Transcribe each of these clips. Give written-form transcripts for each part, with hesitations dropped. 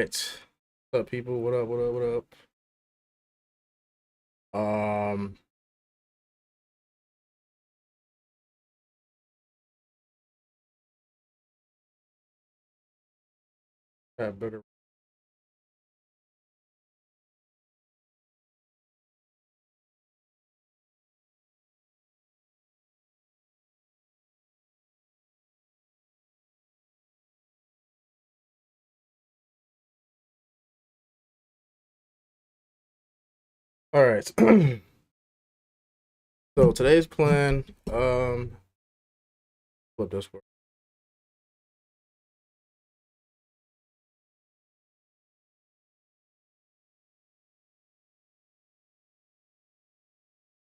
right. What's up, people? What up? What up? What up? Have bigger. All right. So today's plan. Flip this one.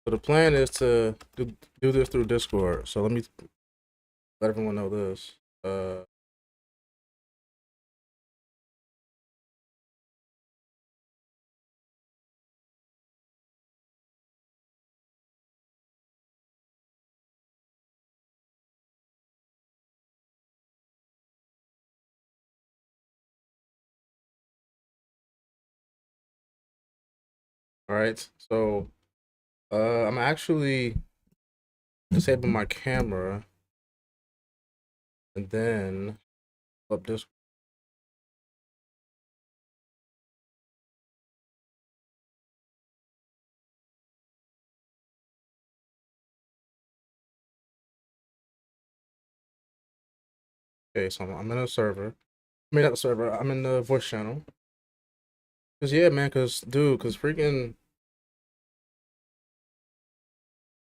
So the plan is to do this through Discord. So let me let everyone know this. All right. So I'm actually disable my camera and then flip this. Okay. So I'm in a server. I mean, not the server. I'm in the voice channel. Cause yeah, man. Cause freaking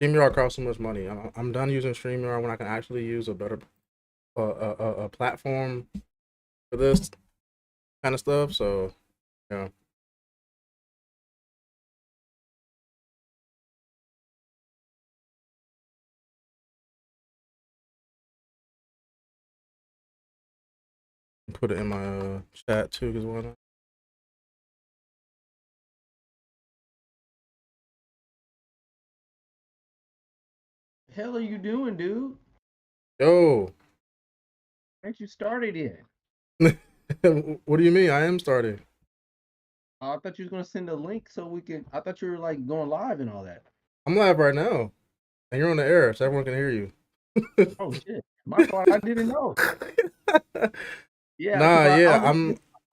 StreamYard costs so much money. I'm done using StreamYard when I can actually use a better a platform for this kind of stuff. So yeah, put it in my chat too, cause why not? Hell are you doing, dude? Yo, Ain't you started yet? what do you mean? I am starting. I thought you was gonna send a link so we can. I thought you were like going live and all that. I'm live right now, and you're on the air, so everyone can hear you. Oh shit, my fault. I didn't know. Yeah, because Nah, I yeah, was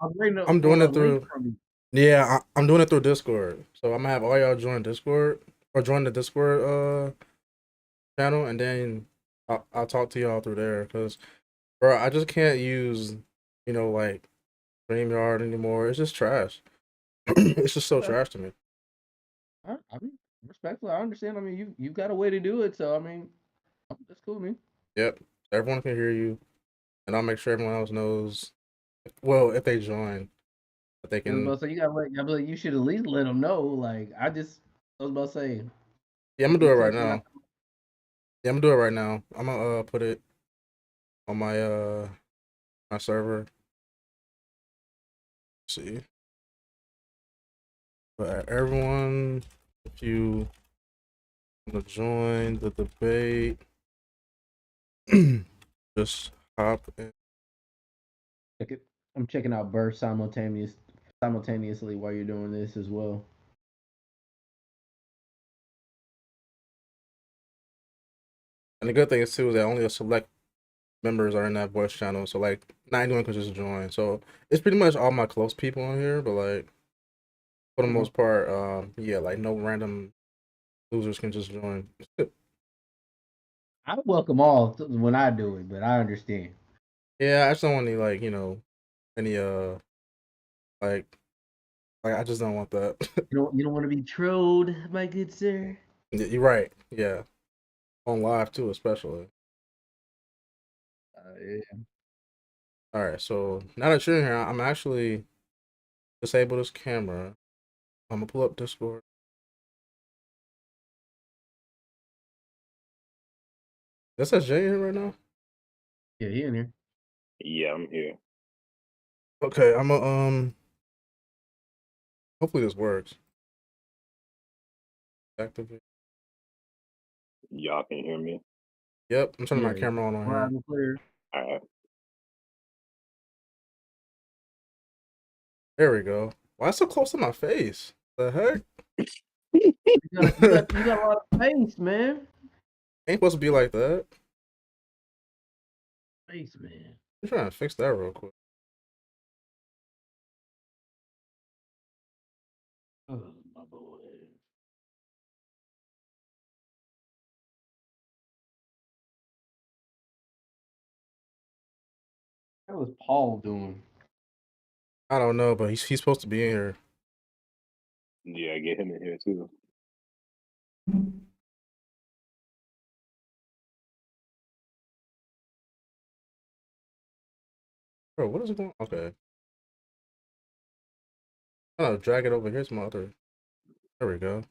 I'm waiting I'm for doing a it link through. from you. Yeah, I'm doing it through Discord. So I'm gonna have all y'all join Discord or join the Discord channel, and then I'll talk to y'all through there. Cause bro, I just can't use like StreamYard anymore. It's just trash. It's just so Okay. trash to me. I mean, respectfully, I understand. I mean, you've got a way to do it, so I mean, that's cool, man. Yep. Everyone can hear you, and I'll make sure everyone else knows. Well, if they join, that they I was can. about to say you got like, I was like, you should at least let them know. Like, I was about to say, Yeah, I'm don't gonna do be it right clutching. now. Yeah, I'm gonna do it right now. I'm gonna put it on my server. Let's see, but everyone, if you want to join the debate, just hop in. Check it. I'm checking out Burst simultaneously while you're doing this as well. And the good thing is too is that only a select members are in that voice channel, so like not anyone can just join. So it's pretty much all my close people on here, but like for the Mhm. most part, yeah, like no random losers can just join. I welcome all when I do it, but I understand. Yeah, I just don't want any like any like I just don't want that. You don't want to be trolled, my good sir. You're right. Yeah, on live too, especially. Yeah. All right, so now that you're in here, I'm actually disable this camera. I'm gonna pull up Discord. This says Jay here right now. Yeah, he in here. Yeah, I'm here. Okay, I'm gonna hopefully this works. Activate. Y'all can hear me? Yep, I'm turning my Yeah, camera on loud here. and clear. All right. There we go. Why so close to my face? The heck? You got a lot of space, man. Ain't supposed to be like that. Space, man. I'm trying to fix that real quick. Oh, my boy. How was Paul doing? I don't know, but he's supposed to be in here. Yeah, get him in here too. Bro, what is it going? Okay. Oh, drag it over here to my other. There we go.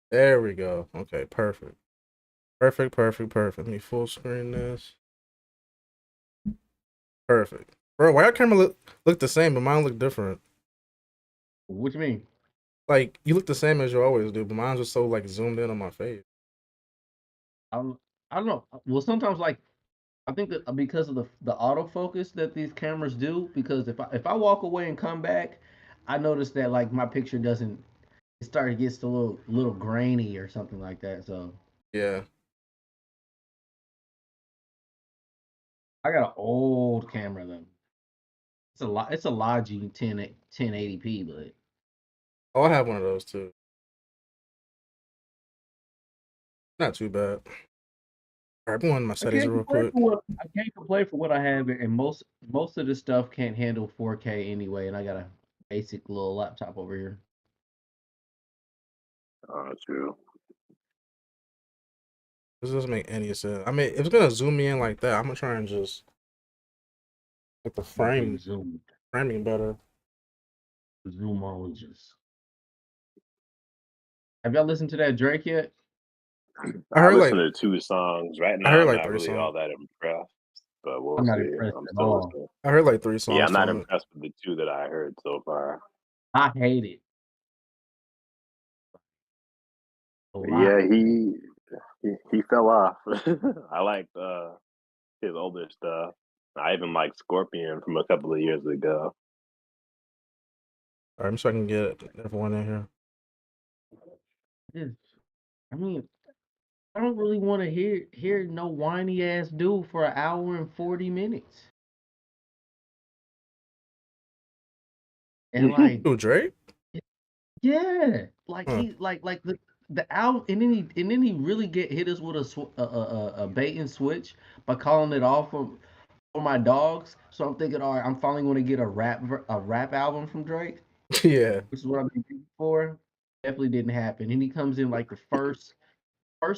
There we go. Okay, perfect. Perfect. Let me full screen this. Perfect. Bro, why your camera look the same, but mine look different? What you mean? Like, you look the same as you always do, but mine's just so, like, zoomed in on my face. I don't know. Well, sometimes like I think that because of the autofocus that these cameras do, because if I walk away and come back, I notice that like my picture doesn't it gets a little grainy or something like that. So Yeah. I got an old camera though. It's a Logi 1080p, but Oh, I have one of those, too. Not too bad. All right, I'm going to my settings real quick. I can't complain for what I have, and most of this stuff can't handle 4K anyway, and I got a basic little laptop over here. Oh, true. This doesn't make any sense. I mean, if it's gonna zoom me in like that, I'm gonna try and just get the framing better. Zoomologist. Have y'all listened to that Drake yet? I I heard listened like to 2 songs. Right I now, heard I'm like not three really all songs. that impressed, but we'll I'm not see. impressed I'm at still all. listening. I heard like 3 Yeah, I'm songs not from it. impressed with the 2 that I heard so far. I hate it. A lot. Yeah, he fell off. I liked his older stuff. I even liked Scorpion from a couple of years ago. All right, I'm so I can get everyone in here. I mean, I don't really want to hear no whiny ass dude for an hour and 40 minutes. And like, Who, Drake? yeah, like Huh. he like the album, and then he really hit us with a bait and switch by calling it off for my dogs. So I'm thinking, all right, I'm finally going to get a rap album from Drake, Yeah. which is what I've been looking for. Definitely didn't happen. And he comes in like the first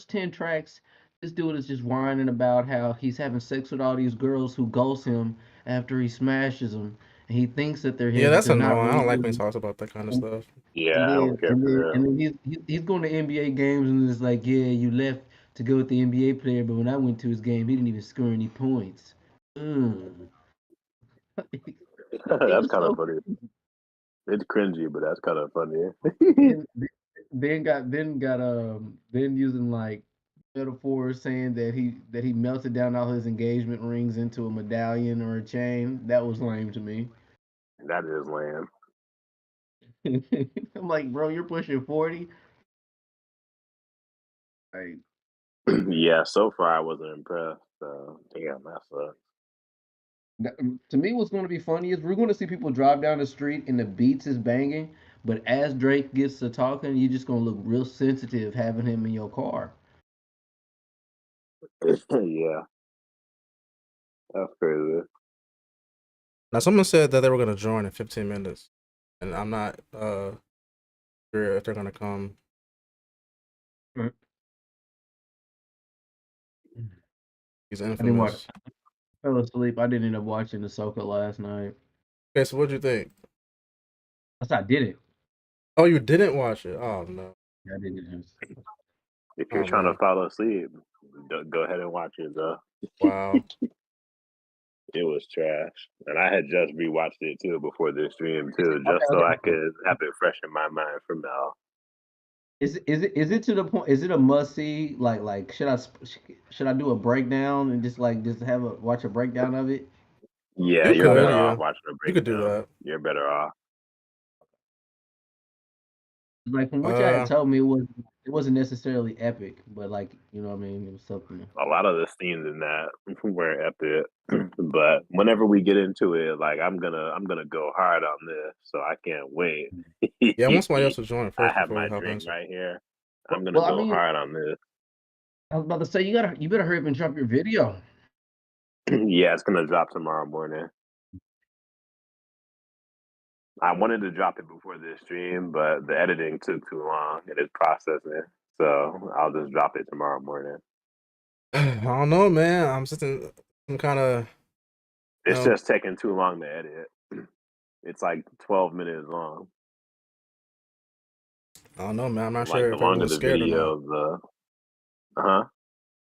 10 tracks. This dude is just whining about how he's having sex with all these girls who ghost him after he smashes them, and he thinks that they're Yeah, his, but that's they're not annoying. I really don't like when he his. talks about that kind of And, stuff. Yeah, I don't care for that. he's going to NBA games and it's like, yeah, you left to go with the NBA player, but when I went to his game, he didn't even score any points. Mm. It That's was kind of so. funny. It's cringy, but that's kind of funny. Then, then using like metaphors saying that he melted down all his engagement rings into a medallion or a chain. That was lame to me. That is lame. I'm like, bro, you're pushing 40. Like, Yeah, so far I wasn't impressed. So damn, that sucks. to me, what's going to be funny is we're going to see people drive down the street and the beats is banging, but as Drake gets to talking, you're just going to look real sensitive having him in your car. Yeah, that's crazy. Now, someone said that they were gonna join in 15 minutes, and I'm not sure if they're gonna come. Mm. He's I didn't watch. infamous. Fell asleep. I didn't end up watching Ahsoka last night. Okay, so what'd you think? I did it. Oh, you didn't watch it? Oh no. I didn't. If you're Oh trying to man. fall asleep, go ahead and watch it though. Wow. It was trash, and I had just rewatched it too before this stream too, just so I Okay. could have it fresh in my mind from now. Is it to the point? Is it a must see? Like should I do a breakdown and just have a watch a breakdown of it? Yeah, You you're could, better off yeah. watching a You could do breakdown. that. You're better off. Like from what y'all had Uh, told me, it wasn't necessarily epic, but like you know what I mean, it was something. A lot of the scenes in that were epic, but whenever we get into it, like I'm gonna go hard on this, so I can't wait. yeah, I want somebody else to join I first have before my we hop drink into it. right here. I'm Well, gonna well, I go mean, hard on this. I was about to say you better hurry up and drop your video. Yeah, it's gonna drop tomorrow morning. I wanted to drop it before this stream, but the editing took too long. It is processing, so I'll just drop it tomorrow morning. I don't know, man. I'm just in some kind of, It's just taking too long to edit. It's like 12 minutes long. I don't know, man. I'm not Like sure the if longer everyone's the scared or not. video, the huh?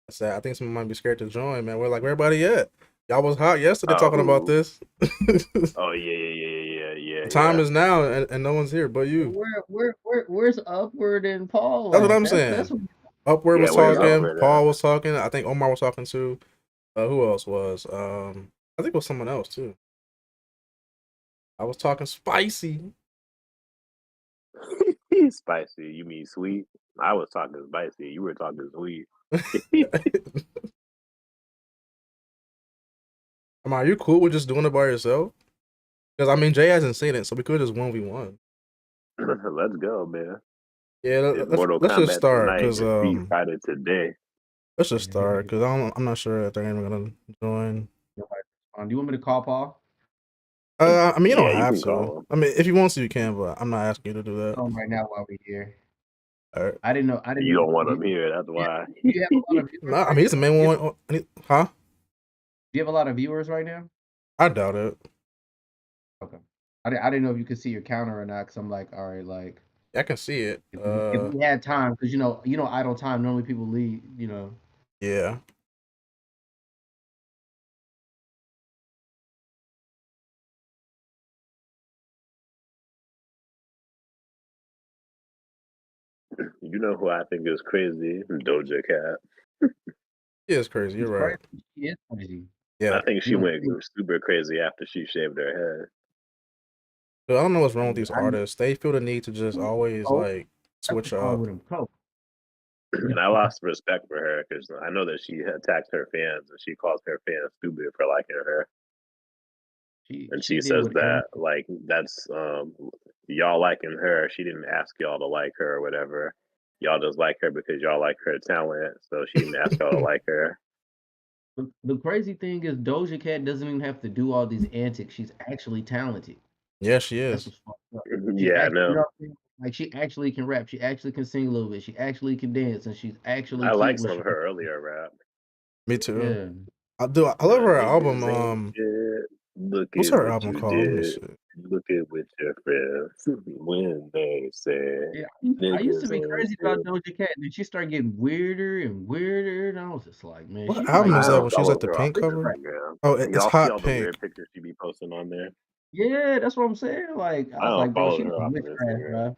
I said I think someone might be scared to join, man. We're like, where everybody at? Y'all was hot yesterday Oh, talking about who? this. The Oh yeah. time is now, and no one's here but you. Where's Upward and Paul That's what at? I'm That's saying. what Upward Yeah, was where's talking. Upward at? Paul was talking. I think Omar was talking too. Who else was? I think it was someone else too. I was talking spicy. Spicy. You mean sweet? I was talking spicy. You were talking sweet. Are you cool with just doing it by yourself? Because I mean, Jay hasn't seen it, so we could just 1v1. Let's go, man. Yeah, It's Mortal let's just Kombat start tonight. because It's Street Fighter today. let's just start because I'm not sure if they're even gonna join. do you want me to call Paul? I mean, you don't Yeah, you have can to. call him. I mean, if you want to, you can, but I'm not asking you to do that. Right now while we're here. All right. I didn't know. You don't want him here. That's Yeah, why. do you have a lot of viewers? No, I mean, he's the main one. Huh? Do you have a lot of viewers right now? I doubt it. Okay. I didn't know if you could see your counter or not. Cause I'm like, all right, like I can see it. if we had time, cause you know, idle time. Normally people leave. You know. Yeah. You know who I think is crazy? Doja Cat. She is crazy. You're right. Crazy. She is crazy. Yeah. I think she went super crazy after she shaved her head. But I don't know what's wrong with these artists. They feel the need to just always like switch up. With him, And I lost respect for her because I know that she attacks her fans and she calls her fans stupid for liking her. And she says that like that's y'all liking her. She didn't ask y'all to like her or whatever. Y'all just like her because y'all like her talent. So she didn't ask y'all to like her. The crazy thing is Doja Cat doesn't even have to do all these antics. She's actually talented. Yeah, she That's is. what's fucked up. Yeah, I know. You know what I mean? Like she actually can rap. She actually can sing a little bit. She actually can dance, and she's actually. I like some of her earlier rap. Me too. Yeah. I love her album. Look what's at her what album you called? Let me did. see. Look at what your friends when they say. Yeah, I used to be crazy about Doja Cat, and then she started getting weirder and weirder, and I was just like, man, What she's album like, is that? When she's like the pink on cover? Instagram. Oh, it's Y'all see hot all the pink. weird pictures she be posting on there? Yeah, that's what I'm saying. Like, I was like, bro, she's witchcraft, bro.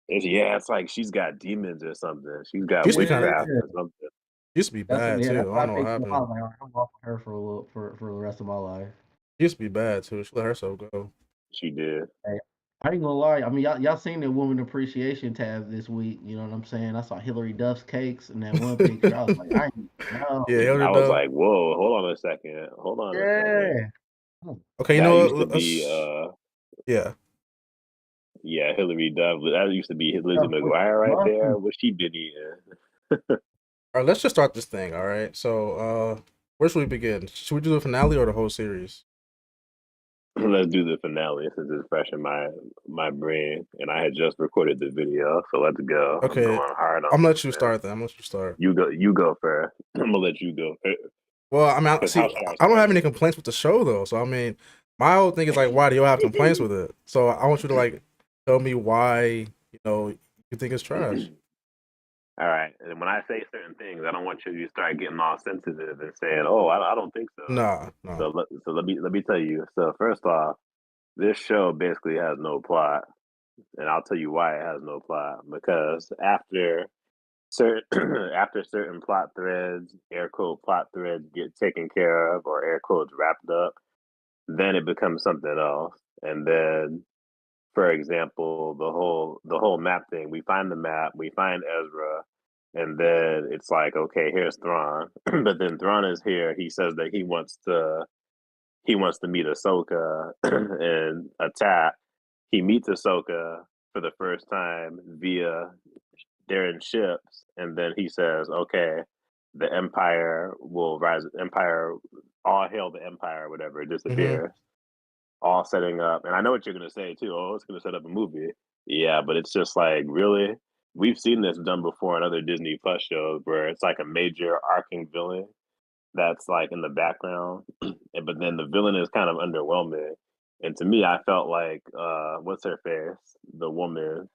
It's like she's got demons or something. She's got Used to be witchcraft or something. Used to be bad too. I don't know what happened. I was like, I'm off her for the rest of my life. She used to be bad too. She let herself go. She did. Hey, I ain't gonna lie. I mean, y'all seen the Woman Appreciation tab this week. You know what I'm saying? I saw Hillary Duff's cakes and that one picture. I was like, I ain't know. Yeah, Hillary I was Duff. like, whoa, hold on a second. Okay, you that know used what? to be yeah. Yeah, Hillary Duff. That used to be Lizzie McGuire right there. What she been eating? All right, let's just start this thing. All right. So, where should we begin? Should we do the finale or the whole series? Let's do the finale since it's fresh in my brain, and I had just recorded the video. So let's go. Okay. I'm going hard on I'm gonna let you start then. I'm gonna let you start. You go first. I'm gonna let you go. Well, I mean, I don't have any complaints with the show though. So I mean, my whole thing is like, why do you have complaints with it? So I want you to like tell me why you think it's trash. All right, and when I say certain things, I don't want you to start getting all sensitive and saying, "Oh, I don't think so." No. So let me tell you. So first off, this show basically has no plot, and I'll tell you why it has no plot. Because after certain plot threads, air quote plot threads, get taken care of or air quotes wrapped up, then it becomes something else. And then, for example, the whole map thing, we find the map, we find Ezra, and then it's like, okay, here's Thrawn. But then Thrawn is here. He says that he wants to meet Ahsoka and attack. He meets Ahsoka for the first time via they're in ships, and then he says, "Okay, the Empire will rise. Empire, all hail the Empire, whatever." It Mm-hmm. disappears. All setting up, and I know what you're gonna say too. Oh, it's gonna set up a movie. Yeah, but it's just like really, we've seen this done before in other Disney Plus shows where it's like a major arcing villain that's like in the background, but then the villain is kind of underwhelming. And to me, I felt like what's her face, the woman,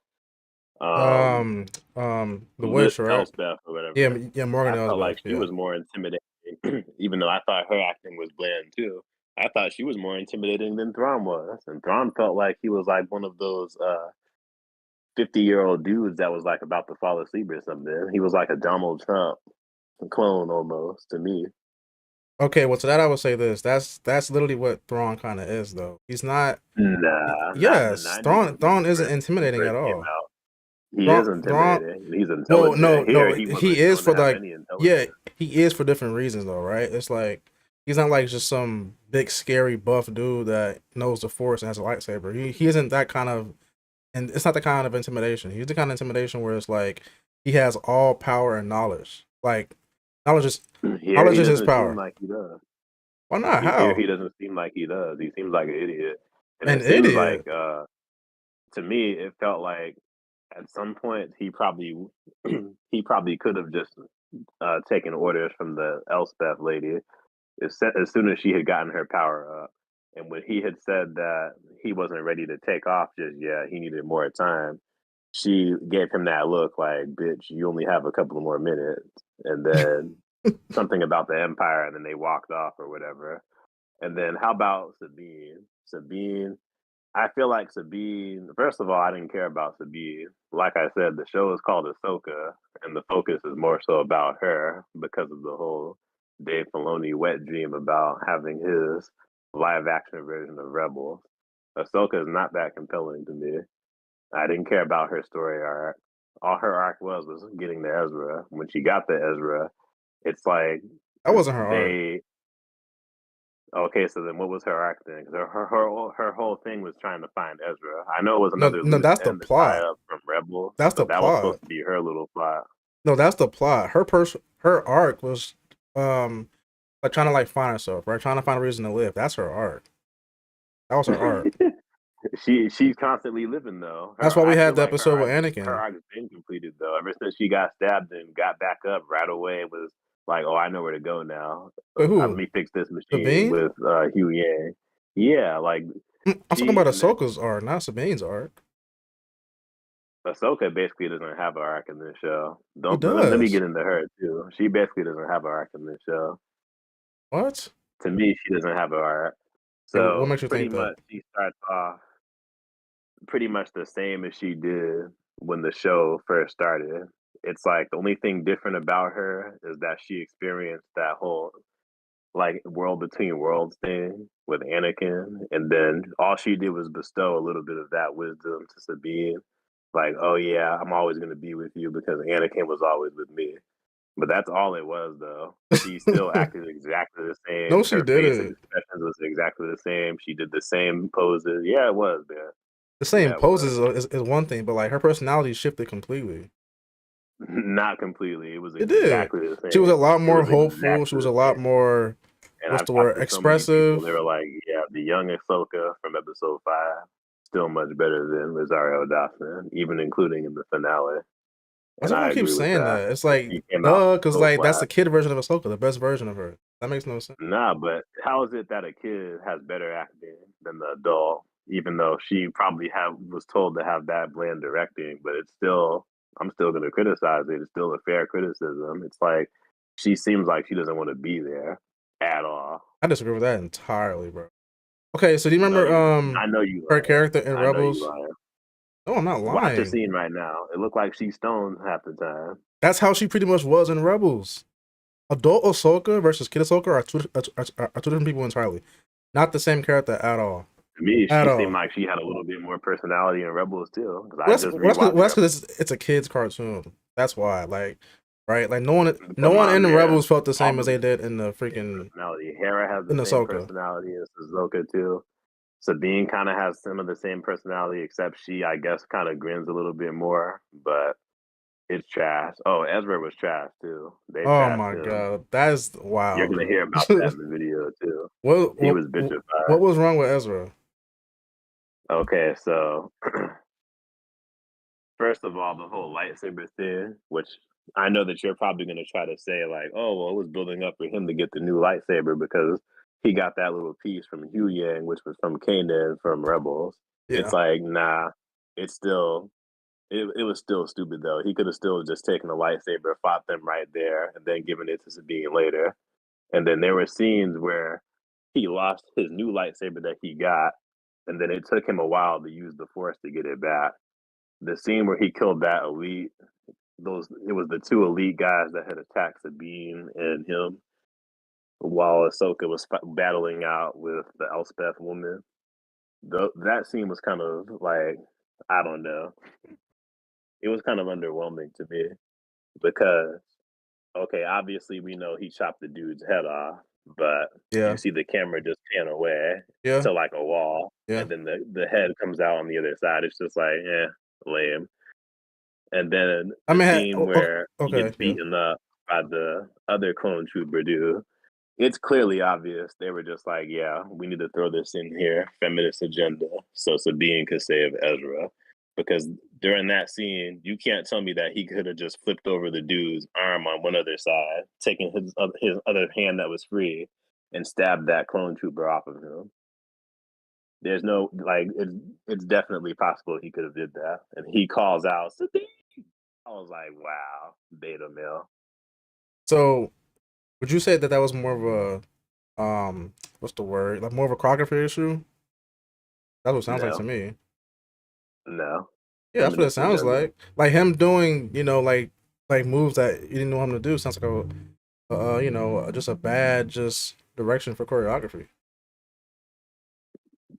um, The Wish, right? Elspeth or Yeah, whatever. yeah, Morgan I felt Elsbeth. like she Yeah. was more intimidating, even though I thought her acting was bland too. I thought she was more intimidating than Thrawn was, and Thrawn felt like he was like one of those 50-year-old dudes that was like about to fall asleep or something. He was like a Donald Trump clone almost to me. Okay, well, to that I would say this. That's literally what Thrawn kind of is, though. He's not. Nah, not in the Yes, 90s Thrawn. Thrawn when isn't he intimidating at first came all. out. He is Thrawn. intimidating. He's Well, no, intelligent. Here, no, he he wasn't is shown to for have like, any yeah, intelligence. he is for different reasons though, right? It's like he's not like just some big scary buff dude that knows the Force and has a lightsaber. He isn't that kind of, and it's not the kind of intimidation. He's the kind of intimidation where it's like he has all power and knowledge. Like knowledge is Here, knowledge he is his doesn't seem power. like he does. Why not? Here, How? he doesn't seem like he does. He seems like an idiot. And An it seems idiot. like, to me, it felt like at some point he probably could have just taken orders from the Elspeth lady as soon as she had gotten her power up. And when he had said that he wasn't ready to take off just yet, he needed more time, she gave him that look like, bitch, you only have a couple of more minutes. And then something about the Empire, and then they walked off or whatever. And then how about Sabine? Sabine, I feel like Sabine, first of all, I didn't care about Sabine. Like I said, the show is called Ahsoka, and the focus is more so about her because of the whole Dave Filoni wet dream about having his live action version of Rebels. Ahsoka is not that compelling to me. I didn't care about her story arc. All her arc was getting to Ezra. When she got to Ezra, it's like That wasn't her arc. they okay, so then what was her arc then? 'Cause her whole thing was trying to find Ezra. I know it was No, another no, loose that's the end to tie plot. up from Rebels, That's the but that was plot. supposed to be her little plot. No, that's the plot. Her arc was like trying to like find herself, right? Trying to find a reason to live. That's her arc. That was her arc. She's constantly living though. That's Her why we I had feel the like episode with her Anakin. arc's been completed though. Ever since she got stabbed and got back up right away was like, oh, I know where to go now. Wait, Let who? me fix this machine Sabine? with Hugh Yang. Yeah, like I'm talking she about and then Ahsoka's arc, not Sabine's arc. Ahsoka basically doesn't have an arc in this show. He Don't let me does. get into her too. She basically doesn't have an arc in this show. What? To me, she doesn't have an arc. Okay, what So makes you pretty think that? much she starts off pretty much the same as she did when the show first started. It's like the only thing different about her is that she experienced that whole like world between worlds thing with Anakin, and then all she did was bestow a little bit of that wisdom to Sabine. Like, oh yeah, I'm always gonna be with you because Anakin was always with me. But that's all it was, though. She still acted exactly the No, same. she Her face didn't. expressions was exactly the same. She did the same poses. Yeah, it was, man. The same Yeah, it was. poses is one thing, but like her personality shifted completely. Not completely. It was It did. exactly the She was a same. lot It more was hopeful. She exactly was a the lot same. more, And what's I've the talked word, to so many people. They expressive. were like, "Yeah, the young Ahsoka from Episode 5 still much better than Rosario Dawson, even including in the finale." Why And does I everyone keep agree with saying that. that? It's But like, she came out duh, because so like that's the flat. kid version of Ahsoka, the best version of her. That makes no sense. Nah, but how is it that a kid has better acting than the adult? Even though she probably was told to have that bland directing, but it's still I'm still gonna criticize it. It's still a fair criticism. It's like she seems like she doesn't want to be there at all. I disagree with that entirely, bro. Okay, so do you No, remember I know you her lying. character in I know you Rebels? lying. No, I'm not Watch the lying. scene right now. It looked like she's stoned half the time. That's how she pretty much was in Rebels. Adult Ahsoka versus Kid Ahsoka are two different people entirely. Not the same character at all. To me, At she all. seemed like she had a little bit more personality in Rebels too. Because I Well, just that's rewatched Rebels. because it's a kid's cartoon. That's why. Like, right? Like no one Come in the on, Rebels man. felt the same All as of they the did in the same freaking personality. Hera has in the same Ahsoka. personality as Ahsoka too. Sabine kind of has some of the same personality, except she, I guess, kind of grins a little bit more. But it's trash. Oh, Ezra was trash too. They Oh trashed my him. god, that is You're wild, gonna bro. hear about that in the video too. what, He what was what bitchified. was wrong with Ezra? Okay, so first of all, the whole lightsaber thing, which I know that you're probably gonna try to say like, oh well, it was building up for him to get the new lightsaber because he got that little piece from Hu Yang, which was from Kanan from Rebels. It's Yeah, like, nah, it's still it was still stupid though. He could have still just taken the lightsaber, fought them right there, and then given it to Sabine later. And then there were scenes where he lost his new lightsaber that he got, and then it took him a while to use the Force to get it back. The scene where he killed that elite, those it was the two elite guys that had attacked Sabine and him while Ahsoka was battling out with the Elspeth woman. That scene was kind of like, I don't know, it was kind of underwhelming to me because okay, obviously we know he chopped the dude's head off, but you yeah, see the camera just pan away yeah, to like a wall, yeah. and then the head comes out on the other side. It's just like, lame. And then I the mean, scene where he okay, gets yeah. beaten up by the other clone trooper dude, it's clearly obvious they were just like, yeah, we need to throw this in here, feminist agenda, so Sabine could save Ezra. Because during that scene, you can't tell me that he could have just flipped over the dude's arm on one other side, taking his other hand that was free, and stabbed that clone trooper off of him. There's no like it's definitely possible he could have did that, and he calls out Sabine. I was like, wow, beta male. So, would you say that that was more of a what's the word? Like more of a choreography issue? That's what it sounds like to No, me. no, Yeah, that's what it feminist sounds agenda. like. Like him doing, like moves that you didn't know him to do. Sounds like just a bad just direction for choreography.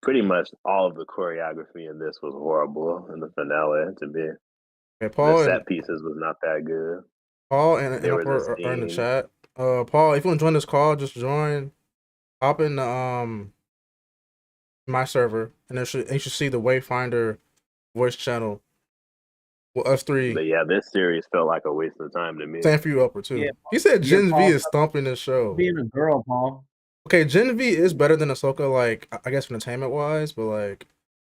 Pretty much all of the choreography in this was horrible in the finale to me. Okay, The set pieces was not that good. Paul and There was a Upper are in the scene. chat. Paul, if you want to join this call, just join. Hop in the my server, and you should see the Wayfinder voice channel. Well, us three. But yeah, this series felt like a waste of time to me. Same for you, Upper Yeah, too. He said yeah, Gen V Paul. is stomping this show. Being a girl, Paul. Okay, Gen V is better than Ahsoka, like I guess entertainment wise, but like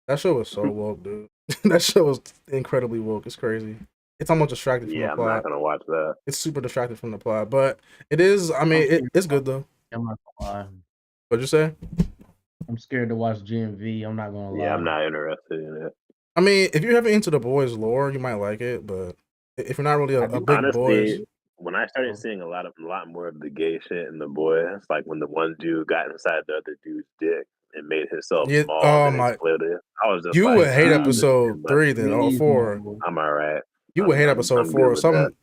that show was so woke, dude. That show was incredibly woke. It's crazy. It's almost distracted from the Yeah, I'm not plot. gonna watch that. It's super distracted from the plot, but it is. I mean, I'm scared. it's good though. I'm not gonna lie. What'd you say? I'm scared to watch GMV. I'm not gonna Yeah, lie. I'm not interested in it. I mean, if you're heavy into the boys' lore, you might like it, but if you're not really I a do. big boys, Honestly, when I started seeing a lot more of the gay shit in the boys, like when the one dude got inside the other dude's dick and made himself yeah. small and Oh then my, exploded, I was just you would like, hate Please, this is too episode much 3 for then, me. or please, my 4. boy. I'm all right. You would hate episode I'm good 4. with that.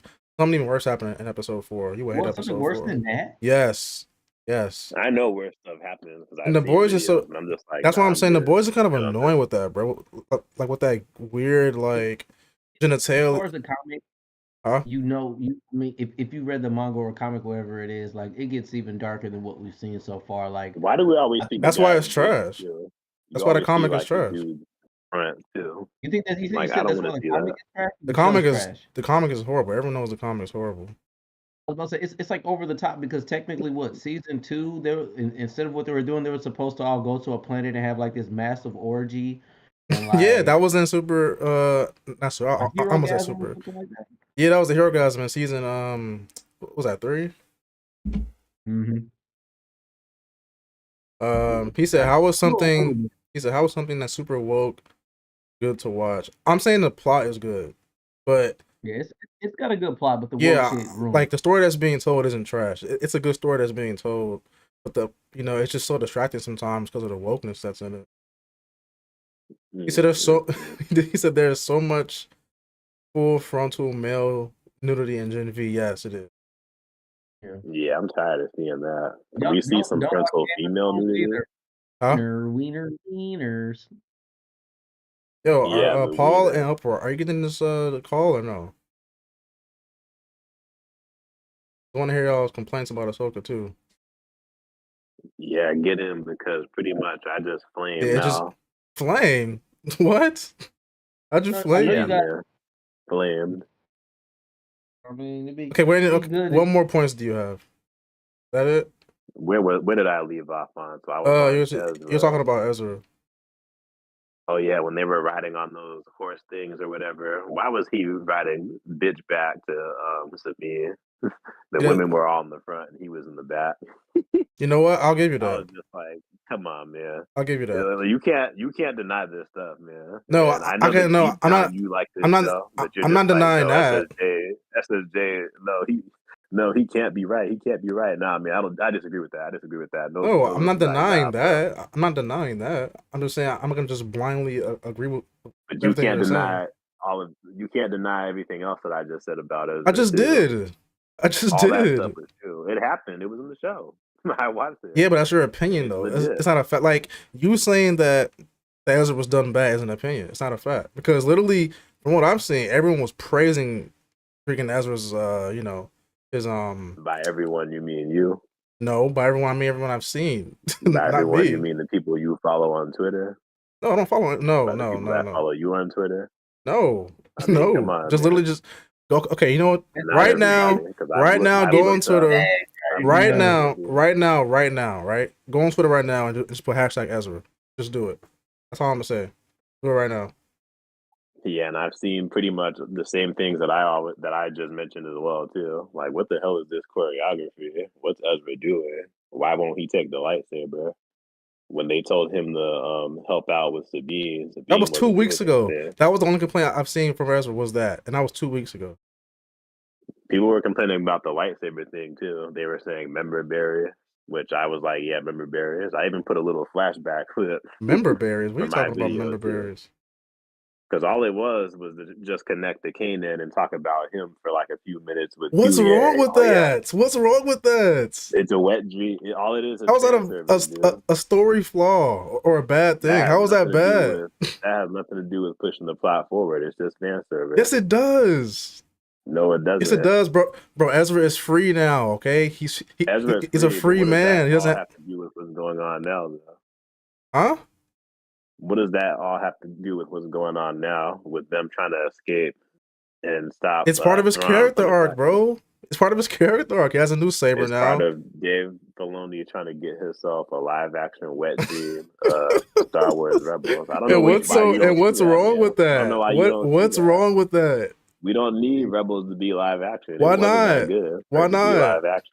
Something even worse happened in episode 4. You would hate What, something episode worse 4. than that? Yes, yes. I know where stuff happens because And I've the seen boys are videos, so. and I'm just like, That's why nah, I'm I'm saying the good. boys are kind I'm of good on this. annoying with that, bro. Like with that weird like As genitalia. far as the comic, Huh? I mean, if you read the manga or comic, whatever it is, like it gets even darker than what we've seen so far. Like, Why do we always I see the That's why it's guy's dick trash. too? You That's why the always see comic is like the trash. dude's front too. you think that you Like, I said don't that's want why to the see comic that. is trash. The The show comic is is trash. horrible. Everyone knows the comic is horrible. I was about to say it's like over the top because technically, what season 2 instead of what they were doing, they were supposed to all go to a planet and have like this massive orgy and Yeah, that like was in Super. Not Super. a I hero almost said gasm or Super. something like that. Yeah, that was the Hero Gasm in season. What was that 3? Mm-hmm. He said, "How was something?" Yeah, He said, "How was something that's super woke good to watch?" I'm saying the plot is good, but it's got a good plot, but the woke yeah, shit ruined. like the story that's being told isn't trash. It's a good story that's being told, but it's just so distracting sometimes because of the wokeness that's in it. He said there's so he said there's so much full frontal male nudity in Gen V. Yes, it is. Yeah, I'm tired of seeing that. Don't We see don't some don't watch frontal Game of female Thrones nudity. either. Huh? Wieners. Yo, Yeah, are the Paul and wiener. Upper, are you getting this call or no? I want to hear y'all's complaints about Ahsoka too. Yeah, get him because pretty much I just Yeah, flame it just now. flame. What? I just I know flame. you Yeah, got. man, flamed. I mean, Okay, be good. what more points do you have? Is that it? Where did I leave off on? So I was on You're talking Ezra. about Ezra. Oh yeah, when they were riding on those horse things or whatever. Why was he riding bitch back to Sabine? The You didn't. women were all in the front and he was in the back. You know what? I'll give you I that. was just like, come on, man. I'll give you that. You can't deny this stuff, man. No, And I I know can't. that No, deep down you like this show, but you're I'm just not like, denying no, that. SSJ, no, he can't be right. He can't be right. Nah, man, I disagree with that. I disagree with that. No, No, I'm no, not denying bro. that. I'm not denying that. I'm just saying I'm gonna just blindly agree with But everything you're saying. you can't deny everything else that I just said about I Ezra just too. did. I just All that stuff did. was true. It happened. It was in the show. I watched it. Yeah, but that's your opinion, It's though. legit. It's not a fact. Like you saying that the Ezra was done bad is an opinion. It's not a fact because literally, from what I'm seeing, everyone was praising freaking Ezra's. His By everyone, you mean you. No, by everyone I mean everyone I've seen, By not everyone, you me. mean the people you follow on Twitter. No, I don't follow it. No, By the no, people no, that no, follow you on Twitter. no, I mean, come no. on, Just man. literally just go. Okay, you know what? Not everybody, because I've Go on looked up. Twitter. I've looked up everything. Right? Go on Twitter right now and just put hashtag Ezra. Just do it. That's all I'm gonna say. Do it right now. Yeah, and I've seen pretty much the same things that I just mentioned as well too. Like, what the hell is this choreography? What's Ezra doing? Why won't he take the lightsaber? When they told him to help out with Sabine, That was Sabine 2 weeks wasn't ago. there. That was the only complaint I've seen from Ezra was that, and that was 2 weeks ago. People were complaining about the lightsaber thing too. They were saying member barrier, which I was like, yeah, member barriers. I even put a little flashback clip Member berries? What are for you my talking about? video Member too. berries? Because all it was to just connect to Kanan and talk about him for like a few minutes with What's wrong Huye. with that? What's wrong with that? It's a wet dream. All it is How is fan that service, dude. a story flaw or a bad thing? That has How is that nothing to do bad? with pushing the plot forward. It's just fan service. Yes, it does. No, it doesn't. Yes, it does, bro. Bro, Ezra is free now. Okay, he's a free What does that man. He all doesn't have to do with what's going on now, though? Huh? What does that all have to do with what's going on now with them trying to escape and stop? It's part of his Thrawn character from arc, attacking? bro. It's part of his character arc. He has a new saber It's part now. of Dave Filoni trying to get himself a live action wet dream Star Wars Rebels. I don't know why you don't see What's that, wrong man. with I don't know that? why you don't see What's that. wrong with that? We don't need Rebels to be live action. It Why wasn't that not? good for Why it to be not? live action.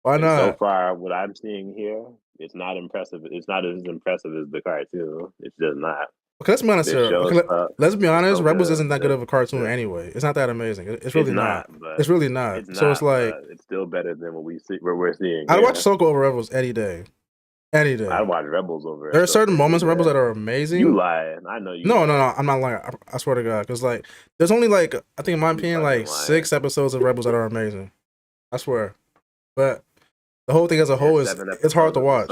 Why And so not? far, what I'm seeing here, it's not impressive. It's not as impressive as the cartoon. It's just not. Okay, let's be honest This here. show sucks. Let's be honest. Rebels Ahsoka, isn't that good of a cartoon anyway. It's not that amazing. It's really it's not. not, but It's really not. So it's like it's still better than what we're seeing I'd watch here. Ahsoka over Rebels any day. Any day. I'd watch Rebels over There are Ahsoka certain moments in any Rebels day. that are amazing. You lying. I know you No, lying. I'm not lying. I swear to God. Because, like, there's only, like, I think in my opinion, like, lying. 6 episodes of Rebels that are amazing. I swear. But the whole thing as a whole it's hard to watch.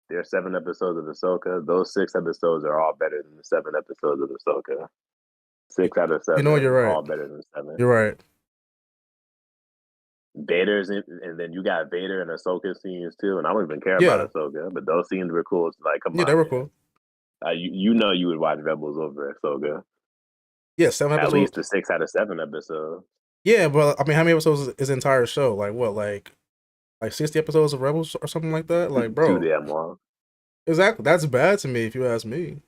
There are 7 episodes of Ahsoka. Those 6 episodes are all better than the 7 episodes of Ahsoka. 6 out of 7. You know, you're right. All better than 7. You're right. Vader's in, and then you got Vader and Ahsoka scenes too, and I don't even care about Ahsoka, but those scenes were cool. It's like, come on, they were cool. You know, you would watch Rebels over Ahsoka. Yeah, 7 episodes. At least the 6 out of 7 episodes. Yeah, but I mean, how many episodes is the entire show? Like what? Like 60 episodes of Rebels or something like that? Like, bro, too damn long. Exactly. That's bad to me if you ask me.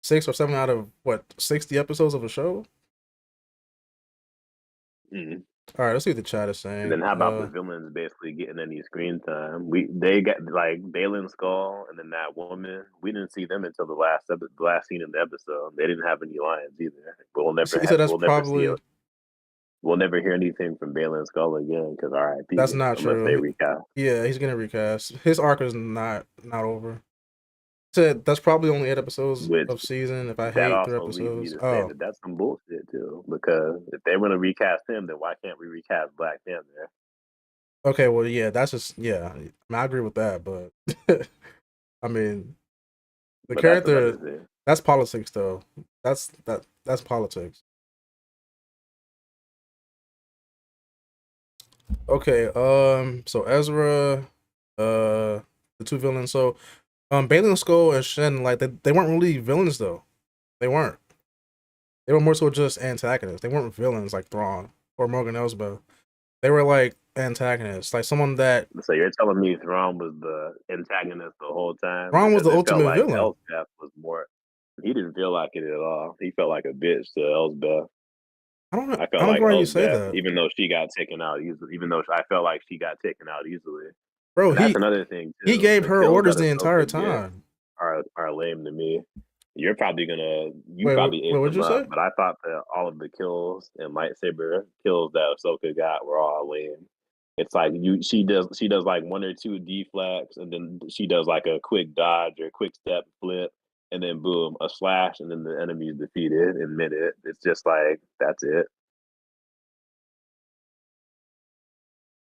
6 or 7 out of what 60 episodes of a show? Mm-hmm. All right, let's see what the chat is saying. And then how about the villains basically getting any screen time? They got like Baylan Skull and then that woman. We didn't see them until the last scene in the episode. They didn't have any lines either. But we'll never hear anything from Baylan Skull again because R.I.P. That's not true. Unless they recast. Yeah, he's gonna recast. His arc is not over. Said that's probably only 8 episodes of season. If I hate 3 episodes, leads me to say that that's some bullshit too. Because if they want to recast him, then why can't we recast Black Panther? Okay, well, yeah, that's just I agree with that, but I mean, the But character. That's politics, though. That's politics. Okay. So Ezra, the two villains. So, Bailey and Skull and Shen, like they weren't really villains though. They weren't. They were more so just antagonists. They weren't villains like Thrawn or Morgan Elsbeth. They were like antagonists, like someone that. So you're telling me Thrawn was the antagonist the whole time? Thrawn was the ultimate like villain. Elsbeth was more. He didn't feel like it at all. He felt like a bitch to Elsbeth. I don't know. I felt like why Elsbeth, you say that. even though she got taken out easily. Even though I felt like she got taken out easily. Bro, that's another thing too. He gave her orders the entire time. Are lame to me. You're probably gonna what'd you say? But I thought that all of the kills and lightsaber kills that Ahsoka got were all lame. It's like she does like one or two deflects, and then she does like a quick dodge or quick step flip, and then boom, a slash, and then the enemy is defeated in a minute. It's just like that's it.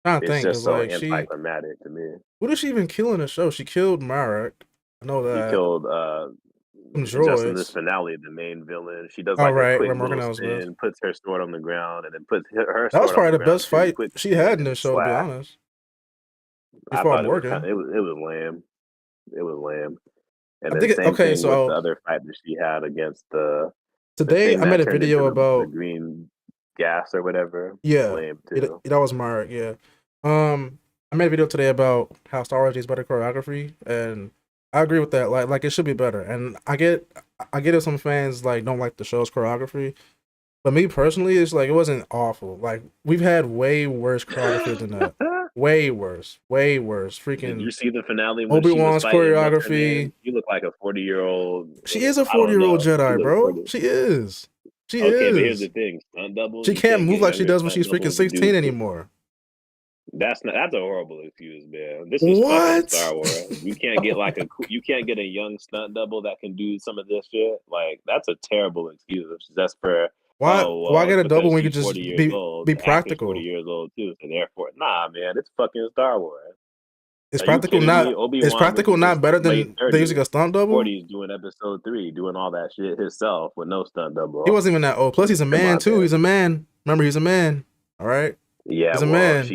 It's just so anticlimactic to me. Who did she even kill in the show? She killed Marek. I know that. She killed just in this finale, the main villain. She does like a quick little spin, puts her sword on the ground, and then puts her sword. That was probably the best fight she had in this show, to be honest. I thought it was lame. It was lame. And then same thing with the other fight that she had against the. Today I made a video about the green gas or whatever. Yeah, lame too. That was Marek. Yeah. I made a video today about how Star Wars needs better choreography, and I agree with that. Like it should be better. And I get if some fans like don't like the show's choreography, but me personally, it's like it wasn't awful. Like we've had way worse choreography than that. Way worse. Freaking. Did you see the finale? Obi-Wan's choreography. You look like a 40-year-old. She is a 40-year-old Jedi, bro. She is. But here's the thing: stunt double. She can't move like she does when she's freaking 16 anymore. That's a horrible excuse, man. This is fucking Star Wars. You can't get a young stunt double that can do some of this shit. Like that's a terrible excuse. That's for why get a double when you could just be practical? 40 years old too, so therefore, nah, man, it's fucking Star Wars. Is practical not better than they using a stunt double? 40's doing episode 3, doing all that shit himself with no stunt double. He wasn't even that old. Plus, he's a man too. He's a man. Remember, he's a man. All right. Yeah, he's a man.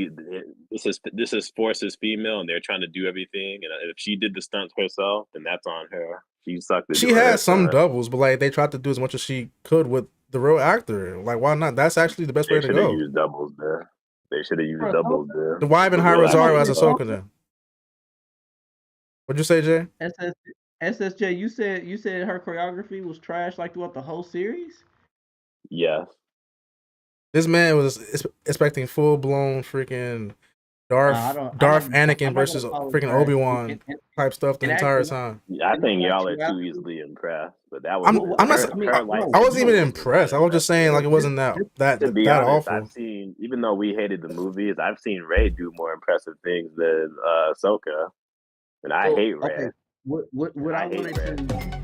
This is Force's female, and they're trying to do everything. And if she did the stunts herself, then that's on her. She sucked. She had some doubles, but like they tried to do as much as she could with the real actor. Like, why not? That's actually the best way to go. They should have used doubles there. They should have used doubles there. Why even hire Rosario as Ahsoka then? What'd you say, Jay? SSJ, you said her choreography was trash like throughout the whole series? Yes. This man was expecting full-blown freaking Darth Anakin versus freaking Obi-Wan type stuff the entire time. I think y'all are too easily impressed, but that was. I wasn't even impressed. I was just saying like it wasn't that awful. I've seen, even though we hated the movies, I've seen Rey do more impressive things than Ahsoka, and I hate Rey. Okay. What I wanted to.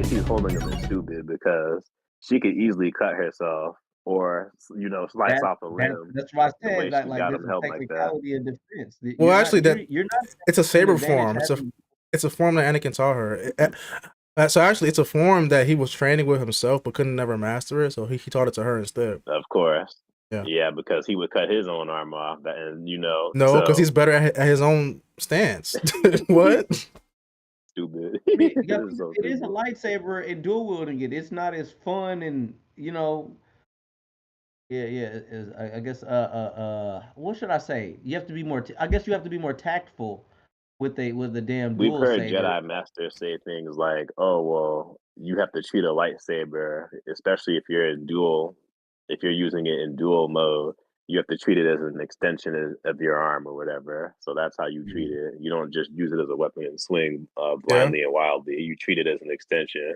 She's holding him is stupid because she could easily cut herself or slice off a limb. That's why I said like this is technicality of defense. Well, actually, it's a saber form. It's a form that Anakin taught her. So actually, it's a form that he was training with himself, but couldn't never master it. So he taught it to her instead. Of course. Yeah, because he would cut his own arm off, and No, because he's better at his own stance. What? Stupid. It is a lightsaber and dual wielding it. It's not as fun and I guess what should I say? You have to be more. I guess you have to be more tactful with the damn dual saber. We've heard Jedi Masters say things like, "Oh well, you have to treat a lightsaber, especially if you're using it in dual mode. You have to treat it as an extension of your arm or whatever. So that's how you treat it. You don't just use it as a weapon and swing blindly and wildly. You treat it as an extension.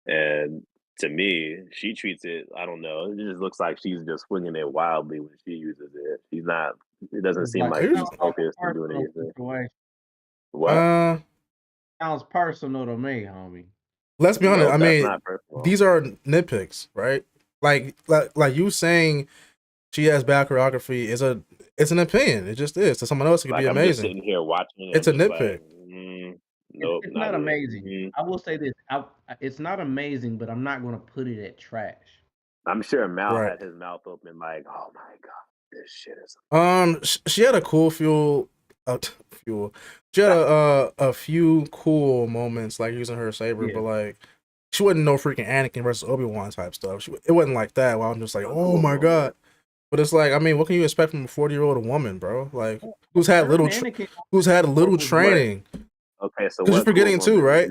And to me, she treats it, I don't know, it just looks like she's just swinging it wildly when she uses it. She's not, it doesn't seem like she's focused on doing anything. What? Sounds personal to me, homie. Let's be honest. Nope, I that's mean, not personal. these are nitpicks, right? Like you saying she has bad choreography it's an opinion. It just is. To someone else, it could Like, be I'm just amazing. sitting here watching it. It's a I'm just nitpick. like, nope, It's not it. amazing. I will say this: it's not amazing, but I'm not going to put it at trash. I'm sure Mal Right. had his mouth open, like, "Oh my god, this shit is." She had a cool fuel. She had a few cool moments, like using her saber, but like she wasn't no freaking Anakin versus Obi-Wan type stuff. It wasn't like that. Well, I'm just like, oh my god. But it's like, I mean, what can you expect from a 40-year-old woman, bro? Like, who's had little training? Okay, so because you're forgetting too, right?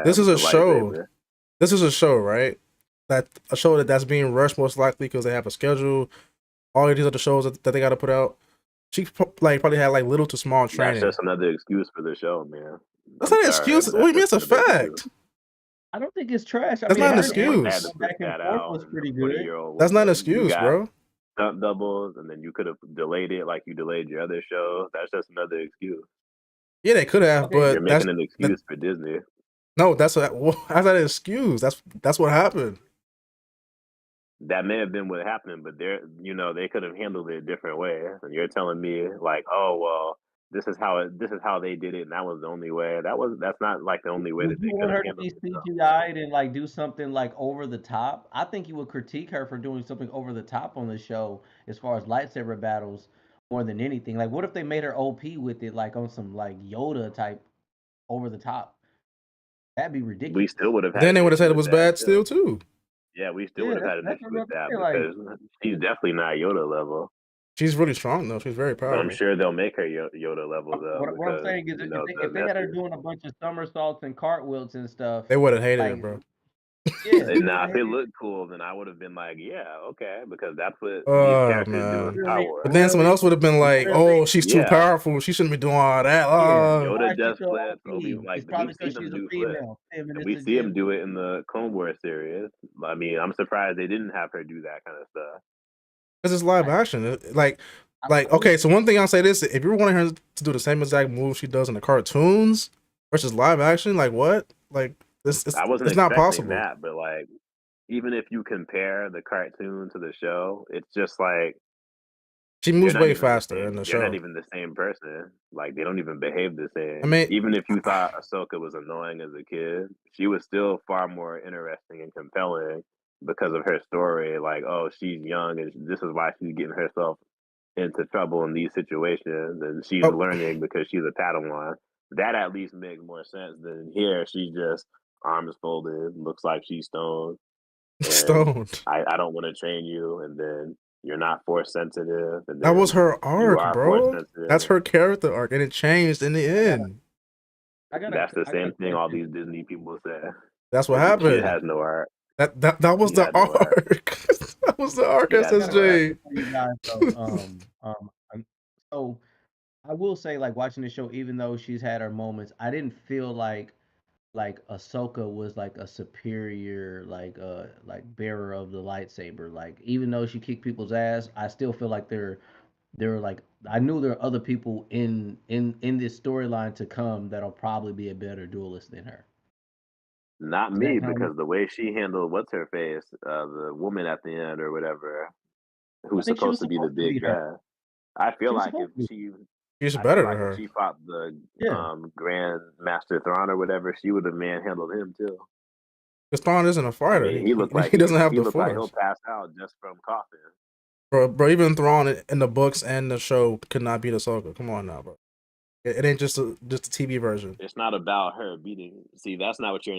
This is a show. This is a show, right? A show that's being rushed most likely because they have a schedule. All of these other shows that they got to put out. She probably had like little to small training. That's just another excuse for the show, man. That's not an excuse. What do you mean? It's a fact. I don't think it's trash. That's not an excuse. Back and forth was pretty good. That's not an excuse, bro. Stunt doubles, and then you could have delayed it like you delayed your other show. That's just another excuse. Yeah, they could have, but you're making an excuse for Disney. No, that's not an excuse. That's what happened. That may have been what happened, but they could have handled it a different way. And you're telling me like, oh well, this is how they did it, and that was the only way. That's not like the only way that they could have handled it. You want her to be CGI'd and like do something like over the top? I think you would critique her for doing something over the top on the show as far as lightsaber battles more than anything. Like, what if they made her OP with it, like on some like Yoda type over the top? That'd be ridiculous. We still would have. Then they would have said it was bad still too. Yeah, we still would have had an issue with that because she's definitely not Yoda level. She's really strong though. She's very powerful. I'm sure they'll make her Yoda level though. What I'm saying is, if they had her doing a bunch of somersaults and cartwheels and stuff, they would have hated it, bro. Yeah, if it looked cool, then I would have been like, yeah, okay, because that's what these characters do in Star Wars. But then someone else would have been like, oh, she's too powerful. She shouldn't be doing all that. Yoda does flips. Like, we see them do flips. We see him do it in the Clone Wars series. I mean, I'm surprised they didn't have her do that kind of stuff. Because it's live action. Like, okay, so one thing I'll say this: if you were wanting her to do the same exact move she does in the cartoons versus live action, like what? Like, I wasn't it's not possible. That, but like, even if you compare the cartoon to the show, it's just like she moves way faster in the show. They're not even the same person. Like, they don't even behave the same. I mean, even if you thought Ahsoka was annoying as a kid, she was still far more interesting and compelling because of her story. Like, oh, she's young and this is why she's getting herself into trouble in these situations, and she's learning because she's a Padawan. That at least makes more sense than here. She's just arms folded, looks like she's stoned. Stoned. I don't want to train you, and then you're not force sensitive. And that was her arc, bro. That's her character arc, and it changed in the end. That's the same thing all these Disney people say. That's what happened. It has no arc. That was the arc. That was the arc, SSJ. So I will say, like, watching the show, even though she's had her moments, I didn't feel like Ahsoka was like a superior like bearer of the lightsaber. Like, even though she kicked people's ass, I still feel like they're like, I knew there are other people in this storyline to come that'll probably be a better duelist than her. Not me, because the way she handled what's her face, the woman at the end or whatever, who's supposed to be the big guy. I feel like if she's better than her. If she fought the Grand Master Thrawn or whatever, she would have manhandled him too. Because Thrawn isn't a fighter. I mean, he looked like he doesn't have the force. Like he'll pass out just from coughing. Bro, even Thrawn in the books and the show could not beat Ahsoka. Come on now, bro. It ain't just a TV version. It's not about her beating. See, that's not what you're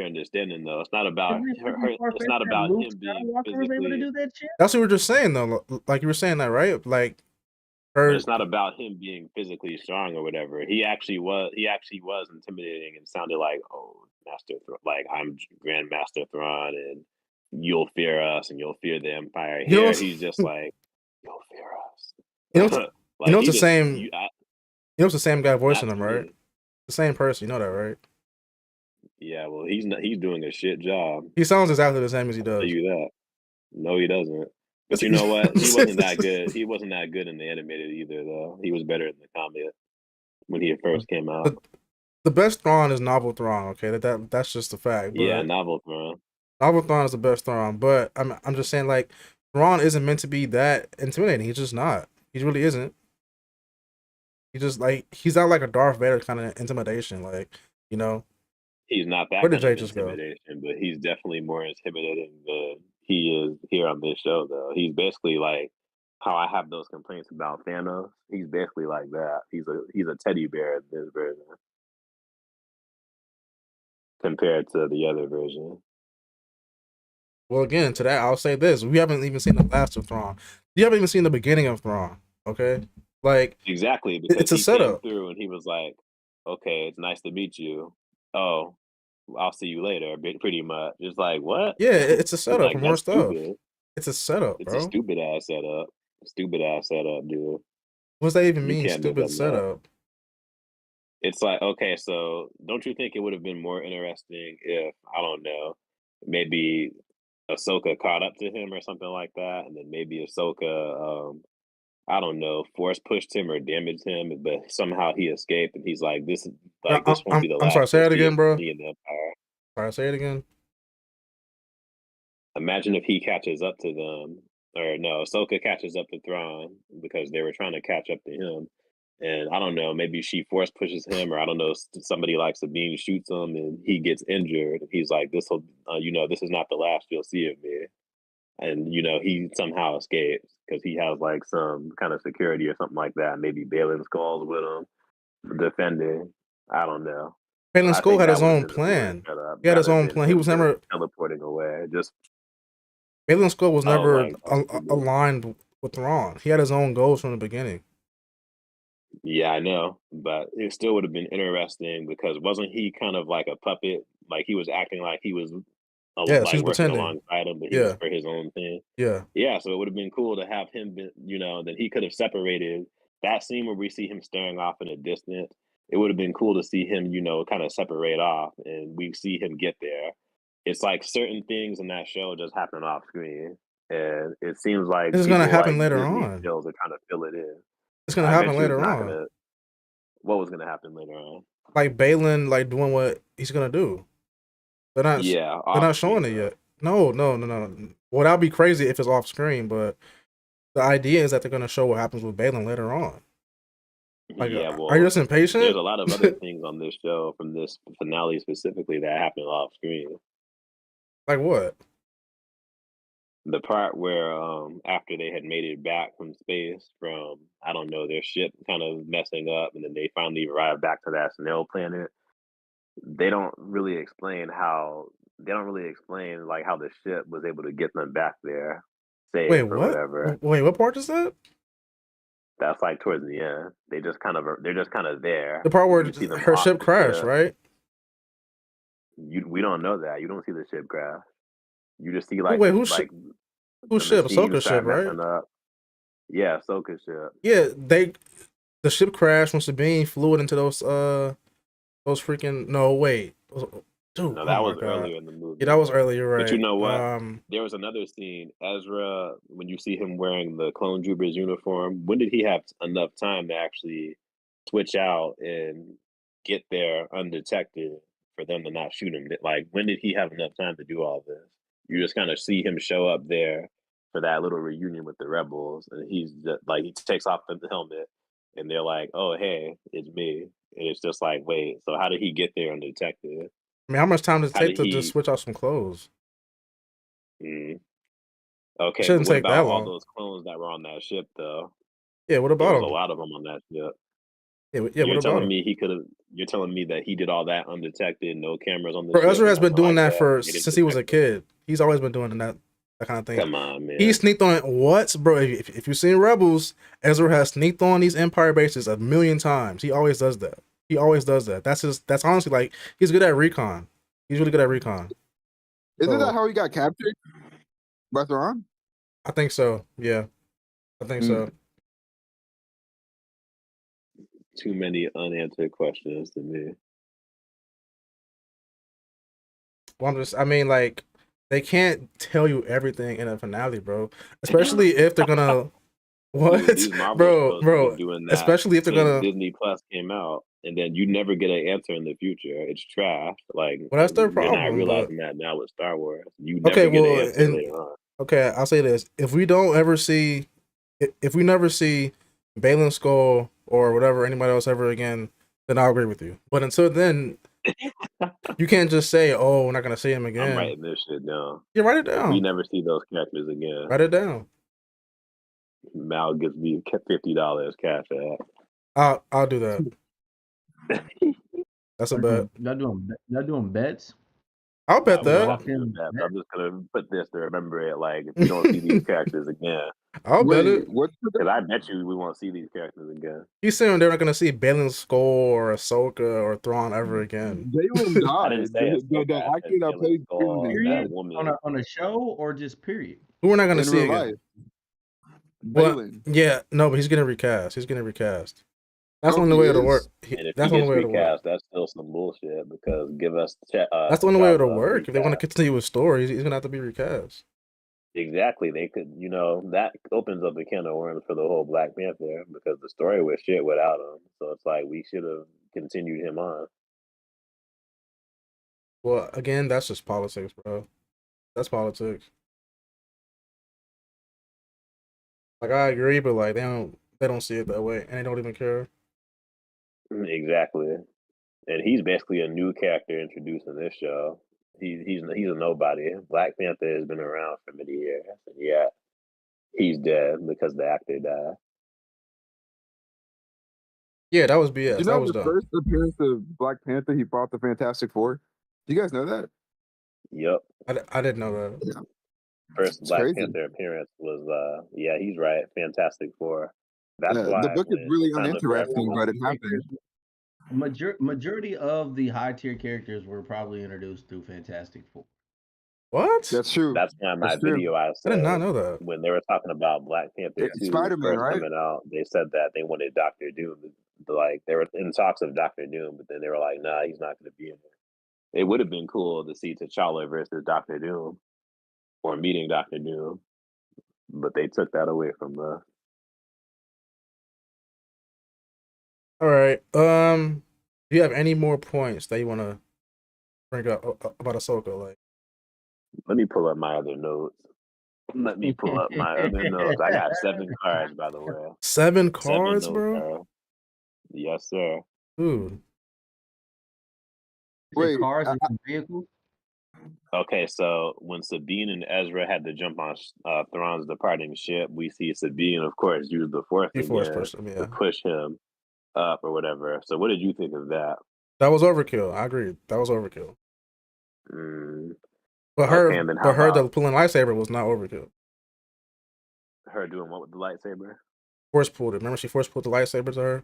understanding though. It's not about her. It's not about him being physically. That's what we were just saying though. Like you were saying that, right? Like it's not about him being physically strong or whatever. He actually was intimidating and sounded like, oh, Master like I'm Grand Master Thrawn and you'll fear us and you'll fear the Empire. Here he's just like, you'll fear us. It's the same. You know, it's the same guy voicing him, right? The same person. You know that, right? Yeah, well, he's doing a shit job. He sounds exactly the same as he does. I'll tell you that. No, he doesn't. But you know what? He wasn't that good. He wasn't that good in the animated either, though. He was better in the comic. when he first came out. The best Thrawn is Novel Thrawn. Okay, that's just a fact. But Yeah, Novel Thrawn. Novel Thrawn is the best Thrawn, but I'm just saying, like, Thrawn isn't meant to be that intimidating. He's just not. He really isn't. He just like he's not like a Darth Vader kind of intimidation, like, you know. He's not that Where did kind Jay of just go? intimidation, but he's definitely more intimidating than he is here on this show. Though he's basically like how I have those complaints about Thanos. He's basically like that. He's a teddy bear in this version compared to the other version. Well, again, to that I'll say this: we haven't even seen the last of Thrawn. You haven't even seen the beginning of Thrawn. Okay, like exactly because it's a he setup. came through and he was like, "Okay, it's nice to meet you. Oh, I'll see you later." Pretty much, it's like what? Yeah, it's a setup for Like more that's stuff. stupid. It's a setup, It's a bro. stupid ass setup. Stupid ass setup, dude. What's that even You mean? can't make Stupid up that. setup. It's like, okay, so don't you think it would have been more interesting if, I don't know, maybe Ahsoka caught up to him or something like that, and then maybe Ahsoka, I don't know, force pushed him or damaged him, but somehow he escaped, and he's like, this won't be the I'm sorry. last Say you'll it see again, of bro. me in the Empire. Sorry, say it again. Imagine if he catches up to them, or no, Ahsoka catches up to Thrawn because they were trying to catch up to him. And I don't know, maybe she force pushes him, or I don't know, somebody like Sabine shoots him and he gets injured. He's like, this will, this is not the last you'll see of me. And, he somehow escapes because he has like some kind of security or something like that. Maybe Balin Skull's with him defending. I don't know. Phelan But I School think had that his would have own been a better plan. setup He had his rather own than plan. He him was just never. teleporting away. Just, Phelan School was oh, never like, aligned with Thrawn. He had his own goals from the beginning. yeah, I know, but it still would have been interesting because wasn't he kind of like a puppet? Like he was acting like he was Yes, he like was working pretending. alongside him, but he was Yeah, for his own thing. yeah. Yeah, so it would have been cool to have him, then he could have separated that scene where we see him staring off in a distance. It would have been cool to see him, kind of separate off, and we see him get there. It's like certain things in that show just happen off screen, and it seems like This is gonna people happen like later Disney on. shows are trying to fill it in. It's gonna I happen bet you it's later not on. gonna. What was gonna happen later on? Like Balin, like doing what he's gonna do. They're not. Yeah, They're off not showing screen it though. yet. No. Well, that'd be crazy if it's off screen. But the idea is that they're gonna show what happens with Balin later on. Like, Yeah, are you well, just there's impatient? a lot of other things on this show from this finale specifically that happen off screen. Like what? The part where after they had made it back from space from I don't know their ship kind of messing up, and then they finally arrived back to that snail planet. They don't really explain like how the ship was able to get them back there Wait, safe or what? whatever. Wait, what part is that? That's like towards the end. They're just kind of The there. part where You see them her off ship the crashed, ship. right? We don't know that. You don't see the ship crash. You just see like Wait, whose the ship? machine Ahsoka's ship, start right? messing up. Yeah, Ahsoka's ship. Yeah, the ship crashed when Sabine flew it into those freaking no wait. Dude, No, oh that my was god. earlier in the Yeah, that movie. was earlier, But you right? know what? There was another scene. Ezra, when you see him wearing the clone trooper's uniform, when did he have enough time to actually switch out and get there undetected for them to not shoot him? Like, when did he have enough time to do all this? You just kind of see him show up there for that little reunion with the rebels, and he's just, like, he takes off the helmet, and they're like, "Oh, hey, it's me." And it's just like, wait, so how did he get there undetected? I mean, how much time does it How take did to just he? switch out some clothes? Mm, It okay, but shouldn't what take that about all long. those clones that were on that ship, though? Yeah, what There about was a them? lot of them on that ship. Yeah, what You're about telling them? me he could have? You're telling me that he did all that undetected, no cameras on the Bro, ship Ezra or has been nothing doing like that that. for They didn't since he was a detect him. kid. He's always been doing that kind of thing. Come on, He man. sneaked on what, bro? If you've seen Rebels, Ezra has sneaked on these Empire bases a million times. He always does that. He always does that. That's honestly like he's good at recon. He's really good at recon. Isn't that So how he got captured by Thrawn? I think so. Yeah, I think so. Too many unanswered questions to me. Well, I mean, like, they can't tell you everything in a finale, bro. Especially if they're gonna What, These Marvel bro, shows have been bro? doing that Especially if they're since gonna. Disney Plus came out, and then you never get an answer in the future. It's trash. Like, Well, that's their you're not problem. But realizing that now with Star Wars. You okay, never get an well, answer and later on. okay, I'll say this: if we don't ever see, if we never see Balin Skull or whatever anybody else ever again, then I'll agree with you. But until then, you can't just say, "Oh, we're not gonna see him I'm again." writing this shit down. You write it If we down. never see those characters again, Write it down. Mal gives me $50 cash app. I'll do that. That's a bet. Y'all doing bets? I'll bet I'm that. not doing that. I'm just gonna put this to remember it. Like, if we don't see these characters again, I'll bet Wait, it. what's the because I bet you we won't see these characters again. He's saying they're not gonna see Balin Skull or Ahsoka or Thrawn ever again. Balin I died? didn't say The Ahsoka. I actor said that Balin plays Skull, Balin that Period? woman. On a show or just period? Who we're not gonna in see real again? life. Well, Balin. yeah, no, but he's getting recast. He's getting recast. That's the Oh, only he way it'll work. is? And if That's he the only gets way it'll work. recast, that's still some bullshit. Because give us That's the only way it'll T'Challa work. If they want to recast. continue with stories, he's gonna have to be recast. Exactly, they could. That opens up a can of worms for the whole Black Panther because the story was shit without him. So it's like we should have continued him on. Well, again, that's just politics, bro. That's politics. Like I agree, but like they don't see it that way, and they don't even care. Exactly, and he's basically a new character introduced in this show. He's a nobody. Black Panther has been around for many years, and yeah, he's dead because the actor died. Yeah, that was BS. You That know was the dumb. first appearance of Black Panther, he fought the Fantastic Four? Do you guys know that? Yep. I didn't know that. Yeah. First It's Black crazy. Panther appearance was yeah, he's right. Fantastic Four. That's why The book is when really Wakanda Forever uninteresting, but it happened. Majority of the high tier characters were probably introduced through Fantastic Four. What? That's true. That's why my That's true. video I I said did not know that. when they were talking about Black Panther It's 2 Spider-Man, first right? coming out, they said that they wanted Doctor Doom. Like they were in talks of Doctor Doom, but then they were like, nah, he's not gonna be in there. It would have been cool to see T'Challa versus Doctor Doom or meeting Doctor Doom, but they took that away from the. All right. Do you have any more points that you want to bring up about Ahsoka? Like, Let me pull up my other notes. Let me pull up my other notes. I got 7 cards, by the way. 7 7 cards, notes, bro. bro. Yes, sir. Dude. Wait, Cars and vehicles. Okay, so when Sabine and Ezra had to jump on Thrawn's departing ship, we see Sabine, of course, use the Force The again Force person, to yeah. push him up or whatever. So, what did you think of that? That was overkill. I agree. That was overkill. But Okay, and then how her about pulling lightsaber was not overkill. her doing what with the lightsaber? Force pulled it. Remember, she force pulled the lightsaber to her.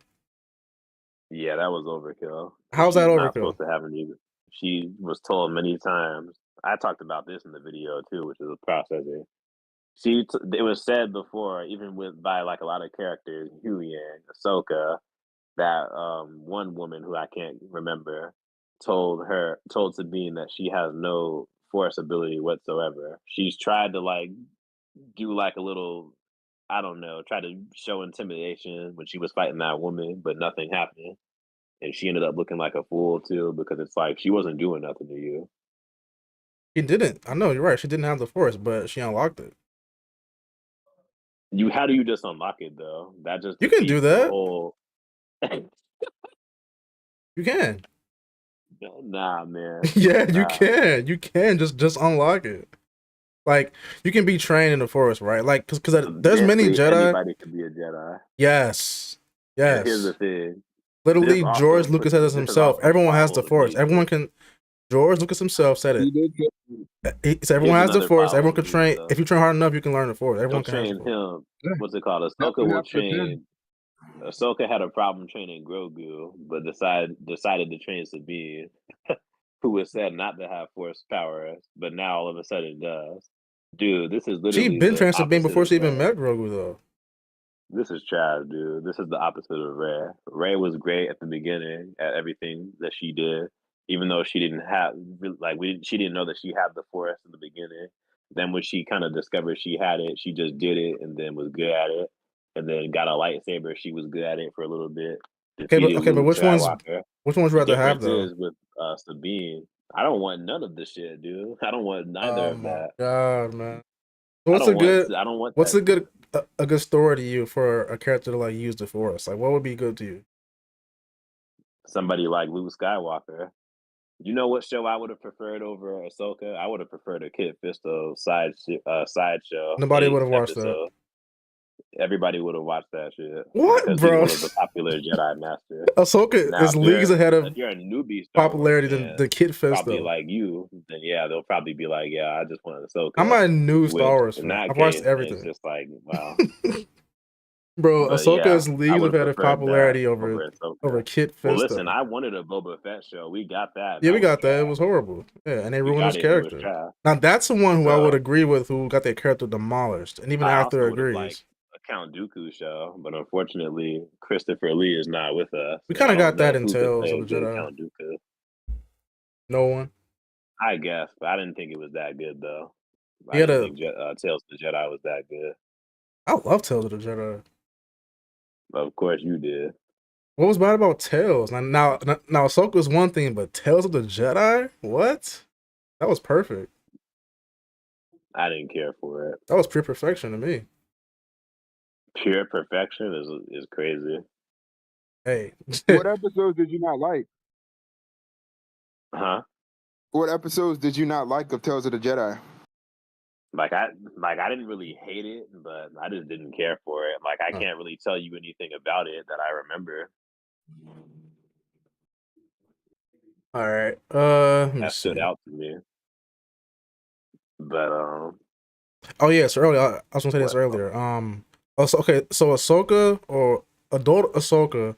Yeah, that was overkill. How's that She's not overkill? supposed to have any. She was told many times. I talked about this in the video too, which is a processor. It was said before, even by like a lot of characters, Huey and Ahsoka, that one woman who I can't remember told Sabine that she has no force ability whatsoever. She's tried to like do like a little, I don't know, try to show intimidation when she was fighting that woman, but nothing happened. And she ended up looking like a fool too, because it's like she wasn't doing nothing to you. She didn't. I know, you're right. She didn't have the force, but she unlocked it. How do you just unlock it though? That just You can do defeats the that. whole. You can. Nah, man. Yeah, you can. You can just unlock it. Like you can be trained in the force, right? Like because there's many Jedi. Anybody can be a Jedi. Yes. And here's the thing. Literally, George Lucas said this himself. Everyone has the force. Everyone can. George Lucas himself said it. He said everyone has the force. Everyone can train. If you train hard enough, you can learn the force. Everyone can train him. What's it called? Ahsoka will train. Ahsoka had a problem training Grogu, but decided to train Sabine, who was said not to have force powers, but now all of a sudden does. Dude, this is literally. She been training Sabine before she even met Grogu, though. This is trash, dude. This is the opposite of Rey. Rey was great at the beginning at everything that she did, even though she didn't have she didn't know that she had the force in the beginning. Then when she kind of discovered she had it, she just did it and then was good at it. and then got a lightsaber. She was good at it for a little bit. Okay, but Luke which ones Skywalker. would you rather have Difference though? is with Sabine, I don't want none of this shit, dude. I don't want neither Oh of my that. god, man. I What's don't want what's that. a good story to you for a character to like use the Force? Like, what would be good to you? Somebody like Luke Skywalker. You know what show I would have preferred over Ahsoka? I would have preferred a Kit Fisto sideshow. Nobody would have watched that. Episode. Everybody would have watched that shit. What, Because bro? he was a popular Jedi master. Ahsoka Now, is leagues ahead of if you're a newbie Star Wars popularity fan, than the Kit probably Fisto. like you, then yeah, they'll probably be like, yeah, I just want Ahsoka. I'm not a new Star Wars in fan. that I've case, watched everything. it's just like, wow. Bro, But Ahsoka yeah, is I leagues would have ahead of preferred that popularity over Ahsoka. Kit Fisto. Well, listen, I wanted a Boba Fett show. We got that. Yeah, we got trash. that. It was horrible. Yeah, and they We ruined got his it. It was character. trash. Now that's the one who I So- would agree with, who got their character demolished, and even I actor also would've agrees. liked a Count Dooku show, but unfortunately, Christopher Lee is not with us. We and kind I of don't got that know in who could Tales play of a the good Jedi. Count Dooku. No one. I guess, but I didn't think it was that good though. He I had didn't think Tales of the Jedi was that good. I love Tales of the Jedi. But of course, you did. What was bad about Tales? Now Ahsoka's one thing, but Tales of the Jedi? What? That was perfect. I didn't care for it. That was pure perfection to me. Pure perfection is crazy. Hey. What episodes did you not like? Huh? What episodes did you not like of Tales of the Jedi? Like I didn't really hate it, but I just didn't care for it. Like I can't really tell you anything about it that I remember. All right. That stood out to me. But oh yeah, so earlier I was gonna say this earlier. So Ahsoka, or adult Ahsoka,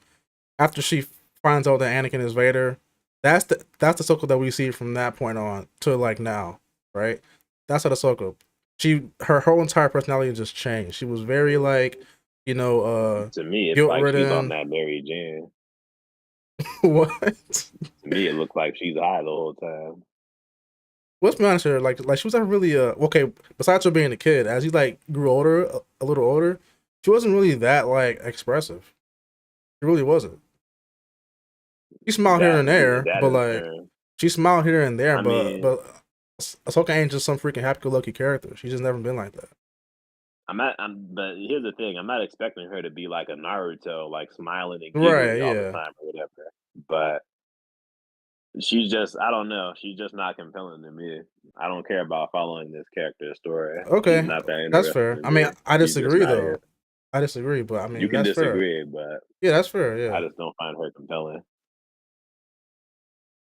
after she finds out that Anakin is Vader, that's the Ahsoka that we see from that point on to like now, right? That's what Ahsoka. Her whole entire personality just changed. She was very like, to me, it's like she's on that Mary Jane. What? To me, it looked like she's high the whole time. Let's be honest here, like she was never really okay. Besides her being a kid, as he like grew older, a little older, she wasn't really that like expressive. She really wasn't. She smiled here and there, but like she smiled here and there, but Ahsoka ain't just some freaking happy-go-lucky character. She's just never been like that. But here's the thing: I'm not expecting her to be like a Naruto, like smiling and giggling all the time or whatever. But she's just, I don't know. She's just not compelling to me. I don't care about following this character's story. Okay, not that that's fair. I mean, I disagree though. I disagree, but I mean, you can that's disagree, fair. but yeah, that's fair. Yeah, I just don't find her compelling.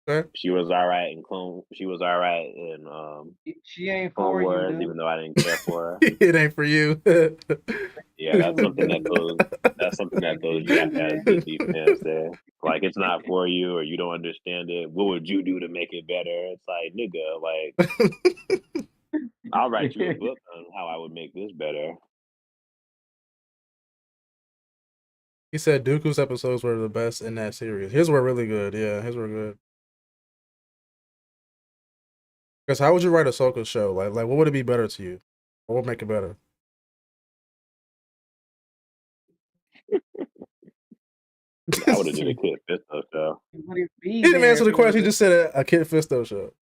Okay. She was all right in Clone. She was all right in she ain't Clone for Wars, you, dude. even though I didn't care for her. It ain't for you. Yeah, that's something that those jackass Disney fans say. Like, it's not for you, or you don't understand it. What would you do to make it better? It's like, nigga, like, I'll write you a book on how I would make this better. He said Dooku's episodes were the best in that series. His were really good. Yeah, his were good. Because how would you write a Ahsoka show? Like what would it be better to you? What would make it better? I would have did a Kit Fisto show. He didn't answer the question. He just said a Kit Fisto show.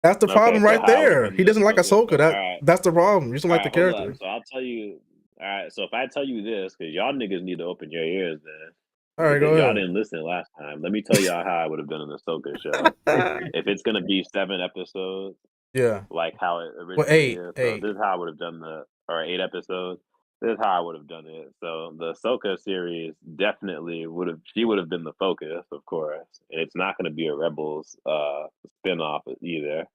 That's the problem right there. He doesn't like Ahsoka. That's the problem. You just don't like the character. So I'll tell you. All right. So if I tell you this, because y'all niggas need to open your ears, then. All right, go ahead. Y'all didn't listen last time. Let me tell y'all how I would have done an Ahsoka show. If it's gonna be 7 episodes, yeah, like how it originally is. So this is how I would have done or 8 episodes. This is how I would have done it. So the Ahsoka series definitely would have been the focus, of course. And it's not going to be a Rebels spinoff either.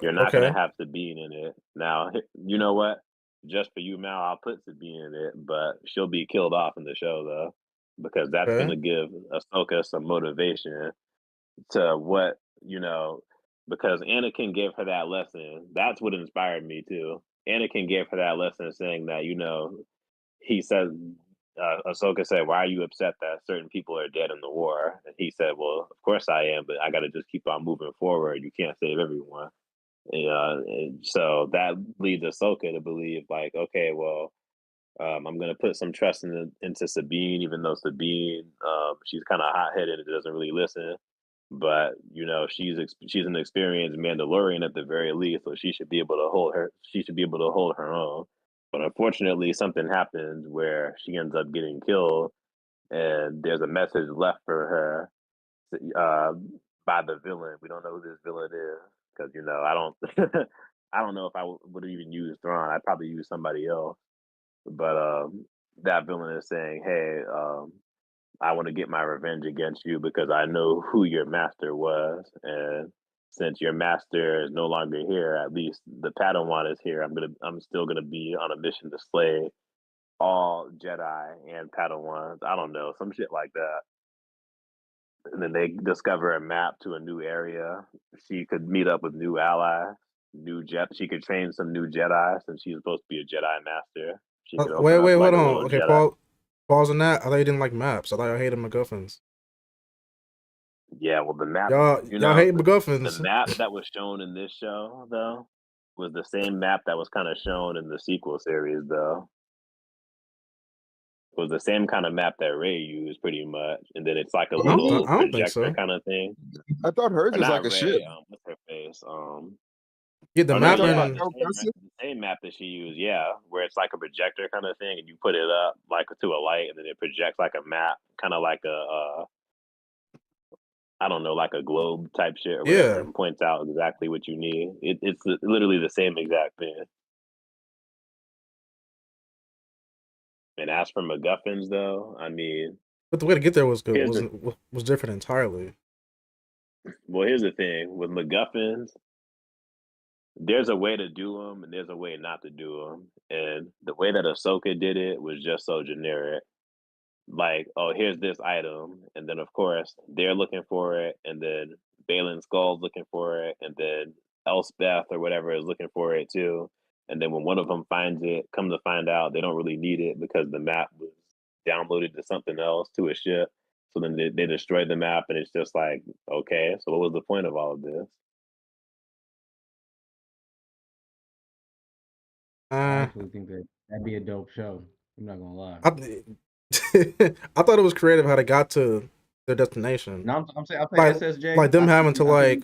You're not going to have Sabine in it. Now, you know what? Just for you, Mal, I'll put Sabine in it, but she'll be killed off in the show, though, because that's going to give Ahsoka some motivation to what, because Anakin gave her that lesson. That's what inspired me, too. Anakin gave her that lesson saying that, he said, Ahsoka said, why are you upset that certain people are dead in the war? And he said, well, of course I am, but I got to just keep on moving forward. You can't save everyone. And so that leads Ahsoka to believe, like, okay, well, I'm gonna put some trust into Sabine, even though Sabine, she's kind of hot headed and doesn't really listen. But she's an experienced Mandalorian at the very least, so she should be able to hold her. She should be able to hold her own. But unfortunately, something happens where she ends up getting killed, and there's a message left for her by the villain. We don't know who this villain is because I don't. I don't know if I would even use Thrawn. I'd probably use somebody else. But that villain is saying, "Hey, I want to get my revenge against you because I know who your master was, and since your master is no longer here, at least the Padawan is here. I'm still gonna be on a mission to slay all Jedi and Padawans. I don't know, some shit like that." And then they discover a map to a new area. She could meet up with new allies, She could train some new Jedi since she's supposed to be a Jedi master. She could open Wait, up like hold a on. little Okay, Jedi. pause on that. I thought you didn't like maps. I thought y'all hated MacGuffins. Yeah, well, the map, Y'all hate the MacGuffins. map that was shown in this show, though, was the same map that was kind of shown in the sequel series, though. It was the same kind of map that Ray used, pretty much, and then it's like a I little don't think projector so. kind of thing. I thought hers Or was not like a ship. Ray. What's her face? Yeah, the Oh no, map yeah, and the same map that she used, yeah, where it's like a projector kind of thing, and you put it up like to a light, and then it projects like a map, kind of like a I don't know, like a globe type shit or whatever, yeah. and points out exactly what you need. It's literally the same exact thing. And as for MacGuffins, though, I mean, But the way to get there was good. here's the Was different entirely. here's the thing with MacGuffins. There's a way to do them, and there's a way not to do them. And the way that Ahsoka did it was just so generic. Like, oh, here's this item, and then of course they're looking for it, and then Balin Skull's looking for it, and then Elspeth or whatever is looking for it too. And then when one of them finds it, come to find out they don't really need it because the map was downloaded to something else to a ship. So then they destroy the map, and it's just like, okay, so what was the point of all of this? I actually think that'd be a dope show. I'm not gonna lie. I thought it was creative how they got to their destination. No, I'm saying like SSJ. like them having to Here's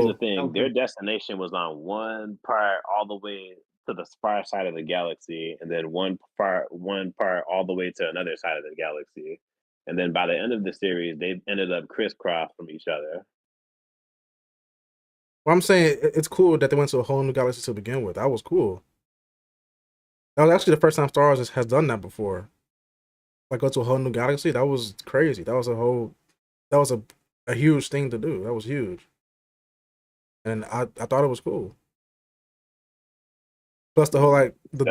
the thing: No, their destination was on one part all the way to the far side of the galaxy, and then one part all the way to another side of the galaxy. And then by the end of the series, they ended up crisscross from each other. Well, I'm saying it's cool that they went to a whole new galaxy to begin with. That was cool. That was actually the first time Star Wars has done that before. Like go to a whole new galaxy. That was crazy. That was a huge thing to do. That was huge. And I thought it was cool. Plus the whole like the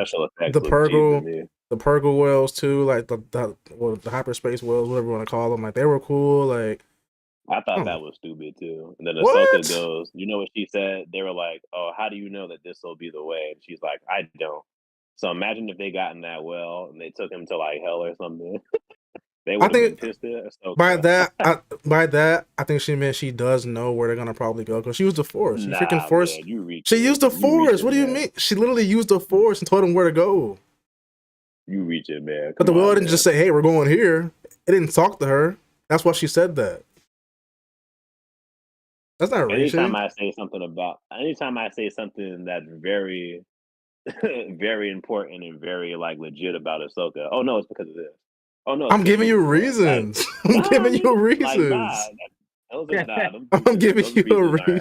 Purgle whales too, like the hyperspace whales, whatever you want to call them. Like they were cool. Like I thought that was stupid too. And then Ahsoka goes, you know what she said? They were like, "Oh, how do you know that this will be the way?" And she's like, "I don't." So imagine if they got in that well and they took him to like hell or something. They would have been pissed at Ahsoka. By that, I think she meant she does know where they're gonna probably go because she used the Force. She freaking Force. Man, she used the Force. What do you mean? She literally used the Force and told him where to go. You reach it, man. But the well didn't just say, "Hey, we're going here." It didn't talk to her. That's why she said that. That's not reaching. Anytime I say something that's very, very important and very like legit about Ahsoka, oh no, it's because of this. Oh no, I'm giving you reasons. I'm giving you reasons. I'm giving you a reason.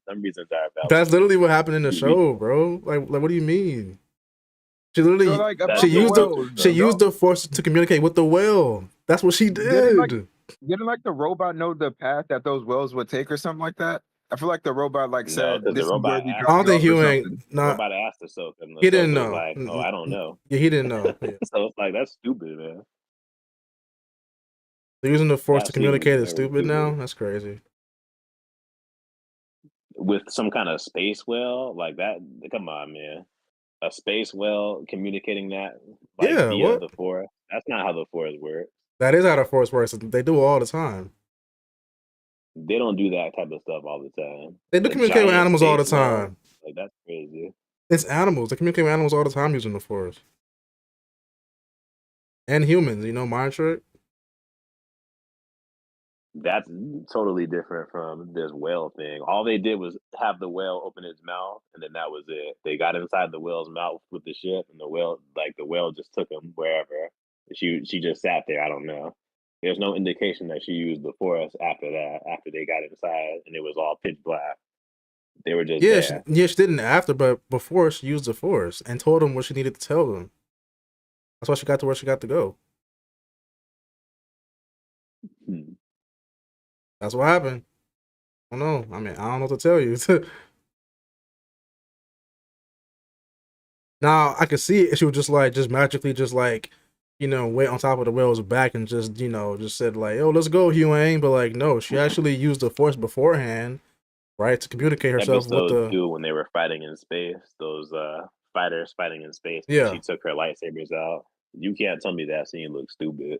Some reasons are valid. That's literally what happened in the show, bro. Like what do you mean? She literally she used the Force to communicate with the whale. That's what she did. Didn't like the robot know the path that those whales would take or something like that? I feel like the robot said this is where we I don't think he ain't not. The robot asked Ahsoka. He didn't know. Like, oh, I don't know. Yeah, he didn't know. Yeah. So it's like that's stupid, man. They're using the Force to communicate is stupid now. That's crazy. With some kind of space whale like that, come on, man. A space whale communicating that via the Force. That's not how the Force works. That is how the Force works. They do it all the time. They don't do that type of stuff all the time. They do communicate with animals all the time. Like that's crazy. It's animals. They communicate with animals all the time using the Force. And humans, you know, mind trick. That's totally different from this whale thing. All they did was have the whale open its mouth, and then that was it. They got inside the whale's mouth with the ship, and the whale just took them wherever. She just sat there. I don't know. There's no indication that she used the force after that. After they got inside, and it was all pitch black. They were just there. She didn't after, but before she used the force and told them what she needed to tell them. That's why she got to where she got to go. That's what happened. I don't know. I mean, I don't know what to tell you. Now I could see it. She was just magically wait on top of the whale's back and just said like, "Oh, let's go, Hugh." But like, no, she actually used the force beforehand, right, to communicate herself with the too, when they were fighting in space. Those fighters fighting in space. Yeah, she took her lightsabers out. You can't tell me that scene looks stupid.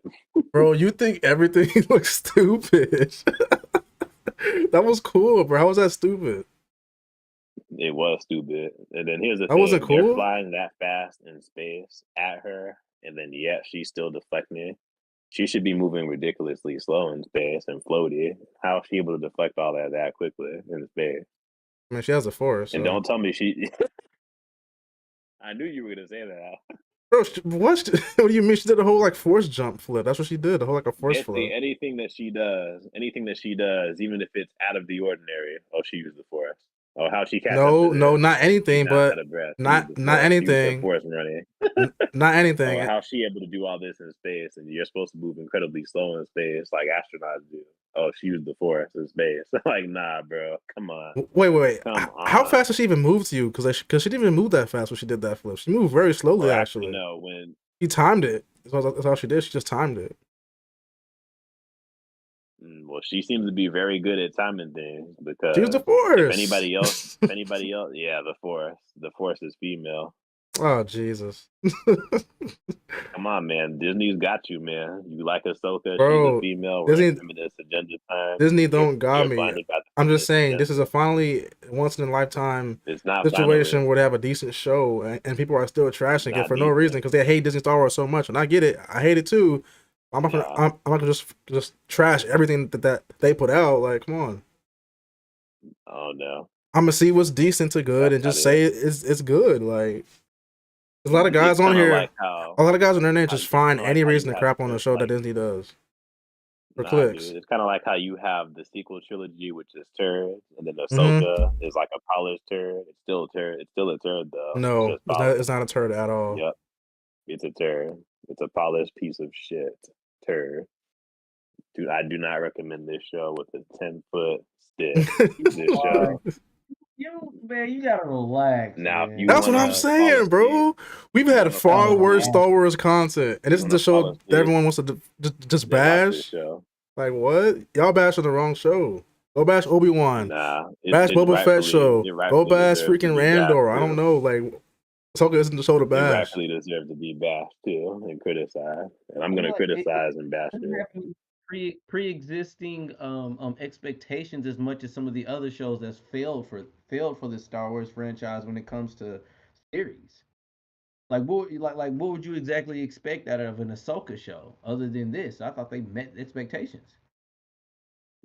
Bro, you think everything looks stupid? That was cool, bro. How was that stupid? It was stupid. And then here's the That thing: wasn't cool? they're flying that fast in space at her, and then she's still deflecting. She should be moving ridiculously slow in space and floaty. How is she able to deflect all that quickly in space? I mean, she has a force. And so. don't tell me she. I knew you were gonna say that. Bro, what do you mean? She did a whole force jump flip. That's what she did. The whole a force flip. Anything that she does, even if it's out of the ordinary, she used the force. Oh, how she catches No, not anything, but not anything. Force running. Not anything. How's she able to do all this in space? And you're supposed to move incredibly slow in space, like astronauts do. Oh, she used the force in space. Like, nah, bro, come on. Wait. How fast did she even move to you? Because she didn't even move that fast when she did that flip. She moved very slowly, actually. No, when she timed it. That's all she did. She just timed it. Well, she seems to be very good at timing things because she used the force. If anybody else, yeah, the force is female. Oh, Jesus. Come on, man. Disney's got you, man. You like Ahsoka, bro, she's a female. Feminist agenda time. Disney don't got me. I'm just saying, agenda. This is a finally once-in-a-lifetime situation where they have a decent show, and people are still trashing it for no reason because they hate Disney Star Wars so much. And I get it. I hate it too. I'm not gonna just trash everything that they put out. Like, come on. Oh, no. I'm gonna see what's decent to good and just say it's good. Like, there's a lot of guys on here. A lot of guys on the internet just find any reason to crap on the show that Disney does for clicks. Dude, it's kind of like how you have the sequel trilogy, which is turd, and then Ahsoka is like a polished turd. It's still a turd. It's still a turd, though. No, it's not a turd at all. Yep, it's a turd. It's a polished piece of shit turd. Dude, I do not recommend this show with a 10-foot stick. This show. Man, you gotta relax. Now, that's what I'm saying, bro. We've had far worse Star Wars content, and this is the show that everyone wants to just bash. Like, what? Y'all bashing the wrong show. Go bash Obi-Wan. Bash Boba Fett show. Go bash freaking Randor. I don't know. Like, Ahsoka isn't the show to bash. It actually deserves to be bashed too and criticized, and I'm gonna criticize and bash it. Pre-existing expectations as much as some of the other shows that's failed for the Star Wars franchise when it comes to series. Like what would you exactly expect out of an Ahsoka show other than this? I thought they met expectations.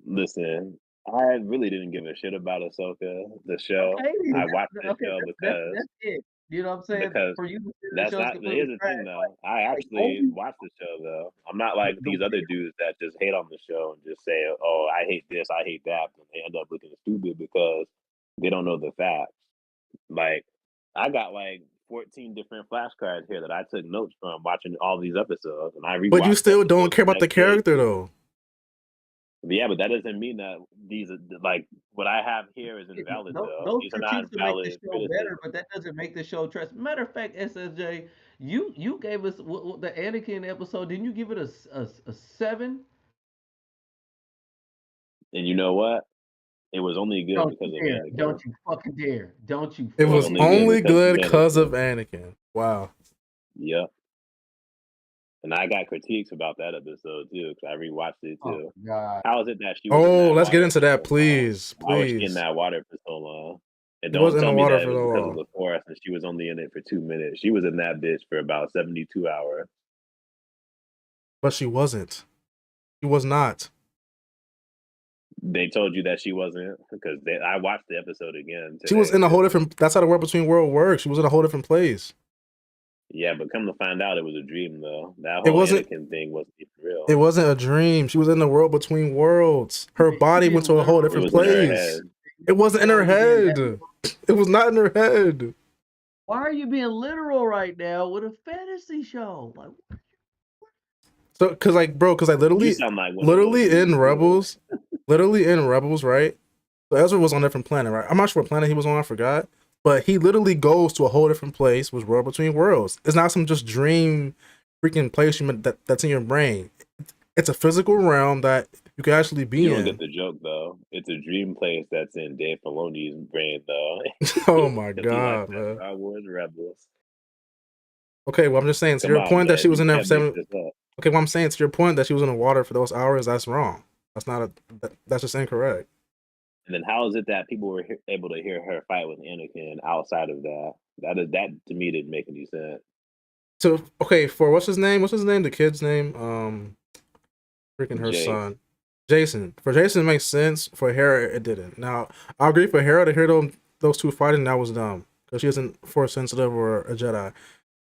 Listen, I really didn't give a shit about Ahsoka, the show. Okay, I watched the show because that's it. You know what I'm saying? Because for you, that's not. Here's the thing, though. I actually watched the show, though. I'm not like these other dudes that just hate on the show and just say, "Oh, I hate this, I hate that," and they end up looking stupid because they don't know the facts. Like, I got 14 different flashcards here that I took notes from watching all these episodes, and I rewatched. But you still don't care about the character, though. Yeah, but that doesn't mean that these are what I have here is invalid. Those critiques make the show better, but that doesn't make the show trash. Matter of fact, SSJ, you gave us the Anakin episode. Didn't you give it a 7? And you know what? It was only good because of Anakin. Don't you fucking dare! Don't you? It was only good because of Anakin. Wow. Yep. And I got critiques about that episode too, because I rewatched it too. Oh, God. How is it that she? Let's get into that, please. Why was she in that water for so long? And don't tell me that it was because of the forest, and she was only in it for 2 minutes. She was in that bitch for about 72 hours. But she wasn't. She was not. They told you that she wasn't because I watched the episode again today. She was in a whole different. That's how the world between world works. She was in a whole different place. Yeah, but come to find out, it was a dream though. That whole Anakin thing wasn't even real. It wasn't a dream. She was in the world between worlds. Her body went to a whole different place. It wasn't in her head. It was not in her head. Why are you being literal right now with a fantasy show? Like, so, cause like, bro, cause I literally in Rebels, right? So Ezra was on a different planet, right? I'm not sure what planet he was on. I forgot. But he literally goes to a whole different place, which world between worlds. It's not some just dream freaking place that's in your brain. It's a physical realm that you can actually be in. You don't get the joke though. It's a dream place that's in Dave Filoni's brain though. Oh my god, man. Star Wars Rebels. Okay, well I'm just saying to your point that she was in there for 7. Okay, well I'm saying to your point that she was in the water for those hours, that's wrong. That's not that's just incorrect. And then how is it that people were able to hear her fight with Anakin outside of that? That to me didn't make any sense. So okay, for what's his name? The kid's name? Freaking her son. Jason. For Jason it makes sense. For Hera it didn't. Now I agree for Hera to hear those two fighting, that was dumb. Because she isn't force sensitive or a Jedi.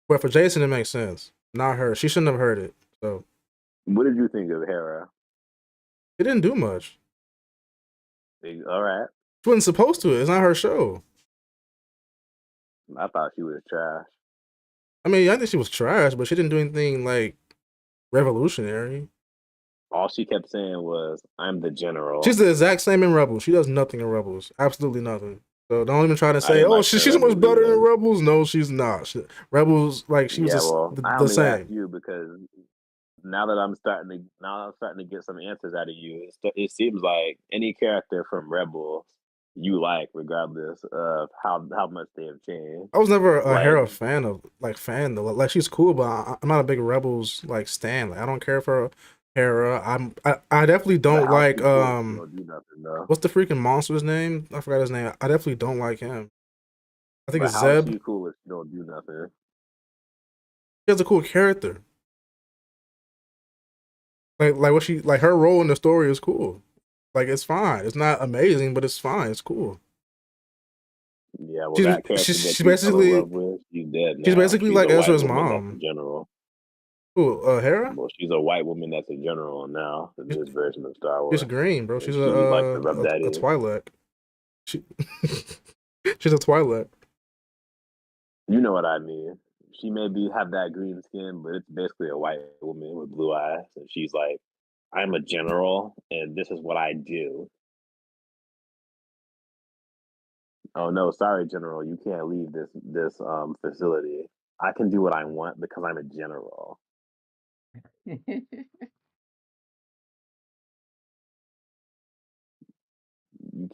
But for Jason it makes sense. Not her. She shouldn't have heard it. So what did you think of Hera? It didn't do much. All right. She wasn't supposed to. It's not her show. I thought she was trash. I mean, I think she was trash, but she didn't do anything like revolutionary. All she kept saying was, "I'm the general." She's the exact same in Rebels. She does nothing in Rebels. Absolutely nothing. So don't even try to say, "Oh, she's so much better than Rebels." No, she's not. Rebels, like she was the same. Asked you because now that I'm starting to get some answers out of you. It seems like any character from Rebels you like, regardless of how much they have changed. I was never a Hera fan though. Like she's cool, but I'm not a big Rebels like stan. Like I don't care for Hera. I definitely don't like what's the freaking monster's name? I forgot his name. I definitely don't like him. I think it's Zeb. How is she cool if she don't do nothing? She has a cool character. Like what she like her role in the story is cool. Like it's fine. It's not amazing, but it's fine. It's cool. Yeah, well, she's basically she's basically like Ezra's mom. General. Who? Hera? Well, she's a white woman that's a general now in this version of Star Wars. She's green, bro. She's a Twi'lek. She's a Twi'lek. You know what I mean. She may have that green skin, but it's basically a white woman with blue eyes, and she's like, "I'm a general, and this is what I do." Oh no, sorry, General, you can't leave this facility. I can do what I want because I'm a general. You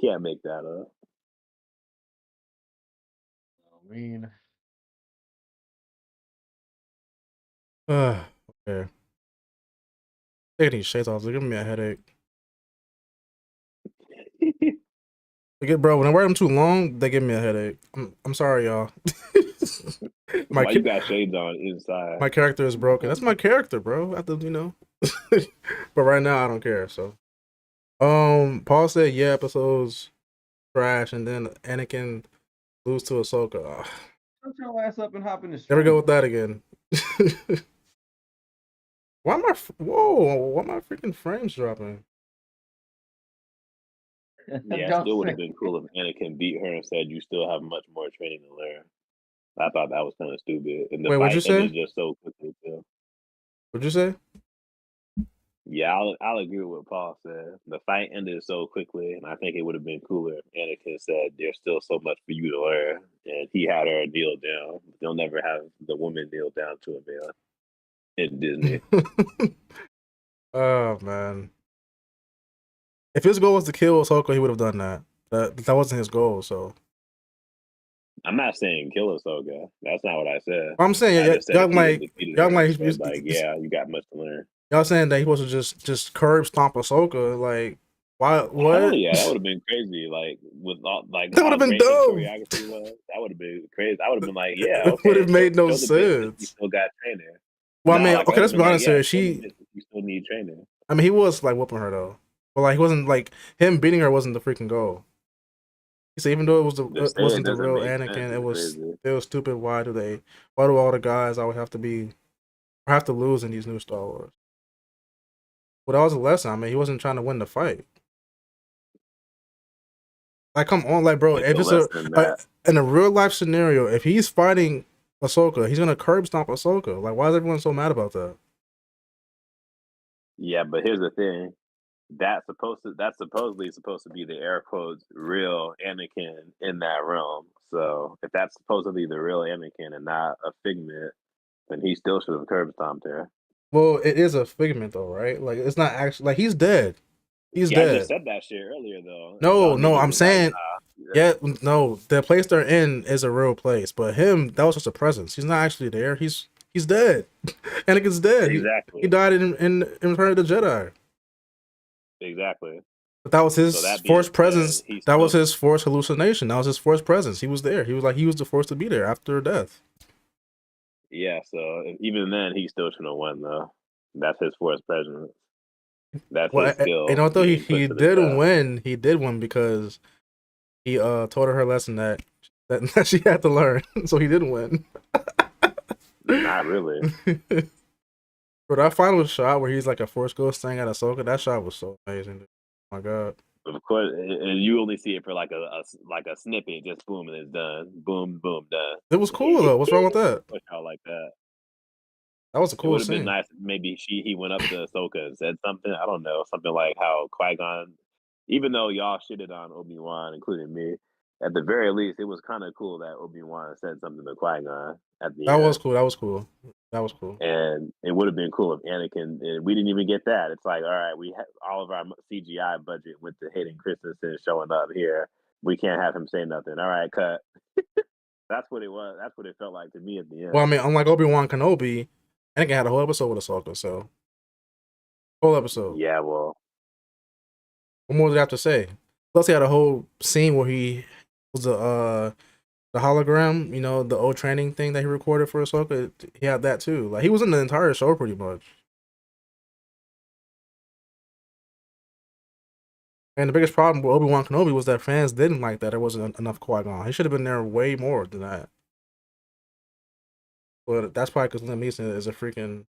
can't make that up. I mean, okay. Taking these shades off, they're giving me a headache. Bro, when I wear them too long, they give me a headache. I'm sorry, y'all. Why you got shades on inside? My character is broken. That's my character, bro. I have to, but right now I don't care. So, Paul said, "Yeah, episodes trash," and then Anakin lose to Ahsoka. Shut your ass up and hop in the street. Never go with that again. Why am I freaking frames dropping? Yeah, it still would have been cool if Anakin beat her and said, "You still have much more training to learn." I thought that was kind of stupid. And the what'd you say? Just so quickly too. What'd you say? Yeah, I'll agree with what Paul said. The fight ended so quickly, and I think it would have been cooler if Anakin said, "There's still so much for you to learn," and he had her kneel down. They'll never have the woman kneel down to a man in Disney. Oh man. If his goal was to kill Ahsoka, he would have done that. That wasn't his goal, so. I'm not saying kill Ahsoka. That's not what I said. I'm saying y'all like yeah, you got much to learn. Y'all saying that he was to just curb stomp Ahsoka, like why? What? Oh, yeah, that would have been crazy. Like with all like that would have been dumb. That would have been crazy. I would have been like, yeah, it would have made no sense. You still got training. Well, I mean, okay, let's be honest here. She You still need training. I mean, he was like whooping her though, but like he wasn't like him beating her wasn't the freaking goal. He said even though it wasn't the real Anakin, it was stupid. Why do all the guys always have to lose in these new Star Wars? Well, that was a lesson. I mean, he wasn't trying to win the fight. Like, come on, like, bro. If it's in a real life scenario, if he's fighting Ahsoka, he's gonna curb stomp Ahsoka. Like, why is everyone so mad about that? Yeah, but here's the thing. That's supposedly supposed to be the air quotes real Anakin in that realm. So if that's supposedly the real Anakin and not a figment, then he still should have curb stomped her. Well, it is a figment though, right? Like it's not actually like he's dead. He's dead. I just said that shit earlier though. No, I'm saying no, the place they're in is a real place, but him, that was just a presence. He's not actually there. He's dead. Anakin's dead. Exactly. He died in Return of the Jedi. Exactly. But that was his force presence. That was his force hallucination. That was his force presence. He was there. He was the force to be there after death. Yeah, so even then, he still shouldn't have won, though. That's his force presence. That's his skill. You know, though he did win. He did win because he told her her lesson that she had to learn. So he did win. Not really. But that final shot where he's like a force ghost thing at Ahsoka, that shot was so amazing. Dude. Oh my god. Of course, and you only see it for like a snippet, just boom and it's done. Boom, boom, done. It was cool though. What's wrong with that? Push out like that. That was a cool scene. It would have been nice. Maybe he went up to Ahsoka and said something. I don't know, something like how Qui-Gon, even though y'all shitted on Obi-Wan, including me, at the very least, it was kind of cool that Obi-Wan said something to Qui-Gon at the end. That was cool. And it would have been cool if Anakin. We didn't even get that. It's like, all right, we all of our CGI budget went to Hayden Christensen showing up here. We can't have him say nothing. All right, cut. That's what it was. That's what it felt like to me at the end. Well, I mean, unlike Obi-Wan Kenobi, Anakin had a whole episode with Ahsoka, so whole episode. Yeah, well, what more did I have to say? Plus, he had a whole scene where he was the hologram, you know, the old training thing that he recorded for Ahsoka. He had that too. Like he was in the entire show pretty much. And the biggest problem with Obi-Wan Kenobi was that fans didn't like that there wasn't enough Qui-Gon. He should have been there way more than that. But that's probably because Liam Neeson is a freaking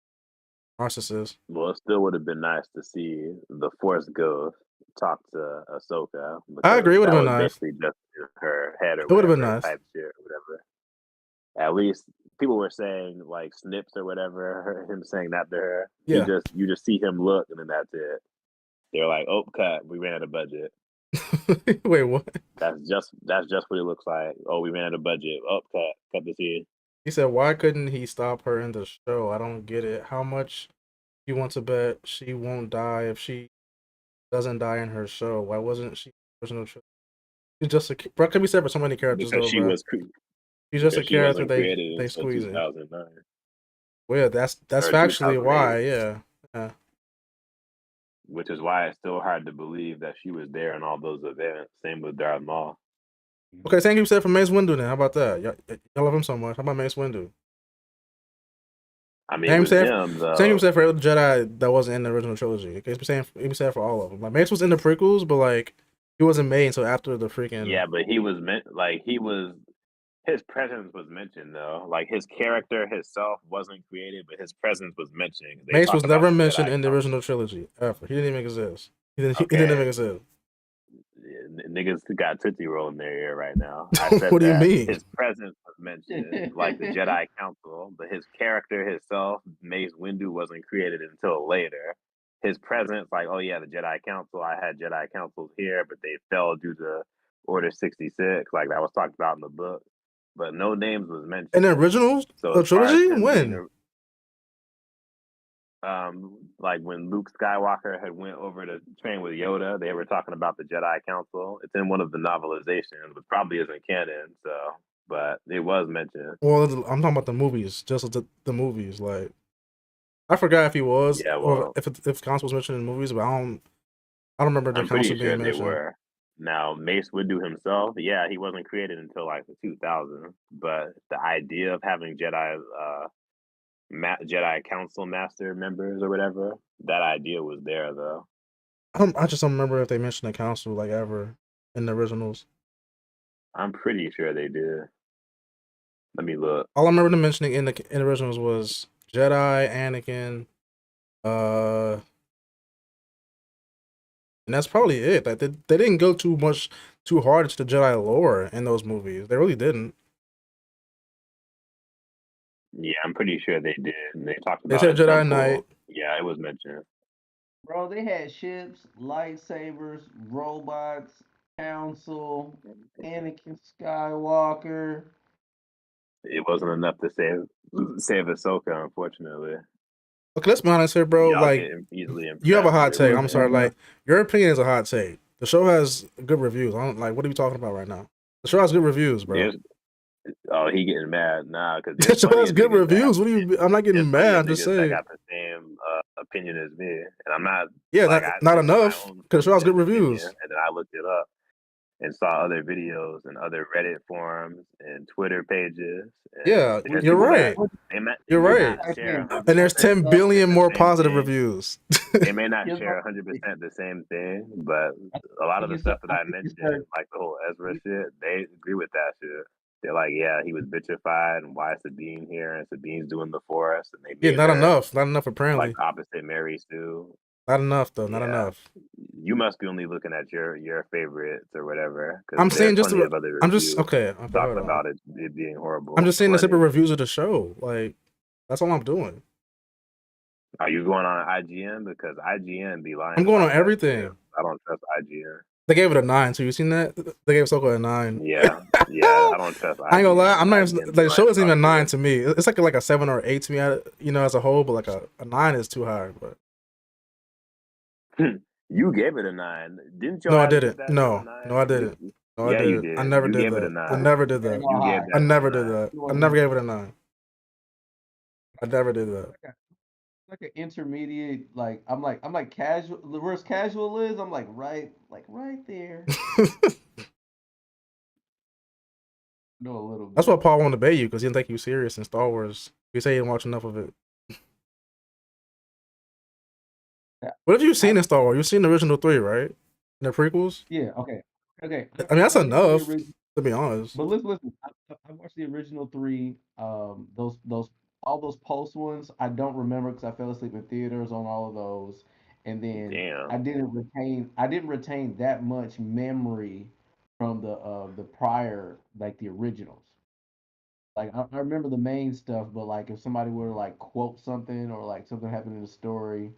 narcissist. Well, it still would have been nice to see the Force Ghost talk to Ahsoka. I agree. It would have been nice. Basically just in her head or it would have been nice. Type shit or whatever. At least people were saying like snips or whatever. Him saying that to her. Yeah. You just see him look and then that's it. They're like, oh, cut. We ran out of budget. Wait, what? That's just what it looks like. Oh, we ran out of budget. Oh, cut. Cut the scene. He said, why couldn't he stop her in the show? I don't get it. How much you want to bet she won't die if she doesn't die in her show? Why wasn't she original? She's just a bro. Can be said for so many characters because though, she's just a character they squeeze in. Well, yeah, that's factually why. Yeah. Which is why it's still hard to believe that she was there in all those events. Same with Darth Maul. Okay, same people said for Mace Windu then. How about that? Y'all love him so much. How about Mace Windu? I mean, same people said for every Jedi that wasn't in the original trilogy. Okay, he said for all of them. Like Mace was in the prequels, but like he wasn't made until after the freaking. Yeah, but his presence was mentioned though. Like his character, himself wasn't created, but his presence was mentioned. Mace was never mentioned in the original trilogy ever. He didn't even exist. He didn't even exist. Niggas got Tootsie Roll in their ear right now. I said what do you mean? His presence was mentioned, like the Jedi Council, but his character, himself, Mace Windu, wasn't created until later. His presence, like, oh yeah, the Jedi Council. I had Jedi Councils here, but they fell due to Order 66, like that was talked about in the book. But no names was mentioned. In the original trilogy? When? Like when Luke Skywalker had went over to train with Yoda, they were talking about the Jedi Council. It's in one of the novelizations, but probably isn't canon. So, but it was mentioned. Well, I'm talking about the movies, just the movies. Like, I forgot if he was, or if council was mentioned in the movies, but I don't remember the council being mentioned. They were. Now, Mace Windu himself, yeah, he wasn't created until like the 2000s, but the idea of having Jedi Jedi Council Master members or whatever. That idea was there though. I just don't remember if they mentioned the council like ever in the originals. I'm pretty sure they did. Let me look. All I remember them mentioning in the originals was Jedi, Anakin, and that's probably it. Like they didn't go too hard into the Jedi lore in those movies. They really didn't. Yeah, I'm pretty sure they did. They talked They about said Jedi temple. Knight. Yeah, it was mentioned. Bro, they had ships, lightsabers, robots, council, Anakin Skywalker. It wasn't enough to save Ahsoka, unfortunately. Okay, let's be honest here, bro. Y'all like, get easily you have a hot impressed. take. I'm sorry. Like, your opinion is a hot take. The show has good reviews. I don't like. What are you talking about right now? The show has good reviews, bro. Oh, he getting mad now because The show has good reviews. What do you? I'm not getting mad. I'm just saying. I got the same opinion as me, and I'm not. Yeah, like, not enough because the show has good reviews. And then I looked it up and saw other videos and other Reddit forums and Twitter pages. And yeah, you're right. You're right. And there's 10 billion more positive reviews. They may not share 100% the same thing, but a lot of the stuff that I mentioned, like the whole Ezra shit, they agree with that shit. They're like, yeah, he was bitchified, and why is Sabine here? And Sabine's doing the Force, and they not enough apparently. Like opposite Mary Sue. Not enough though. Not enough. You must be only looking at your favorites or whatever. I'm saying just I'm just okay. Talking about it being horrible. I'm just saying the separate reviews of the show. Like that's all I'm doing. Are you going on IGN? Because IGN be lying. I'm going on everything. I don't trust IGN. They gave it a 9. So you seen that? They gave Ahsoka a 9. Yeah. I don't trust IGN. I ain't gonna lie. I'm not even, the show isn't even a 9 to me. It's like a 7 or 8 to me. You know, as a whole, but like a 9 is too high. But you gave it a 9, didn't you? No, I didn't. No, I didn't. No, I didn't. You did. I never did that. I never did that. I never did that. I never gave it a 9. I never did that. Like an intermediate, like I'm like casual. The worst casual is I'm like right there. No, a little bit. That's why Paul won't debate you because he didn't take you serious in Star Wars. He said he didn't watch enough of it. Yeah. What have you seen in Star Wars? You've seen the original 3, right? In the prequels? Yeah. Okay. I mean that's enough to be honest. But listen. I watched the original 3. Those all those post ones, I don't remember because I fell asleep in theaters on all of those, and then I didn't retain that much memory from the prior, like the originals. Like I remember the main stuff, but like if somebody were to like quote something or like something happened in the story,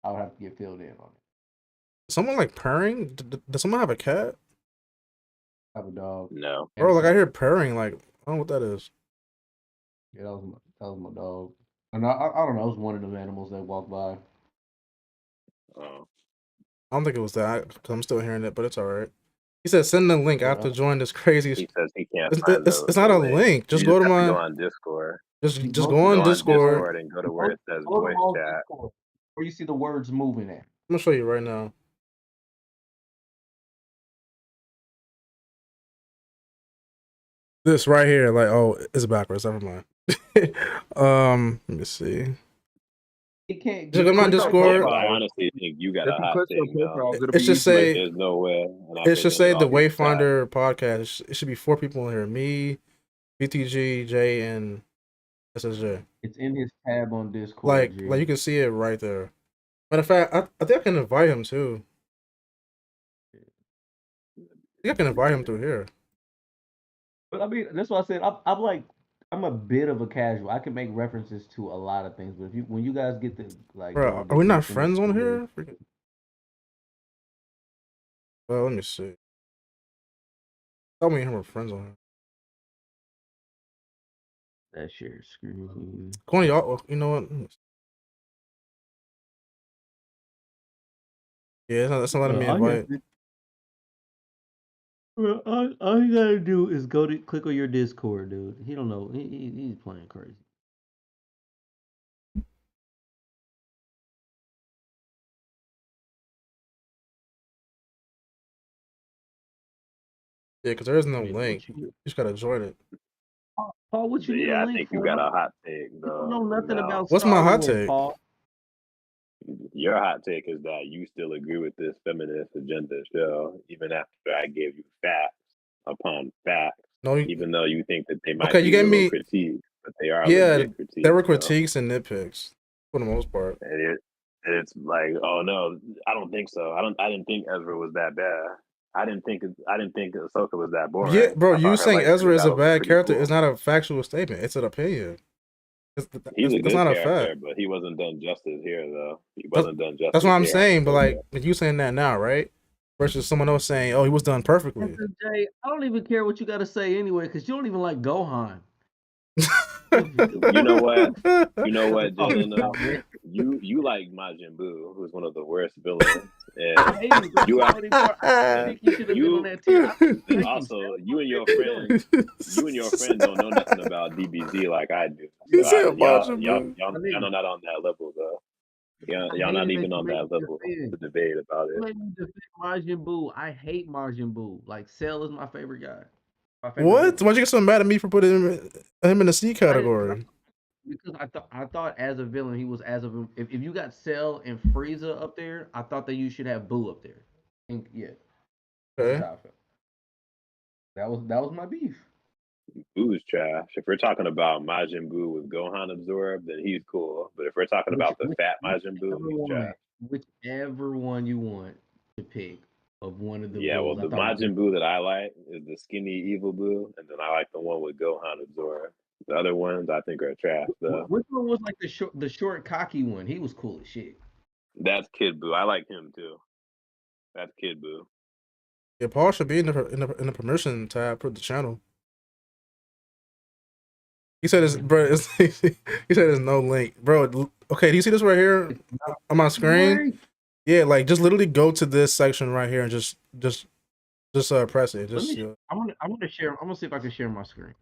I would have to get filled in on it. Someone like purring? Does someone have a cat? I have a dog. No, bro. Like I hear purring. Like I don't know what that is. Yeah, that was my dog. And I don't know. It was one of them animals that walked by. Oh. I don't think it was that because I'm still hearing it, but it's all right. He said send the link after join this crazy. He says he can't. It's not a link. Just go to my. Go on Discord. Just go on Discord and go to where it says voice chat. Where you see the words moving at. I'm gonna show you right now. This right here, like, oh, it's backwards. Never mind. Let me see. He can't. Just go to my Discord. I honestly think you got a hot thing. It should say. There's no way. It should say the Wayfinder podcast. It should be 4 people in here. Me, BTG, Jay, and SSJ. It's in his tab on Discord. Like you can see it right there. Matter of fact, I think I can invite him too. I think I can invite him through here. But I mean, that's what I said. I'm a bit of a casual. I can make references to a lot of things, but when you guys get to like, bro, are we not friends on here? Well, let me see. Tell me we're friends on here. That share screen. Corny, y'all. You know what? Yeah, it's not letting me invite. Well, all you gotta do is click on your Discord, dude. He don't know. He's playing crazy. Yeah, because there is no link. You just gotta join it. Paul, what you need a Yeah, I link think you for? got a hot take. You don't know nothing No. about What's my Star hot Wars, take? Paul. Your hot take is that you still agree with this feminist agenda show, even after I gave you facts upon facts. No, even though you think that they might okay, be you gave little me critiques, but they are yeah. legit critiques. There were critiques and nitpicks for the most part. And it's like, oh no, I don't think so. I didn't think Ezra was that bad. I didn't think Ahsoka was that boring. Yeah, bro, I you thought her saying Ezra lightsaber is a battle was bad pretty character cool. is not a factual statement. It's an opinion. He's a That's good not a character, fact. but he wasn't done justice here, though. He wasn't done justice. That's what I'm here. saying. But like you saying that now, right? Versus someone else saying, "Oh, he was done perfectly." Jay, I don't even care what you got to say anyway, because you don't even like Gohan. You know what? You know what, Jalen? You like Majin Buu, who's one of the worst villains. And you also you and your friend don't know nothing about DBZ like I do. So y'all not on that level though. Y'all not even on that level to debate about it. Let me defend Majin Buu. I hate Majin Buu. Like Cell is my favorite guy. What? Why'd you get so mad at me for putting him in the C category? Because I thought as a villain he was if you got Cell and Frieza up there, I thought that you should have Buu up there. Yeah. Okay. That was my beef. Boo's trash. If we're talking about Majin Buu with Gohan absorbed, then he's cool. But if we're talking about the fat Majin Buu, he's trash. Whichever one you want to pick of one of the Buus. Well, the Majin Buu that I like is the skinny evil Buu, and then I like the one with Gohan absorbed. The other ones I think are trash though. Which one was like the short cocky one? He was cool as shit. That's Kid Buu. I like him too. That's Kid Buu. Yeah, Paul should be in the permission tab for the channel. He said it's bro. He said there's no link, bro. Okay, do you see this right here on my screen? Yeah, like just literally go to this section right here and just press it. I want to share. I'm gonna see if I can share my screen.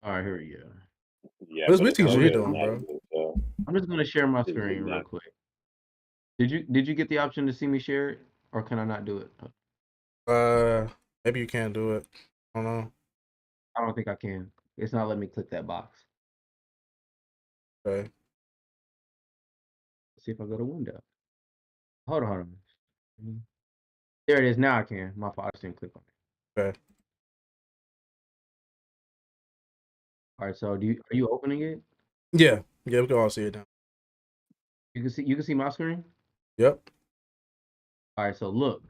All right, here we go. Yeah, what's BTG doing, bro? I'm just gonna share my screen real quick. Did you get the option to see me share it, or can I not do it? Maybe you can't do it. I don't know. I don't think I can. It's not letting me click that box. Okay. Let's see if I go to window. Hold on. There it is. Now I can. My fault. I just didn't click on it. Okay. All right. So are you opening it? Yeah. Yeah, we can all see it now. You can see my screen? Yep. All right, so look.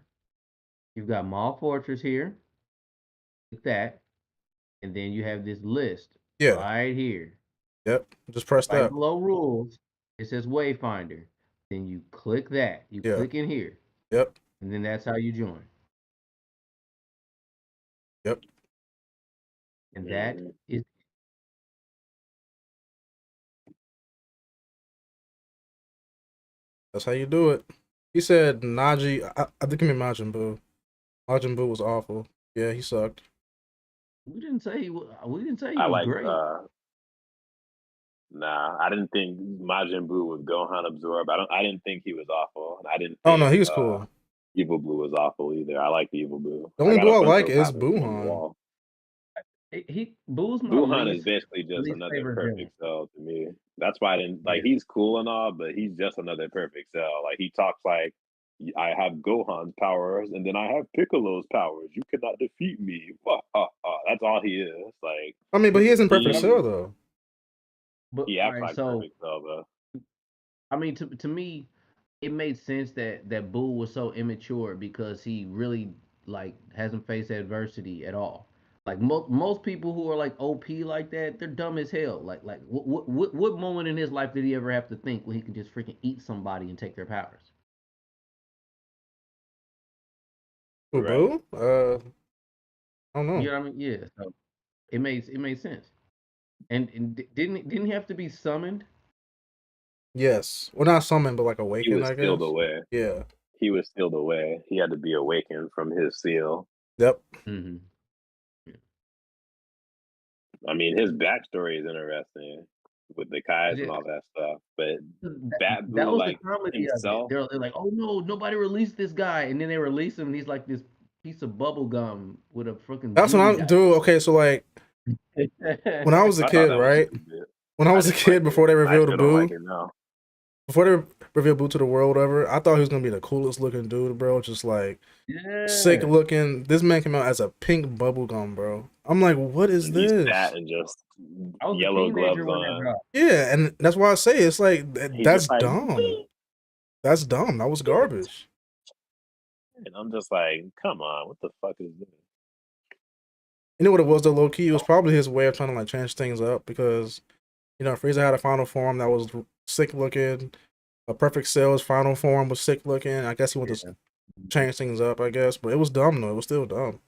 You've got Mall Fortress here. Like that. And then you have this list right here. Yep. Just press that. Below rules, it says Wayfinder. Then you click that. You click in here. Yep. And then that's how you join. Yep. And that is. That's how you do it. He said Najee. I think he meant Majin Buu. Majin Buu was awful. Yeah, he sucked. We didn't say he was great. Nah, I didn't think Majin Buu was Gohan absorbed. I didn't think he was awful, and I didn't. Oh no, he was cool. Evil Buu was awful either. I like the Evil Buu. The only Buu I like is Buuhan. Buuhan is basically just another perfect cell to me. That's why I didn't like. He's cool and all, but he's just another perfect cell. Like he talks like, I have Gohan's powers, and then I have Piccolo's powers. You cannot defeat me. That's all he is. Like, I mean, but he isn't perfect cell though. But he acts like perfect cell though. I mean, to me, it made sense that Buu was so immature because he really like hasn't faced adversity at all. Like most people who are like OP like that, they're dumb as hell. Like what moment in his life did he ever have to think when he could just freaking eat somebody and take their powers? Buu? I don't know. You know what I mean? Yeah. So it made sense. And didn't he have to be summoned? Yes. Well, not summoned, but like awakened. He was sealed away. Yeah. He was sealed away. He had to be awakened from his seal. Yep. Mm-hmm. I mean, his backstory is interesting, with the Kais and all that stuff. But Bat That Boo, was the like comedy of it. himself, They're like, oh no, nobody released this guy, and then they release him, and he's like this piece of bubble gum with a freaking. That's what I'm dude. Okay, so like when I was a I thought kid, that was right? stupid. When I was a didn't kid, like before it. they I revealed still don't like Boo, it now. before they revealed Boo to the world, whatever, I thought he was gonna be the coolest looking dude, bro. Just like sick looking. This man came out as a pink bubble gum, bro. I'm like, what is And this? he's fat and just I was yellow a gloves teenager when that on. dropped. Yeah, and that's why I say it's like He's that's just like, dumb. That's dumb. That was garbage. and I'm just like, come on, what the fuck is this? You know what it was, though, low key? It was probably his way of trying to like change things up because, you know, Frieza had a final form that was sick looking. A perfect Cell's final form was sick looking. I guess he wanted to change things up, I guess, but it was dumb though. It was still dumb.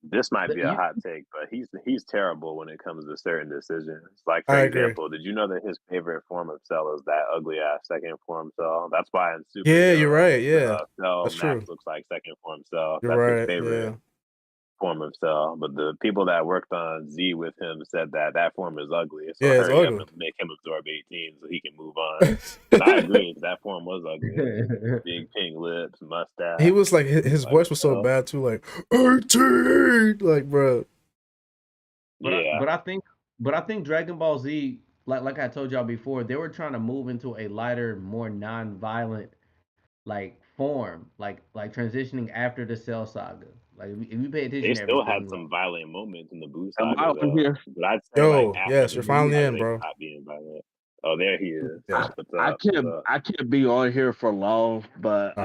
This might be a hot take, but he's terrible when it comes to certain decisions. Like, for I example, did you know that his favorite form of Cell is that ugly ass second form Cell? That's why in Super Yeah, Hero, you're right. Yeah, Cell that's Max true. looks like second form Cell. You're That's his right. favorite Yeah. form of Cell. But the people that worked on Z with him said that form is ugly. So Yeah, it's hurry up ugly. and make him absorb 18 so he can move on. And I agree, that form was ugly. Big pink lips, mustache. He was like his voice was so bad too, like 18, like bro. But I think Dragon Ball Z, like I told y'all before, they were trying to move into a lighter, more non-violent like form, like transitioning after the Cell saga. Like if you pay attention, they to still everything, had some violent moments in the Boo I'm saga, out from though. here. But I'd say Yo, like after yes, the you're Boo finally saga, in, they bro. stopped being violent. Oh, there he is. Yeah. What's up? I can't be on here for long, but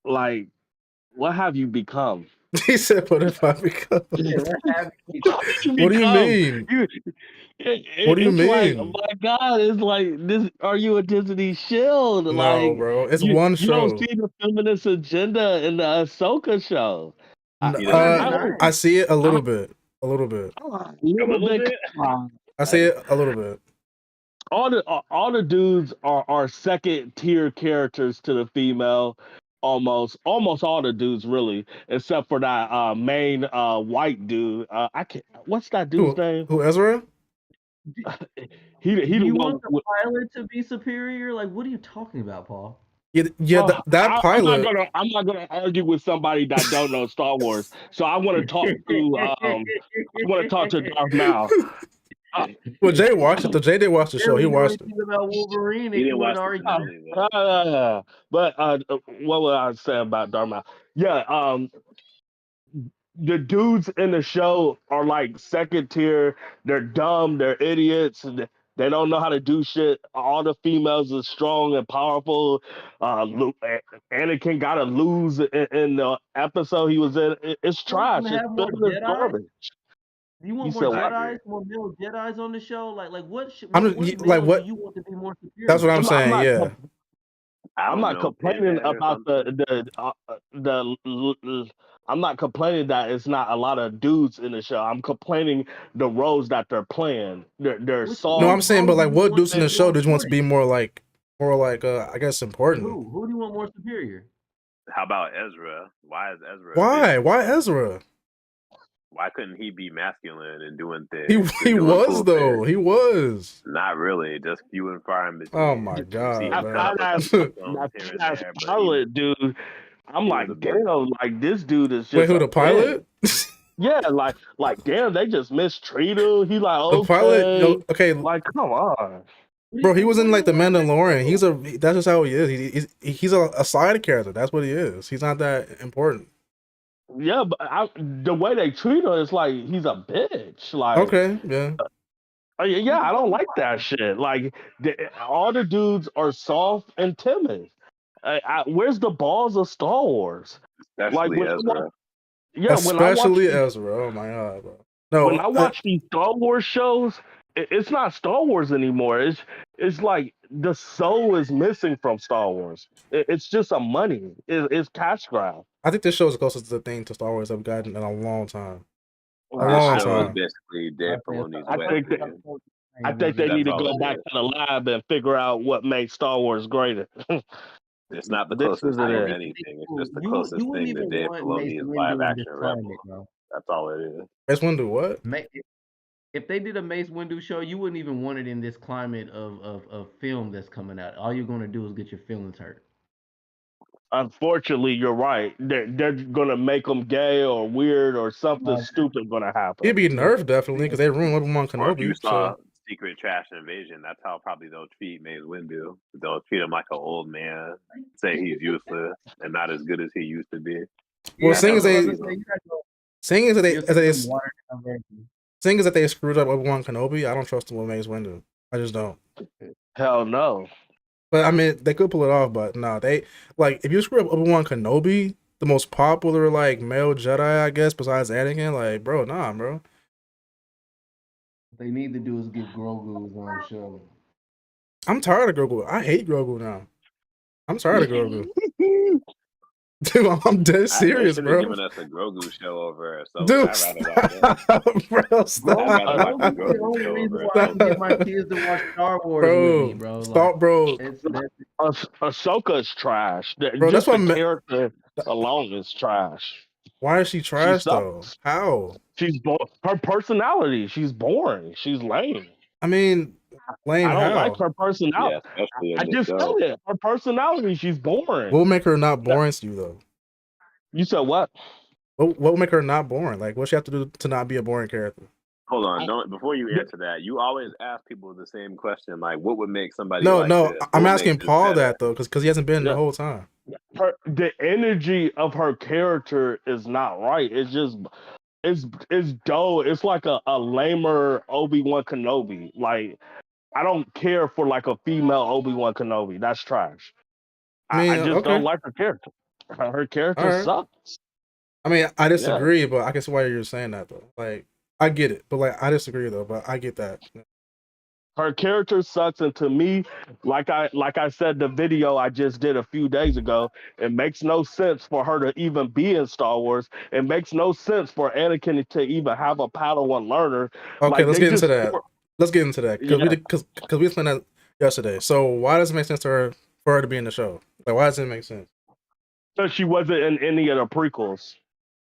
like, what have you become? He said, "What if I become?" What do you mean? What do you It's mean? like, my God, it's like this. Are you a Disney shield? No, Like, bro, it's one you don't show. see the feminist agenda in the Ahsoka show. I see it a little bit. A little bit. A little bit. I see it a little bit. All the dudes are second tier characters to the female. Almost all the dudes really, except for that main white dude. I can't. What's that dude's name? Who, Ezra? He Do the you one want the pilot to be superior? Like, what are you talking about, Paul? Yeah, that pilot. I'm not gonna argue with somebody that don't know Star Wars. So I want to talk to Darth Maul. Well, Jay watched it. Jay did watch the show. He watched it. About Wolverine. He didn't watch the finale. But what would I say about Darth Maul? Yeah, the dudes in the show are like second tier. They're dumb. They're idiots. They don't know how to do shit. All the females are strong and powerful. Anakin got to lose in the episode he was in. It's trash. It's garbage. Do you want more Jedi's, more male Jedi's on the show? Like what I'm what like what? Do you want to be more superior? That's what I'm saying. Yeah. I'm not complaining about I'm not complaining that it's not a lot of dudes in the show. I'm complaining the roles that they're playing. They're soft. No, I'm saying, but like, what dudes in the show did you want to be more like, I guess important? Who do you want more superior? How about Ezra? Why is Ezra? Why Ezra? Why couldn't he be masculine and doing things? He was though. He was. Not really. Just few and far in between. Oh my God! That pilot dude. I'm like, damn, like this dude is just. Wait, who the pilot? Yeah, like damn, they just mistreat him. He like, okay, the pilot. Okay, like come on, bro. He was in like the Mandalorian. That's just how he is. He's a side character. That's what he is. He's not that important. Yeah, but the way they treat him is like he's a bitch. Like, okay, yeah. Yeah, I don't like that shit. Like, all the dudes are soft and timid. Where's the balls of Star Wars? Especially Ezra. Especially Ezra. Oh my God, bro. No, when I watch these Star Wars shows, it's not Star Wars anymore. It's like the soul is missing from Star Wars. It's just a money. It's cash grab. I think this show is the closest to the thing to Star Wars I've gotten in a long time. This show is basically Dave Filoni's I think they need to go back to the lab and figure out what makes Star Wars greater. It's not the closest thing to anything. It's just the closest thing to Dave Filoni's live action rebel. That's all it is. Mace Windu what? if they did a Mace Windu show, you wouldn't even want it in this climate of film that's coming out. All you're gonna do is get your feelings hurt. Unfortunately, you're right. They're gonna make him gay or weird or something stupid gonna happen. He'd be nerfed definitely because they ruined Obi-Wan Or if you Kenobi. saw So Secret Trash Invasion, that's how probably they'll treat Mace Windu. They'll treat him like an old man, say he's useless and not as good as he used to be. well, Yeah, seeing as that's they what I'm saying. seeing as they You'll as see they some watered down version. seeing as that they screwed up Obi-Wan Kenobi, I don't trust them with Mace Windu. I just don't. Hell no. But I mean, they could pull it off, but no, they like if you screw up Obi-Wan Kenobi, the most popular like male Jedi, I guess, besides Anakin, like bro, nah, bro. What they need to do is get Grogu his own show. I'm tired of Grogu. I hate Grogu now. I'm tired of Grogu. Dude, I'm dead serious, They should bro. have given us a Grogu show over. So Dude, I'd rather watch that. bro, stop. I'd rather watch the Grogu's the Grogu only show reason over. why I can get my kids to watch Star Wars with me, bro. Stop, bro. Ahsoka's trash. Bro, Just that's the what character alone is trash. Why is she trash though? sucks. How? She's her personality. She's boring. She's lame. I mean, lame I don't how? like her personality. Yeah, especially in I this just show. said it. Her personality. She's boring. What would make her not boring to you though? You said what? What would make her not boring? Like, what she have to do to not be a boring character? Hold on, don't before you answer that. You always ask people the same question, like, what would make somebody? No, like no, this? I'm What asking makes this Paul better? that though, because he hasn't been the whole time. The energy of her character is not right. It's just it's dull. It's like a lamer Obi-Wan Kenobi. Like I don't care for like a female Obi-Wan Kenobi. That's trash. I mean, I just okay. don't like her character. Her character All right. sucks. I mean, I disagree, but I can see why you're saying that though. Like, I get it, but like, I disagree though. But I get that. Her character sucks, and to me, like I said, the video I just did a few days ago, it makes no sense for her to even be in Star Wars. It makes no sense for Anakin to even have a Padawan learner. Okay, Like, let's they get into just- that. Let's get into that because we explained that yesterday. So why does it make sense for her to be in the show? Like, why does it make sense? Because she wasn't in any of the prequels.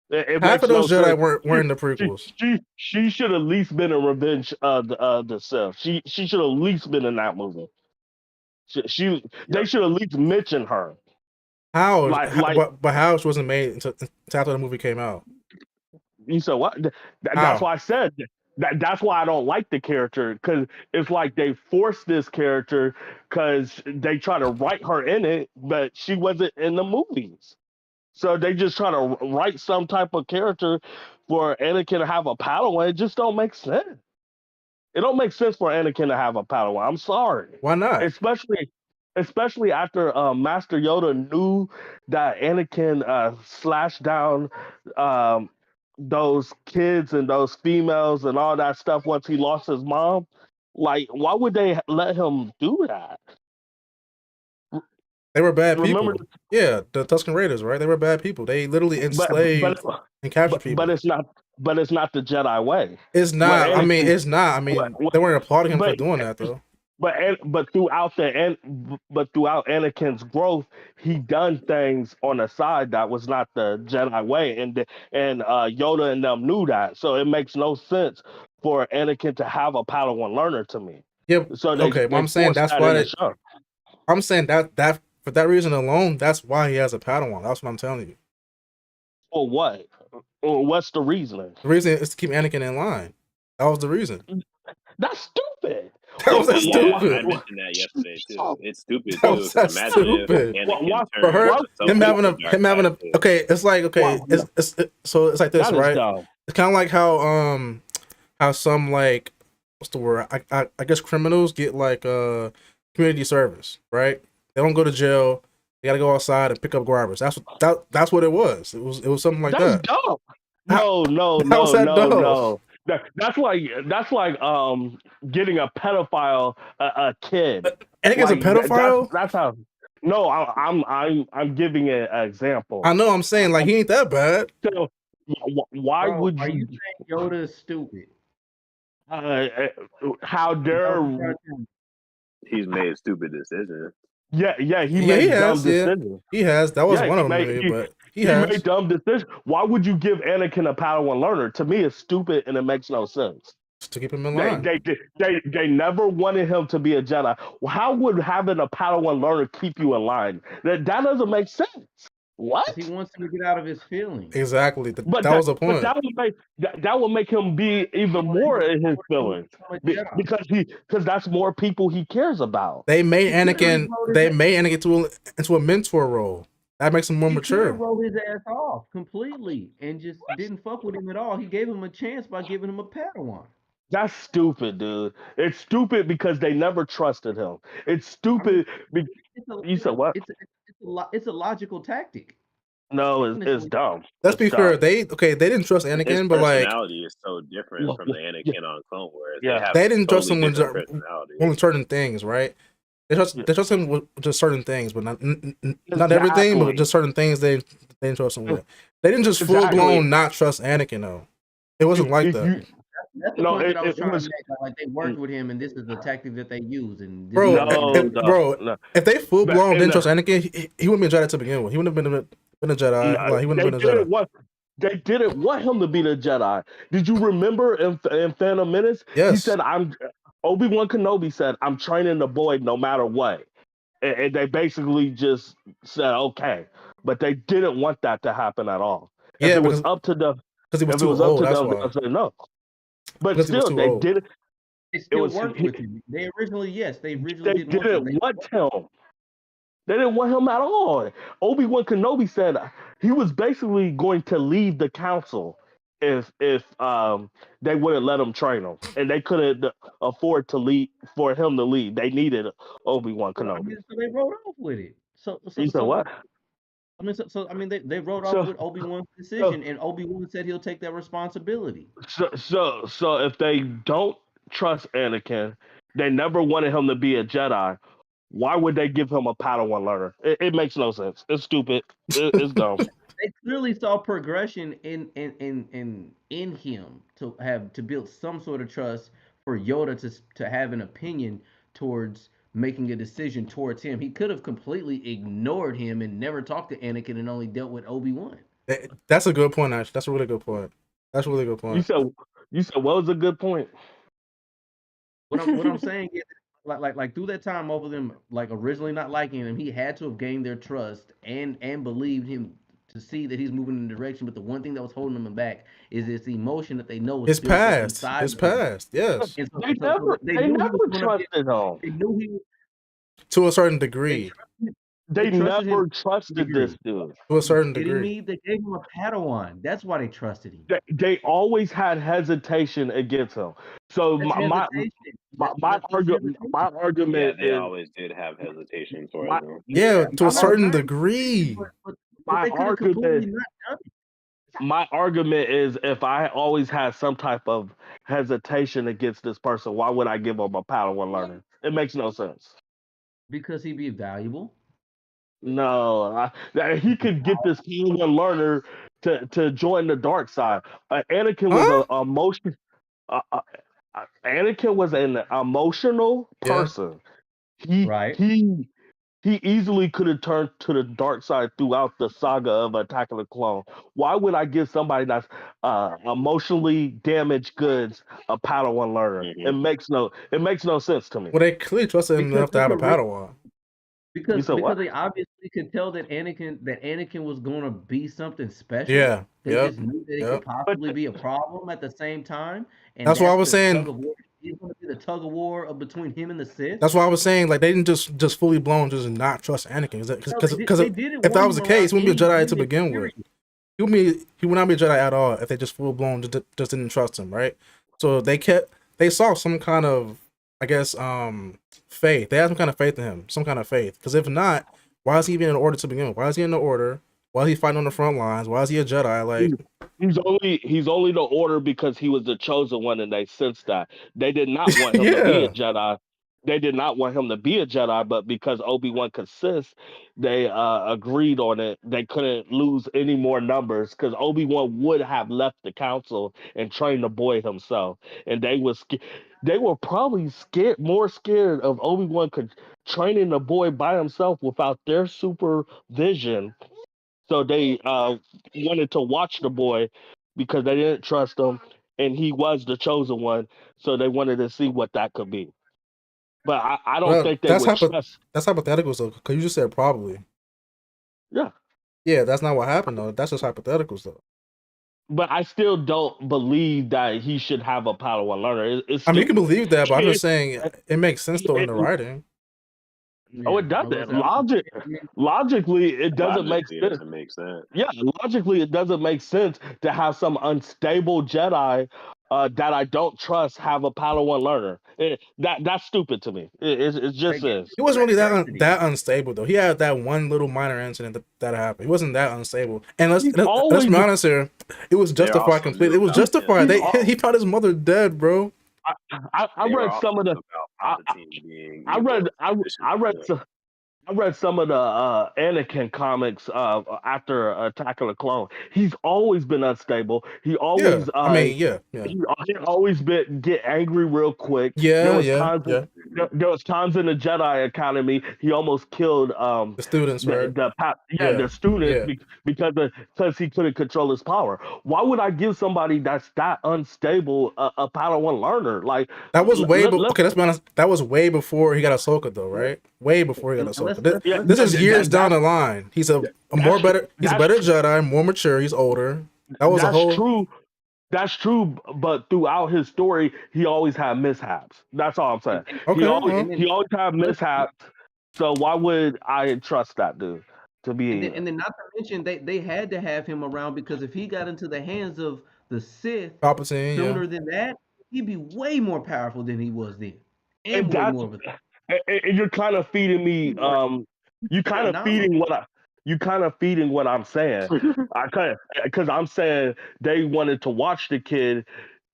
It Half makes of those no Jedi sense. weren't in the prequels. She should at least been in Revenge of the Sith. She should at least been in that movie. They should at least mention her. How? Like- but how she wasn't made until after the movie came out? You said what? That's why I said that's why I don't like the character, because it's like they forced this character because they try to write her in it, but she wasn't in the movies. So they just try to write some type of character for Anakin to have a Padawan. It just don't make sense. It don't make sense for Anakin to have a Padawan. I'm sorry. Why not? Especially after Master Yoda knew that Anakin slashed down those kids and those females and all that stuff once he lost his mom. Like, why would they let him do that? They were bad people. Remember- Yeah, the Tusken Raiders, right? They were bad people. They literally enslaved and captured people. But it's not the Jedi way. It's not. Well, I mean, it's not. I mean, they weren't applauding him for but- doing that though. But throughout Anakin's growth, he done things on the side that was not the Jedi way, and Yoda and them knew that. So it makes no sense for Anakin to have a Padawan learner to me. Yeah. So Okay, well, I'm saying that's why. I'm saying that for that reason alone, that's why he has a Padawan. That's what I'm telling you. For what? What's the reasoning? The reason is to keep Anakin in line. That was the reason. That's stupid. That was I stupid. mentioned that yesterday too. It's stupid That too. was that Imagine stupid. if Anakin For her, turned him having a too. okay. It's like okay. So it's like this, That is right? dumb. It's kind of like how some like what's the word? I guess criminals get like community service, right? They don't go to jail. They gotta go outside and pick up garbage. That's what it was. It was something like That's that. dumb. No. That's like getting a pedophile a kid. Anakin's a pedophile. That's how. No, I'm giving an example. I know. I'm saying like he ain't that bad. So why Bro, would are you? you saying Yoda is stupid? How dare? He's made stupid decisions. Yeah, he made dumb decisions. He has. That was Yeah, one he of made- them. he- But he He has. made dumb decisions. Why would you give Anakin a Padawan learner? To me, it's stupid and it makes no sense. to keep him in line. They never wanted him to be a Jedi. How would having a Padawan learner keep you in line? That doesn't make sense. What? He wants him to get out of his feelings. Exactly. That was the point. But that would make him be even more in his feelings because that's more people he cares about. They made Anakin. They made Anakin into a mentor role. That makes him more mature. He rolled his ass off completely and just didn't fuck with him at all. He gave him a chance by giving him a Padawan. That's stupid, dude. It's stupid because they never trusted him. It's stupid. You said what? It's a logical tactic. No, it's dumb. Let's be fair. They didn't trust Anakin, His but like personality is so different from the Anakin on Clone Wars. Yeah, they didn't trust him on certain things, right? They trust him with just certain things, but not everything, but just certain things they didn't trust him with. They didn't just full blown not trust Anakin though. It wasn't like that. That's the point that I was trying to make. Like they worked with him, and this is the tactic that they use. And if they full blown didn't trust Anakin, he wouldn't be a Jedi to begin with. He wouldn't have been a Jedi. Like, he wouldn't have been a Jedi. They didn't want him to be the Jedi. Did you remember in Phantom Menace? Yes. He said, Obi-Wan Kenobi said, I'm training the boy no matter what. And they basically just said, okay. But they didn't want that to happen at all. If it was up to them, because he was too old, that's why. I said no. But still, they did it. They still worked with him. They originally didn't want him. They didn't want him at all. Obi-Wan Kenobi said he was basically going to leave the council if they wouldn't let him train him, and they couldn't afford to leave for him to leave. They needed Obi-Wan Kenobi. So they wrote off with it. So you said what? They wrote off with Obi-Wan's decision, and Obi-Wan said he'll take that responsibility. So if they don't trust Anakin, they never wanted him to be a Jedi. Why would they give him a Padawan learner? It makes no sense. It's stupid. It's dumb. They clearly saw progression in him to build some sort of trust for Yoda to have an opinion towards making a decision towards him. He could have completely ignored him and never talked to Anakin and only dealt with Obi-Wan. That's a good point, actually. That's a really good point. That's a really good point. You said what was a good point? What I'm saying is, like through that time over them, like originally not liking him, he had to have gained their trust and believed him to see that he's moving in the direction. But the one thing that was holding him back is this emotion that they know is his past. His past, yes. They never trusted him. They knew he was, to a certain degree. They never trusted this dude. To a certain degree. They gave him a Padawan. That's why they trusted him. They always had hesitation against him. So my argument they is always did have hesitation towards him. Yeah, to a certain degree. My argument is if I always had some type of hesitation against this person, why would I give him a Padawan learner? It makes no sense. Because he'd be valuable. No, he could get this Padawan learner to join the dark side. Anakin was an emotion. Anakin was an emotional person. He easily could have turned to the dark side throughout the saga of Attack of the Clone. Why would I give somebody that's emotionally damaged goods a Padawan learner? Mm-hmm. It makes no sense to me. Well, they clearly trusted him enough to have a Padawan. Because they obviously could tell that Anakin was going to be something special. Yeah, they just knew that it could possibly be a problem at the same time. And that's why I was saying it's going to be the tug of war between him and the Sith. That's why I was saying like they didn't just fully blown just not trust Anakin because if that was the case, he wouldn't be a Jedi to begin with. He would not be a Jedi at all if they just full blown just didn't trust him, right? So they saw some kind of, I guess, faith. They had some kind of faith in him, some kind of faith. Because if not, why is he even in the order to begin with? Why is he in the order? Why is he fighting on the front lines? Why is he a Jedi? Like he's only the order because he was the chosen one, and they sensed that they did not want him to be a Jedi. They did not want him to be a Jedi, but because Obi-Wan consists, they agreed on it. They couldn't lose any more numbers because Obi-Wan would have left the council and trained the boy himself, and they were probably more scared of Obi-Wan training the boy by himself without their supervision. So they wanted to watch the boy because they didn't trust him. and he was the chosen one, so they wanted to see what that could be. But I don't Well, think they that's would trust. that's hypothetical, though, because you just said probably. Yeah. Yeah, that's not what happened though. That's just hypotheticals though. But I still don't believe that he should have a Padawan learner. It's I mean, you can stupid. believe that, but I'm just It- saying it makes sense though in the writing. Oh, it doesn't. Logically, it doesn't make Logically, it sense. doesn't make sense. Yeah, logically, it doesn't make sense to have some unstable Jedi that I don't trust have a Padawan learner. That's stupid to me. It just is. He wasn't really that unstable though. He had that one little minor incident that happened. He wasn't that unstable. And let's be honest here. It was justified completely. It was justified. He found his mother dead, bro. I read some of the. I read some of the Anakin comics after Attack of the Clone. He's always been unstable. He always, he always get angry real quick. There was times in the Jedi Academy he almost killed the students, right? The students because he couldn't control his power. Why would I give somebody that's that unstable a Padawan learner? Like that was okay. Let's be honest. That was way before he got Ahsoka, though, right? Way before he got Ahsoka. This is years down the line. He's a better Jedi, more mature. He's older. True. That's true, but throughout his story, he always had mishaps. That's all I'm saying. Okay, he always had mishaps. So why would I trust that dude to be? And then not to mention they had to have him around because if he got into the hands of the Sith sooner than that, he'd be way more powerful than he was then, and way more of a threat. And you're kind of feeding me. You kind of feeding what I'm saying. Because I'm saying they wanted to watch the kid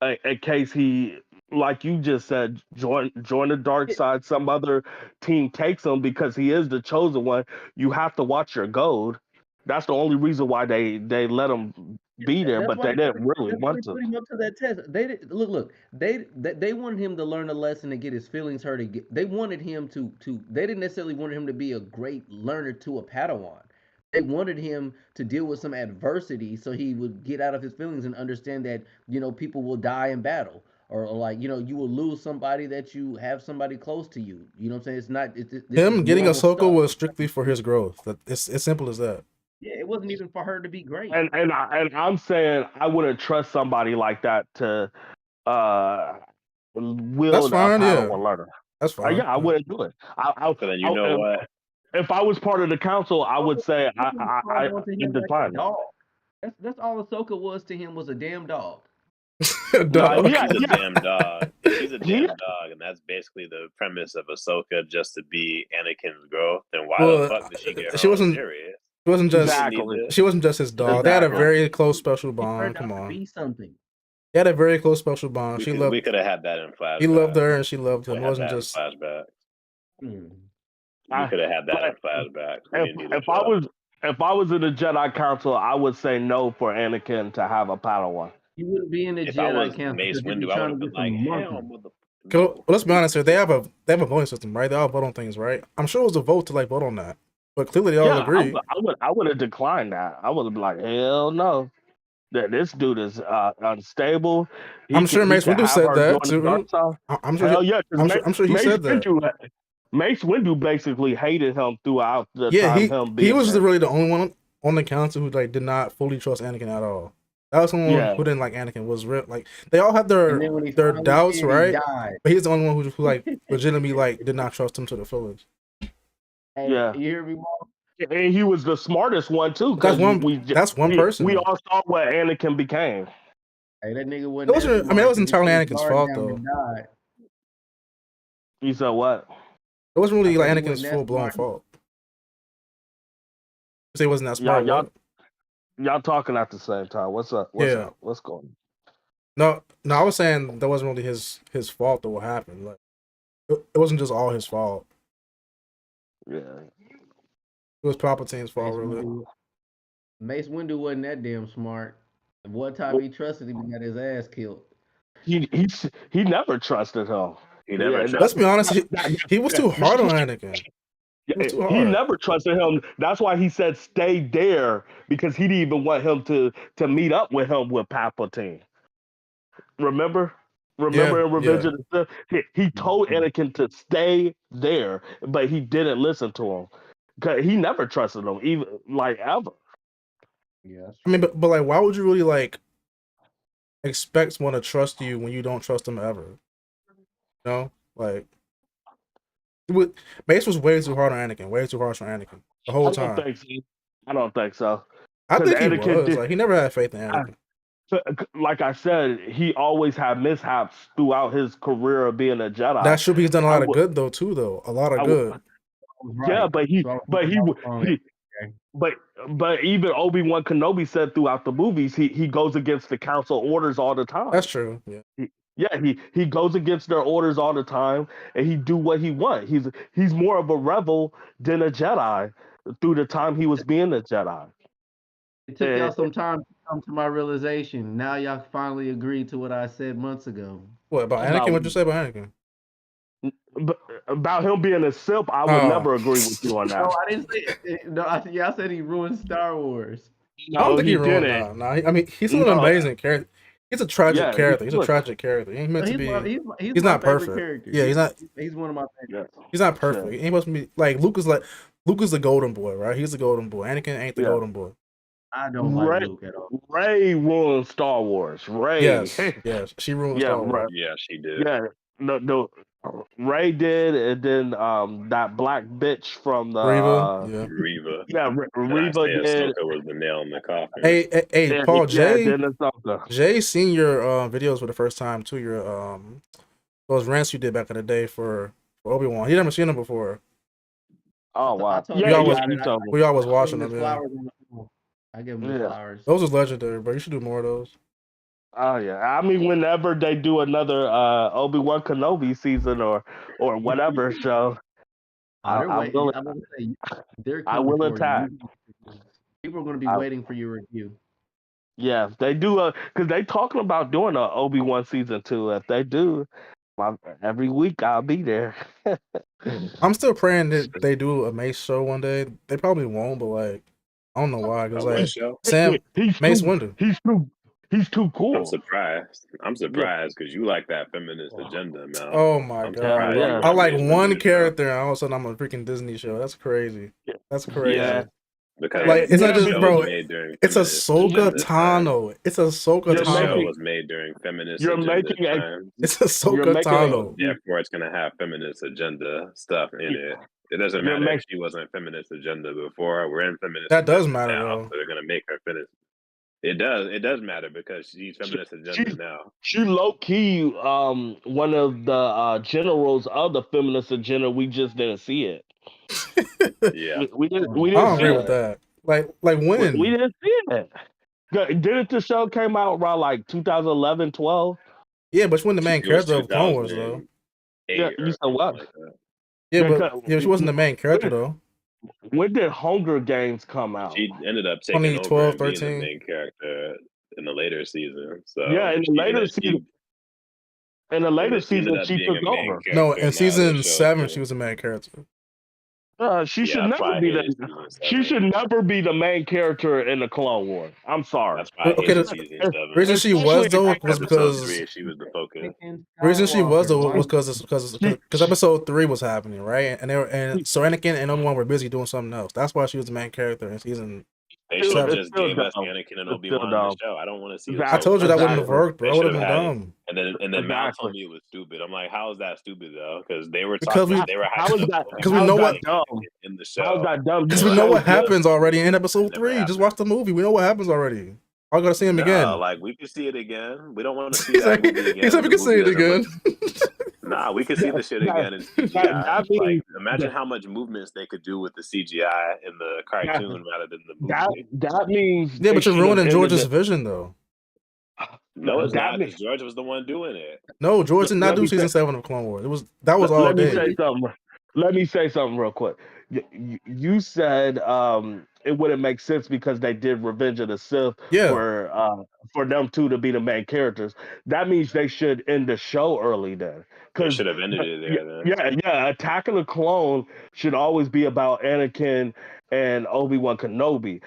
in case he, like you just said, join the dark side. Some other team takes him because he is the chosen one. You have to watch your gold. That's the only reason why they let him be there, but they didn't really want to put him up to that test. They wanted him to learn a lesson and get his feelings hurt. They wanted him to. They didn't necessarily want him to be a great learner to a Padawan. They wanted him to deal with some adversity so he would get out of his feelings and understand that people will die in battle, or like you will lose somebody that you have somebody close to you. You know what I'm saying? It's not him getting Ahsoka was strictly for his growth. It's as simple as that. Yeah, it wasn't even for her to be great. And I'm saying I wouldn't trust somebody like that to wield a Padawan learner. That's fine. I wouldn't do it. Then you know what? If I was part of the council, I would say I decline. That's all Ahsoka was to him, was a damn dog. She's a damn dog. She's a damn dog, and that's basically the premise of Ahsoka, just to be Anakin's growth. Then why the fuck did she get her serious? She wasn't just she wasn't just his dog. They had a very close special bond. Come on. Be something. They had a very close special bond. We could have had that in flashbacks. He loved her and she loved him. It wasn't just flashbacks. We could have had that in flashbacks. If I was in the Jedi Council, I would say no for Anakin to have a Padawan. You wouldn't be in the Jedi Council. Mace Windu, I would have been like, hell, let's be honest here. They have a voting system, right? They all vote on things, right? I'm sure it was a vote to vote on that, but clearly they all agree. I would have declined that. I would have been like, hell no. That this dude is unstable. I'm sure Mace Windu said that too. I'm sure he said that. Mace Windu basically hated him throughout the time. He was really the only one on the council who did not fully trust Anakin at all. That was someone who didn't like Anakin. Was real, they all had their doubts, right? But he's the only one who legitimately did not trust him to the fullest. Hey, you hear me, Mom? And he was the smartest one too. That's one person. We all saw what Anakin became. Hey, that nigga wasn't. It wasn't entirely Anakin's fault though. You said what? It wasn't really Anakin's full blown fault. You say he wasn't that smart. Y'all talking at the same time. What's up? What's going on? No, I was saying that wasn't really his fault that what happened. It wasn't just all his fault. Yeah. It was Palpatine's fault, really. Mace Windu wasn't that damn smart. One time he trusted him, he got his ass killed. He never trusted him. Let's be honest, he was too hard on Anakin. He never trusted him. That's why he said stay there, because he didn't even want him to meet up with him with Palpatine. Remember Yeah, in Revenge yeah. of the Sith, he told Anakin to stay there, but he didn't listen to him. 'Cause he never trusted him, even like ever. Yeah, that's I mean, true. but like, why would you really like expect someone to trust you when you don't trust them ever? You know, like Mace was way too hard on Anakin, way too harsh on Anakin the whole I don't time. think so. I don't think so. I Because think he Anakin was did, like he never had faith in Anakin. like I said, he always had mishaps throughout his career of being a Jedi. That's true. He's done a I lot of would, good though, too. Though a lot of I would, good. yeah, Right. but So I was wrong. he, Okay. but even Obi-Wan Kenobi said throughout the movies, he goes against the council orders all the time. That's true. Yeah. He goes against their orders all the time, and he do what he wants. He's more of a rebel than a Jedi through the time he was being a Jedi. It took y'all And, some time to come to my realization. Now y'all finally agreed to what I said months ago. What about Anakin? What'd you say about Anakin? but about him being a simp, I would Oh. never agree with you on that. No, I didn't say. No, I said he ruined Star Wars. I don't No, think he he ruined. didn't. Nah. I mean, he's an No. amazing character. He's a tragic Yeah, character. He's a look, tragic character. He ain't meant to He's be. he's my not favorite perfect. character. Yeah, he's not. He's one of my favorites. yeah, He's not perfect. He ain't supposed to be like Luke is the golden boy, right? He's the golden boy. Anakin ain't the Yeah. golden boy. I don't like Ray, Luke at all. Ray ruined Star Wars. Ray. Yes. She ruined Yeah, Star Wars. right. Yeah, she did. Yeah, no, Ray did, and then that black bitch from the Reva. Yeah. Reva. yeah, And I Reva say did. Ahsoka was the nail in the coffin. Hey, Yeah, Paul. Jay. then Ahsoka. Jay seen your videos for the first time too. Your those rants you did back in the day for Obi-Wan. He never seen them before. Oh wow. I told Yeah, him yeah, about it. you told me. We always I watching give him them. his Yeah. flowers on the phone. I give him the Yeah. flowers. Those was legendary, bro. You should do more of those. Oh yeah. I mean, whenever they do another Obi-Wan Kenobi season or whatever show, They're I waiting. will I'm gonna say they're I coming will for attack. you. People are gonna be I- waiting for your review. Yeah, they do because they talking about doing a Obi-Wan season 2. If they do, every week I'll be there. I'm still praying that they do a Mace show one day. They probably won't, but like I don't know why. Cause What like show? Sam he's Mace too, Windu. he's too cool. I'm surprised because you like that feminist agenda, man. Oh my I'm god, surprised bro. you Yeah. I like Mace one Windu, character, and all of a sudden I'm a freaking Disney show. That's crazy. That's crazy. Yeah. because Like it's not the just show bro. was made during It's feminist Ahsoka agenda time. Tano. It's Ahsoka You're The show Tano. was made during feminist You're agenda making a time. It's you're Ahsoka making Tano. Therefore, it's going to have feminist agenda stuff in it. It doesn't You're matter if making she wasn't feminist agenda before. We're in feminist That does agenda matter now, though. so they're going to make her feminist. It does matter because she's feminist agenda now. she low key one of the generals of the feminist agenda. We just didn't see it. Yeah. We didn't I don't see agree it. with that. Like when? We didn't see it. Didn't the show came out around like 2011, 12? Yeah, but she wasn't the main It was character of Clone Wars though. 2008 Yeah, or you said something what? like that. Yeah, she wasn't the main character though. When did Hunger Games come out? She ended up taking over 2012, and being the 13. main character in the later season. So Yeah, in the later season. In the later she ended season, up she being a took main over. No, character in the season other shows, 7, too. she was the main character. She should that's why never I be hated the. season She 7. should never be the main character in the Clone Wars. I'm sorry. That's why I Okay, hated the season 7. reason she was though was Episode because 3, she was the focus. the reason she was though was because episode 3 was happening, right? And so Anakin and Obi-Wan were busy doing something else. That's why she was the main character in season. They should have It's just still gave us dumb. Anakin and It's Obi-Wan still in the dumb. show. I don't want to see Exactly. I told you that wouldn't have Exactly. worked, bro. They It would should have have been had it. dumb. And then Mal Exactly. told me it was stupid. I'm like, how is that stupid though? Because they were Because talking, we- they were How is that? Because we how know is what- that dumb? in the How is show. that dumb? Because You we know so what good. happens already in episode Never 3. Just happened. watch the movie. We know what happens already. I gotta see him No, again. like we can see it again. We don't want to see He that said, movie again. he said we The can see it movie doesn't again. look- Nah, we could see the shit again in CGI. that means- Like, imagine how much movements they could do with the CGI in the cartoon rather than the movie. That means Yeah, they but you're should have ruining ended George's it. vision though. No, it's That not. means- Because George was the one doing it. No, George did not Let do me season say- 7 of Clone Wars. That was all Let me day. say something. Let me say something real quick. You said it wouldn't make sense because they did Revenge of the Sith Yeah. for them two to be the main characters. That means they should end the show early then. They Because should have ended it there then. yeah, Attack of the Clone should always be about Anakin and Obi-Wan Kenobi.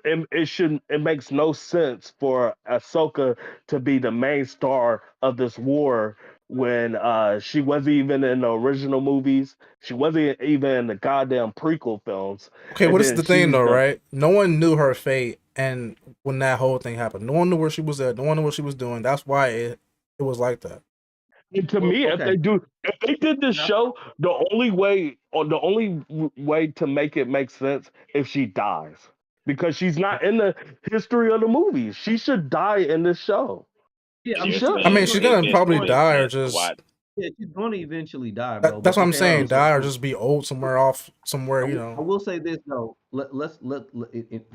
It makes no sense for Ahsoka to be the main star of this war when she wasn't even in the original movies. She wasn't even in the goddamn prequel films. Okay, And what is then the thing she's though, right? No one knew her fate, and when that whole thing happened, no one knew where she was at. No one knew what she was doing. That's why it was like that. And to me, if they did this show, the only way to make it make sense if she dies, because she's not in the history of the movies. She should die in this show. Yeah, She should. I mean, she's gonna probably die or just. Yeah, she's going to eventually die, bro. That's what I'm saying. Also, Die or just be old somewhere, you know. I will say this though. Let's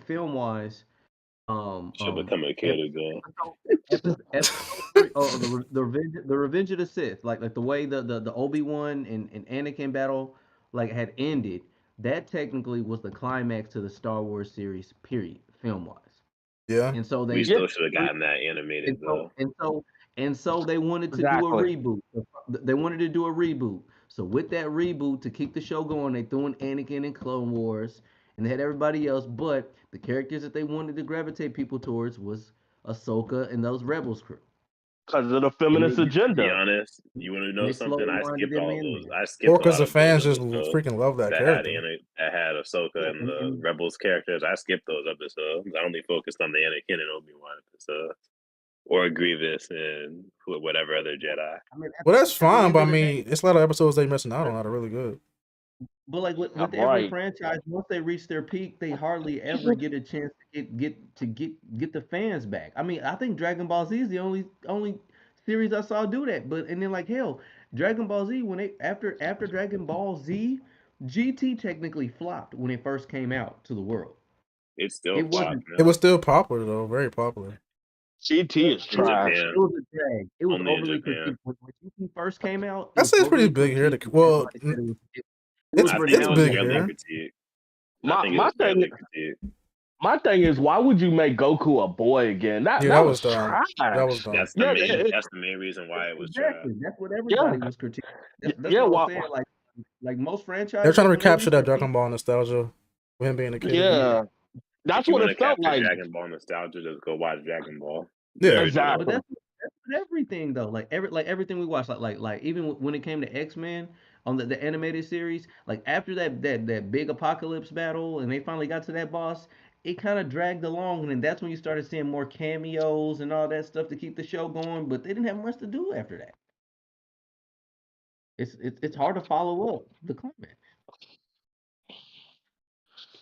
film wise. She'll become a kid again. The Revenge of the Sith, like the way the Obi-Wan and Anakin battle like had ended. That technically was the climax to the Star Wars series, period, film wise. Yeah. And so we still should have gotten that animated though. And so they wanted to do a reboot. They wanted to do a reboot. So with that reboot to keep the show going, they threw in Anakin and Clone Wars, and they had everybody else. But the characters that they wanted to gravitate people towards was Ahsoka and those Rebels crew. Because of the feminist agenda. To be honest, you want to know something? I skipped all those. I skipped. Or because the fans just freaking love that character. That had Ahsoka and the Rebels characters. I skipped those episodes. I only focused on the Anakin and Obi-Wan episodes, or Grievous and whatever other Jedi. Well, that's fine, but I mean, it's a lot of episodes they missing out on that are really good. But like with every franchise, once they reach their peak, they hardly ever get a chance to get the fans back. I mean, I think Dragon Ball Z is the only series I saw do that. But and then like hell, Dragon Ball Z when after Dragon Ball Z, GT technically flopped when it first came out to the world. It was still popular though, very popular. GT is trash. It was a drag. It was overly critiqued when GT first came out. I say it's pretty big here. Well, it's big here. My thing is, why would you make Goku a boy again? That was trash. That was dumb. That's the main reason why it was trash. That's what everybody was critiquing. That's what I'm saying. Like most franchises, they're trying to recapture that Dragon Ball nostalgia with him being a kid. Yeah, that's what it felt like. Dragon Ball nostalgia. Just go watch Dragon Ball. Yeah, exactly. But that's everything though. Like everything we watched. Like even when it came to X-Men on the animated series, like after that big apocalypse battle, and they finally got to that boss, it kind of dragged along, and then that's when you started seeing more cameos and all that stuff to keep the show going. But they didn't have much to do after that. It's hard to follow up the climax.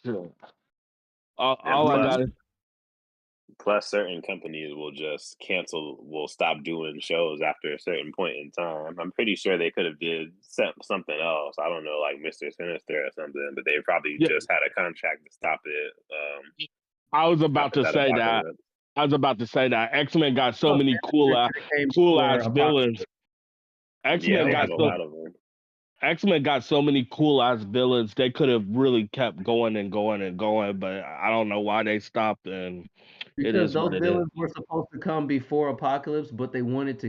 Sure. All I got is. Plus, certain companies will stop doing shows after a certain point in time. I'm pretty sure they could have did something else. I don't know, like Mr. Sinister or something, but they probably just had a contract to stop it. I was about to say that. X-Men got so many cool ass villains. X-Men got so many cool ass villains. They could have really kept going and going and going, but I don't know why they stopped. And because those villains were supposed to come before Apocalypse, but they wanted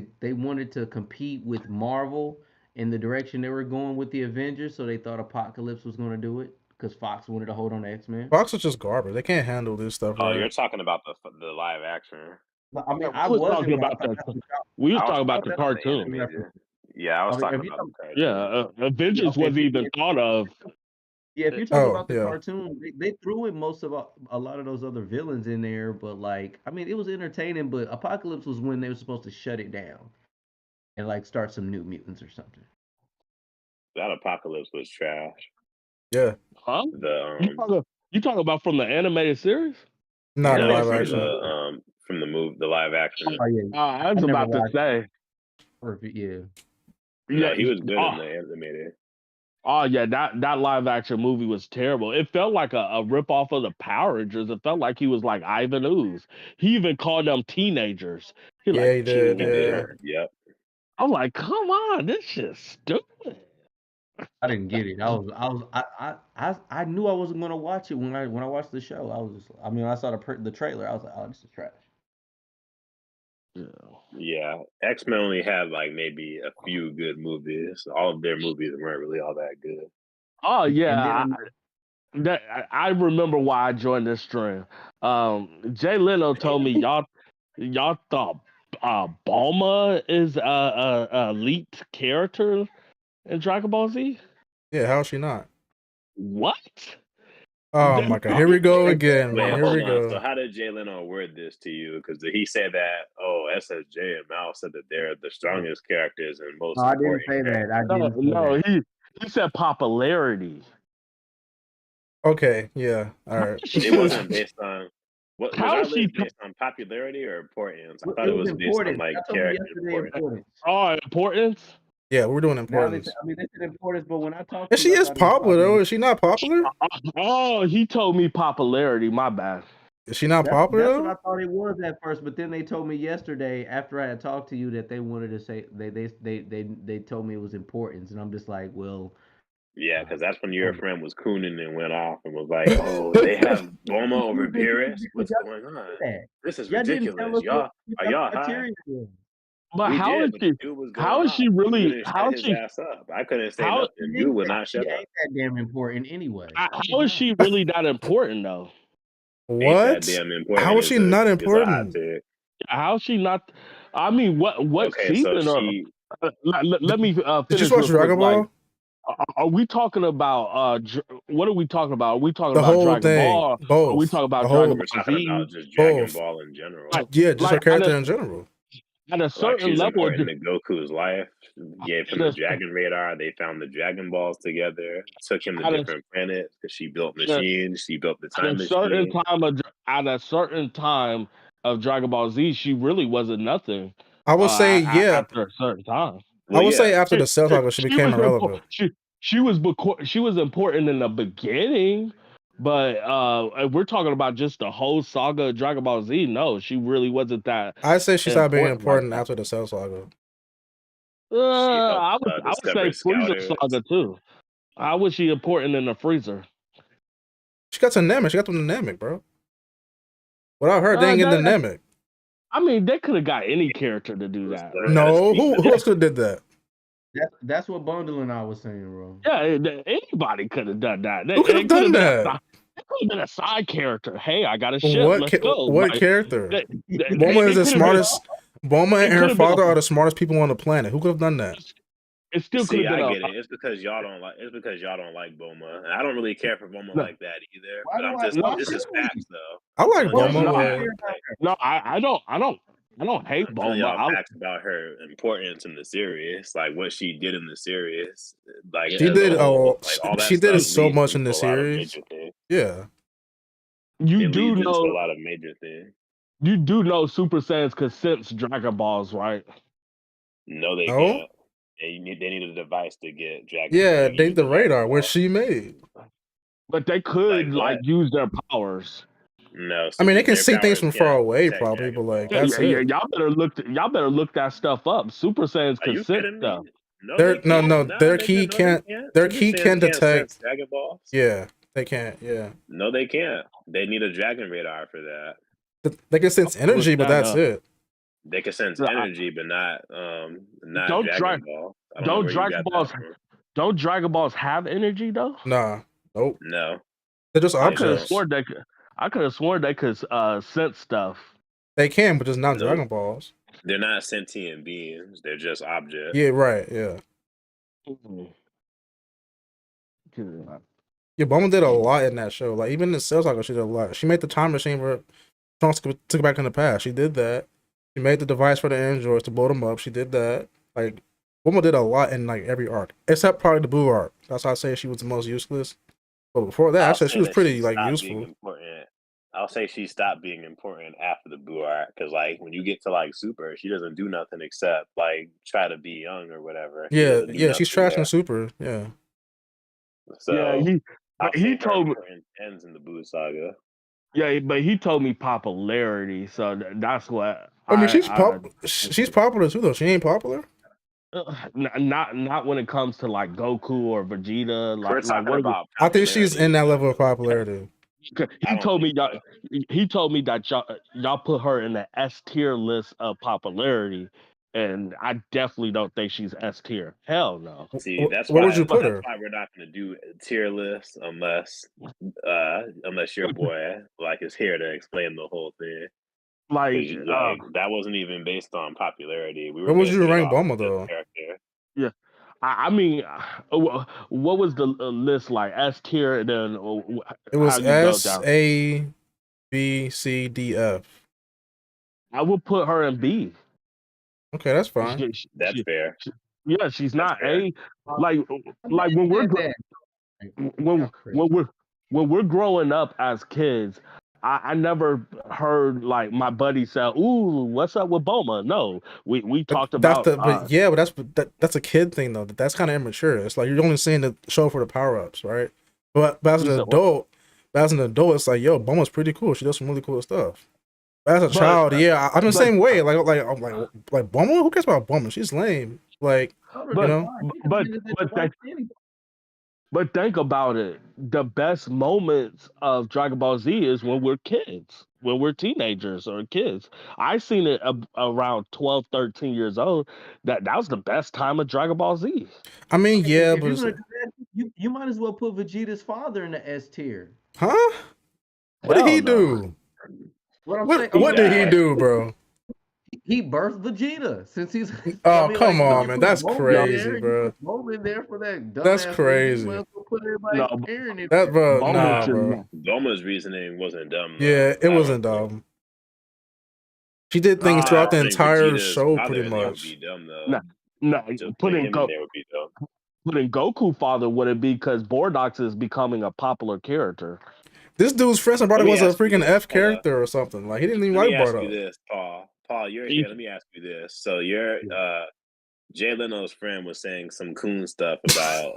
to compete with Marvel in the direction they were going with the Avengers, so they thought Apocalypse was going to do it because Fox wanted to hold on to X-Men. Fox is just garbage. They can't handle this stuff. Oh, you're talking about the live action. I mean, we was talking about the cartoon. Yeah, I was talking about the cartoon. Yeah, Avengers wasn't even thought of. Yeah, if you're talking about the cartoon, they threw in most of a lot of those other villains in there, but like, I mean, it was entertaining, but Apocalypse was when they were supposed to shut it down and like start some New Mutants or something. That Apocalypse was trash. Yeah. Huh? You talking about from the animated series? No, live action. From the live action. Oh, yeah. I was about to say. Yeah. No, he was good in the animated. Oh yeah, that live action movie was terrible. It felt like a rip off of the Power Rangers. It felt like he was like Ivan Ooze. He even called them teenagers. He did. Yep. I'm like, come on, this shit's stupid. I didn't get it. I knew I wasn't gonna watch it when I watched the show. I was just, I mean, I saw the trailer. I was like, oh, this is trash. Yeah, X-Men only had like maybe a few good movies. All of their movies weren't really all that good. Oh yeah, And then I remember why I joined this stream. Jay Leno told me y'all thought Bulma is a elite character in Dragon Ball Z. Yeah, how is she not? What? Oh my god, here we go again, man. Here we go. So how did Jay Leno word this to you? Because he said that, SSJ and Mao said that they're the strongest characters and most I didn't important. say that. No, he said popularity. Okay, yeah, all right. It wasn't based on was based on popularity or importance? I thought it was based on like character importance. Oh, importance? Yeah, we're doing importance. They said importance, but when I talked And she is popular though. Is she not popular? Oh, he told me popularity. My bad. Is she not popular? That's what I thought it was at first, but then they told me yesterday after I had talked to you that they wanted to say they told me it was importance, and I'm just like, well. Yeah, because that's when your friend was cooning and went off and was like, "Oh, they have Bulma over Beerus. What's going on? This is ridiculous. Y'all are y'all high?" But how is she really? How is she? Ass up. I couldn't say nothing. Dude would not shut up. Ain't that damn important anyway. How is she really that important though? What? How is she not important? How is she not? I mean, what season? So let me finish. Did you watch Dragon Ball? Like, are we talking about what are we talking about? Are we talking the about whole Dragon thing? Ball? Both. Are we talking about Dragon Ball Z? About just Dragon Ball in general. Yeah, just her character in general. At a certain level, in Goku's life, gave him the Dragon Radar. They found the Dragon Balls together. Took him to different planets because she built machines. She built the time machine. At a certain time of Dragon Ball Z, she really wasn't nothing. I would say, after a certain time. I would say after the Cell Saga, she became irrelevant. She was important in the beginning, but if we're talking about just the whole saga of Dragon Ball Z, no, she really wasn't that. I'd say she started being important after the Cell Saga. I would say Freezer Saga too. How was she important in the Freezer? She got dynamic. She got the dynamic, bro. Without her, they ain't get dynamic. I mean, they could have got any character to do that. No, who else could have did that? That's what Bundle and I was saying, bro. Yeah, anybody could have done that. Who could have done that? It could have been a side character. Hey, I got a ship. Let's go. What character? Bulma is the smartest. Bulma and her father are the smartest people on the planet. Who could have done that? It still could have been. I get it. It's because y'all don't like. It's because y'all don't like Bulma, and I don't really care for Bulma like that either. But I'm just. This is facts, though. I like Bulma. No, I don't hate Bulma. Y'all facts about her importance in the series, like what she did in the series. Like she did. She did so much in the series. Yeah. You do know a lot of major things. You do know Super Saiyans can sense Dragon Balls, right? No, they can't. They need a device to get Dragon. Yeah, they need the radar, which she made. But they could use their powers. No, I mean they can see things from far away, probably, but like that's it. Y'all better look that stuff up. Super Saiyans can sense stuff. Their key can't detect Dragon Balls. Yeah, they can't. Yeah. No, they can't. They need a Dragon Radar for that. They can sense energy, but that's it. They can sense energy, but not Dragon Ball. Don't Dragon Balls have energy though? Nah. Nope. No. They're just objects. I could have sworn they could sense stuff. They can, but just not Dragon Balls. They're not sentient beings. They're just objects. Yeah, right. Yeah. Yeah, Bulma did a lot in that show. Like even in Cell Saga, she did a lot. She made the time machine for Trunks to take back in the past. She did that. She made the device for the androids to blow them up. She did that. Like Bulma did a lot in like every arc, except probably the Buu arc. That's why I say she was the most useless. But before that, I said she was pretty like useful. I'll say she stopped being important after the Buu arc because like when you get to like Super, she doesn't do nothing except like try to be young or whatever. Yeah, she's trash in Super. Yeah. So he told me ends in the Buu saga. Yeah, but he told me popularity, so that's what. I mean, she's popular too, though. She ain't popular. Not when it comes to like Goku or Vegeta. We're Like talking what? about I think she's in that level of popularity. popularity. He told me y'all. He told me that y'all put her in the S tier list of popularity, and I definitely don't think she's S tier. Hell no. See, that's Where why would you put that's her? why we're not going to do a tier list unless your boy like is here to explain the whole thing. Like, That wasn't even based on popularity. We were Where would you basing it rank off Bulma the though? character. yeah. I mean, what was the list like? S tier, and then It was how you go S down? A B C D F. I would put her in B. Okay, that's fine. That's fair. Yeah, she's not fair. A. Like when we're when we're growing up as kids, I never heard like my buddy say, "Ooh, what's up with Boma?" No, we talked about. That's a kid thing though. That's kind of immature. It's like you're only seeing the show for the power ups, right? But as an adult, it's like, yo, Bulma's pretty cool. She does some really cool stuff. But as a child, yeah, I'm the same way. I'm like Bulma. Who cares about Bulma? She's lame. Like, But think about it. The best moments of Dragon Ball Z is when we're kids, when we're teenagers or kids. I seen it around 12, 13 years old. That was the best time of Dragon Ball Z. I mean, yeah, if but you're gonna do that, you might as well put Vegeta's father in the S tier. Huh? What did he do? What did he do, bro? He birthed Vegeta since he's. Oh, come on, man. That's crazy, bro. There for that. That's crazy. That bro, nah, bro. Bulma's reasoning wasn't dumb. Yeah, it wasn't dumb. She did things throughout the entire show, pretty much. Would be dumb, though. No, putting Goku father would it be because Bordox is becoming a popular character. This dude's friend and brother was a freaking F character or something. Like he didn't even like Bardock. Let me ask you this, Paul, you're here. Let me ask you this. So you're Jay Leno's friend was saying some coon stuff about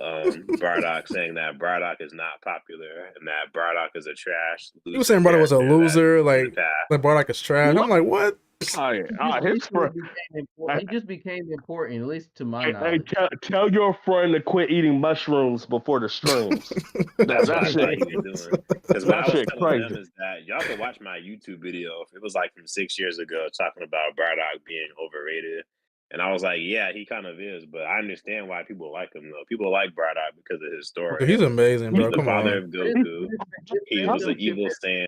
Bardock, saying that Bardock is not popular and that Bardock is a trash. He was saying Bardock was a loser, like Bardock is trash. I'm like, what? He just became important, at least to my knowledge. Hey, tell your friend to quit eating mushrooms before the streams. That's what I thought he was doing. Because what I was telling them is that y'all can watch my YouTube video. It was like from 6 years ago talking about Bardock being overrated. And I was like, yeah, he kind of is, but I understand why people like him, though. People like Bardock because of his story. He's amazing, bro. He's the father of Goku. He was an evil Saiyan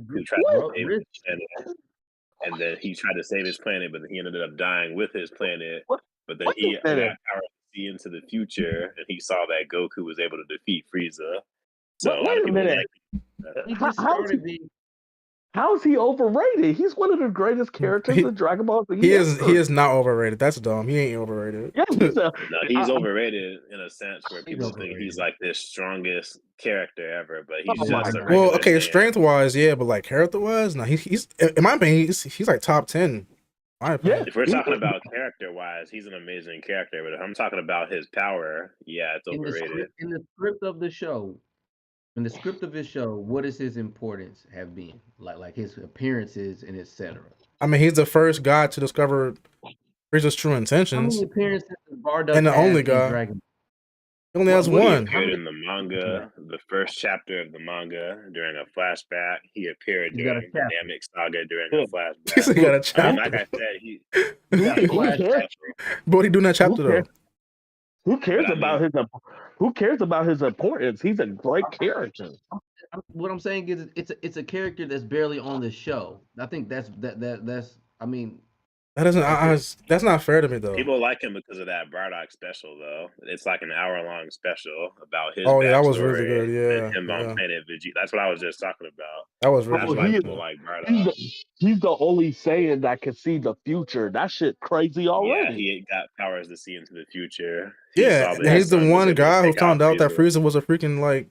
who tried to save his planet. And then he tried to save his planet, but he ended up dying with his planet. But then he got power to see into the future, and he saw that Goku was able to defeat Frieza. So wait a minute. He just started being. How is he overrated? He's one of the greatest characters in Dragon Ball Z. He is not overrated. That's dumb. He ain't overrated. Yeah, he's overrated in a sense where people think he's like this strongest character ever, but he's just a well, okay, strength wise, yeah, but like character wise, no, he's in my opinion, he's like top 10. Yeah, if we're talking about character wise, he's an amazing character, but if I'm talking about his power, yeah, it's overrated. In the script of the show, what is his importance have been? Like his appearances and etc. I mean, he's the first guy to discover Frieza's true intentions. How many appearances does Bardock and the only guy. Dragon? He only has one. He appeared in the manga, the first chapter of the manga during a flashback. He appeared during the Namek saga during a flashback. He got a chapter. Like I said, he got a flashback. But he doing that chapter though. Who cares about his? Who cares about his importance? He's a great character. What I'm saying is, it's a character that's barely on the show. I think that's. I mean, that doesn't. That's not fair to me though. People like him because of that Bardock special though. It's like an hour-long special about his. Oh yeah, that was really good. Yeah, and him on Planet Vegeta. That's what I was just talking about. That was really. That's why people like Bardock. He's the only Saiyan that can see the future. That shit crazy already. Yeah, he got powers to see into the future. He's the one guy who found out that Frieza was a freaking like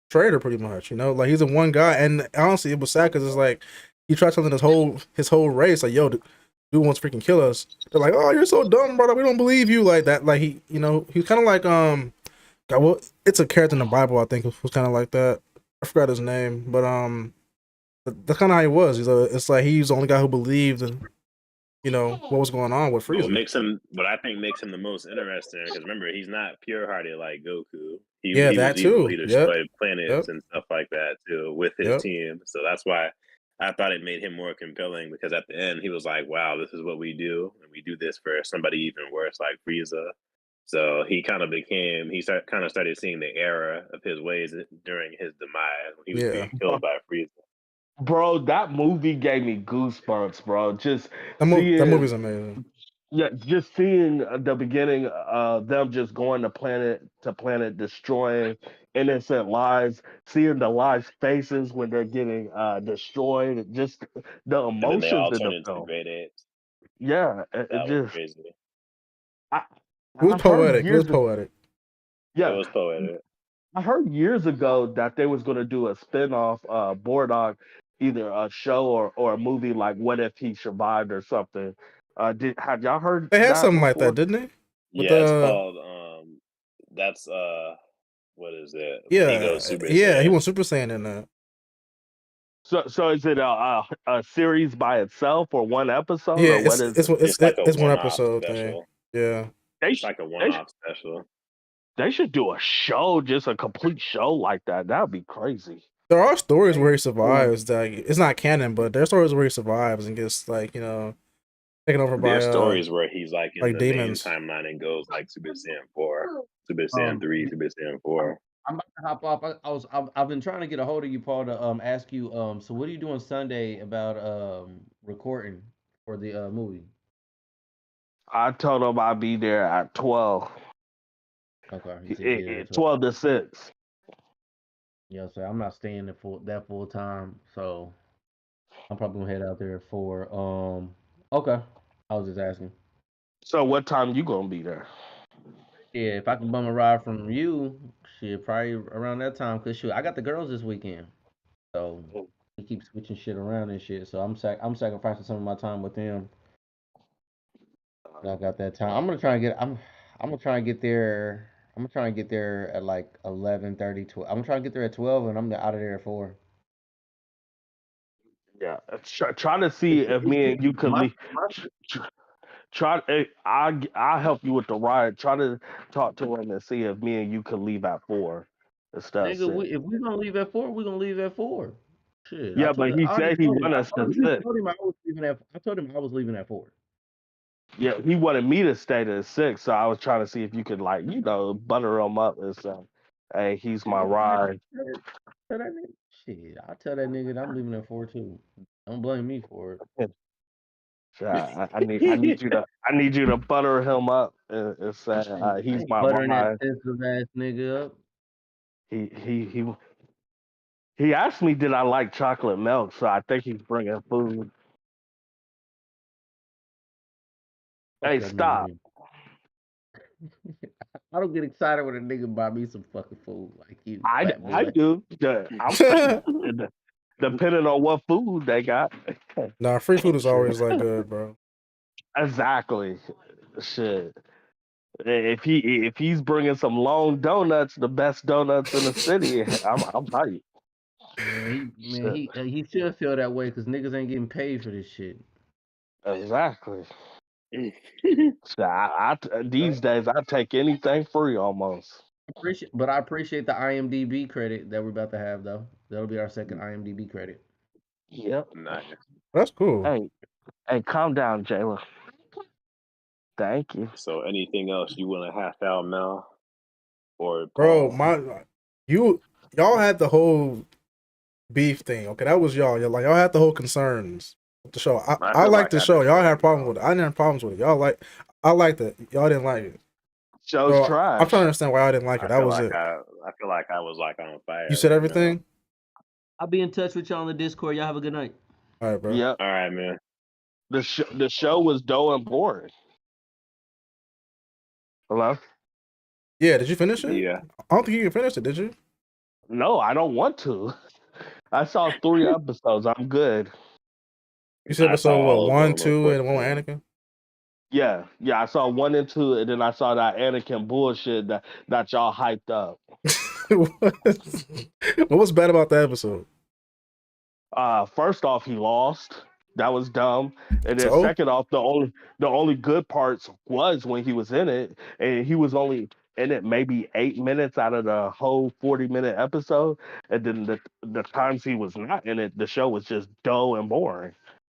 traitor, pretty much. You know, like he's the one guy. And honestly, it was sad because it's like he tried telling his whole race, like, yo, dude wants to freaking kill us. They're like, oh, you're so dumb, brother. We don't believe you like that. Like he, you know, he's kind of like God, well, it's a character in the Bible, I think, who's kind of like that. I forgot his name, but that's kind of how he was. It's like he's the only guy who believed you know, what was going on with What Frieza. what I think makes him the most interesting, because remember, he's not pure-hearted like Goku. Yeah, He was that evil. too. He Yep. destroyed planets Yep. and stuff like that too with his Yep. team. So that's why I thought it made him more compelling, because at the end he was like, "Wow, this is what we do, and we do this for somebody even worse like Frieza." So he kind of started seeing the error of his ways during his demise when he was Yeah. being killed by Frieza. Bro, that movie gave me goosebumps, bro. Just That seeing, movie's amazing. yeah, just seeing the beginning of them just going to planet, destroying innocent lives, seeing the lives' faces when they're getting destroyed, just the And then they emotions all in the turn into film. great apes. Yeah, it That was just crazy. I It was I heard poetic. It was years poetic. It yeah, was poetic. I heard years ago that they was gonna do a spin-off Bordog, either a show or a movie like What If He Survived or something. Have y'all heard They had that something like that, before? didn't they? With Yeah, it's the called that's what is it? When he yeah, goes Super yeah, he Saiyan. went Super Saiyan in that. So is it a series by itself or one episode Yeah, or what is it? It's like a it's one one-off episode thing. special. Yeah. They It's sh- like a they sh- one-off special. they should do a show, just a complete show like that. That'd be crazy. There are stories where he survives that it's not canon, but there are stories where he survives and gets like, you know, taken over by There's stories where he's like in like the main demons. timeline and goes like Super Saiyan 4, Super Saiyan 3, Super Saiyan 4. I'm about to hop off. I've been trying to get a hold of you, Paul, to ask you so what are you doing Sunday about recording for the movie? I told them I'd be there at 12. Okay, you said be there at 12 to 6. Yeah, so I'm not staying there full time, so I'm probably gonna head out there at 4. Okay, I was just asking. So what time you gonna be there? Yeah, if I can bum a ride from you, shit, probably around that time. Cause shoot, I got the girls this weekend, so we keep switching shit around and shit. So I'm sacrificing some of my time with them. I got that time. I'm gonna try and get there. I'm gonna try and get there at like 11:30. 12. I'm gonna try and get there at 12, and I'm out of there at 4. Yeah, try to see if me and you could My, leave. Try. I'll help you with the ride. Try to talk to him and see if me and you could leave at 4 instead of nigga, 6. if we gonna leave at 4, we gonna leave at 4. Shit, Yeah, but he I already said he told him. wanted us to sit. I told him I was leaving at 4. Yeah, he wanted me to stay to 6, so I was trying to see if you could like butter him up and say, "Hey, he's my ride." Tell that nigga, shit, I tell that nigga that I'm leaving at 4 too. Don't blame me for it. So I need you to butter him up and say he's my Buttering that ride. sensitive ass nigga up. He asked me did I like chocolate milk, so I think he's bringing food. Hey, That stop! nigga. I don't get excited when a nigga buy me some fucking food like you, fat I boy. do. I'm depending on what food they got. Nah, free food is always like good, bro. Exactly. Shit. If he's bringing some long donuts, the best donuts in the city, I'm hyped. He should feel that way because niggas ain't getting paid for this shit. Exactly. So these days I take anything free almost. I appreciate the IMDb credit that we're about to have though. That'll be our second IMDb credit. Yep. Nice. That's cool. Hey, calm down, Jayla. Thank you. So anything else you want to hash out, Mel? Or Bro, Paul? y'all had the whole beef thing. Okay, that was y'all. Y'all had the whole concerns with the show. I like the show. Y'all had problems with it. I didn't have problems with it. I liked it. Y'all didn't like it. Show's trash. I'm trying to understand why y'all didn't like it. That was it. I feel like I was like on fire. You said everything? Now. I'll be in touch with y'all on the Discord. Y'all have a good night. All right, bro. Yep. All right, man. The show was dull and boring. Hello? Yeah, did you finish it? Yeah. I don't think you finished it, did you? No, I don't want to. I saw 3 episodes. I'm good. You said episode 1, 2, and 1 with Anakin? Yeah, I saw 1 and 2, and then I saw that Anakin bullshit that y'all hyped up. What was bad about that episode? First off, he lost. That was dumb. And then So second off, the only good parts was when he was in it, and he was only in it maybe 8 minutes out of the whole 40-minute episode. And then the times he was not in it, the show was just dull and boring.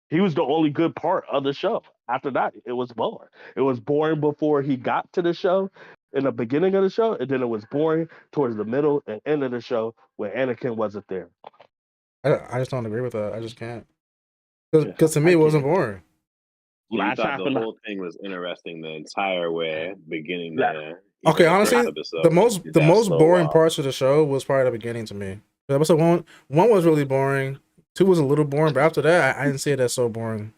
He was the only good part of the show. After that, it was boring. It was boring before he got to the show in the beginning of the show, and then it was boring towards the middle and end of the show when Anakin wasn't there. I just don't agree with that. I just can't. Because to me, it wasn't boring. So you thought the whole thing was interesting the entire way, beginning to end. Okay, honestly, the most boring parts of the show was probably the beginning to me. Episode one was really boring. 2 was a little boring, but after that, I didn't see it as so boring.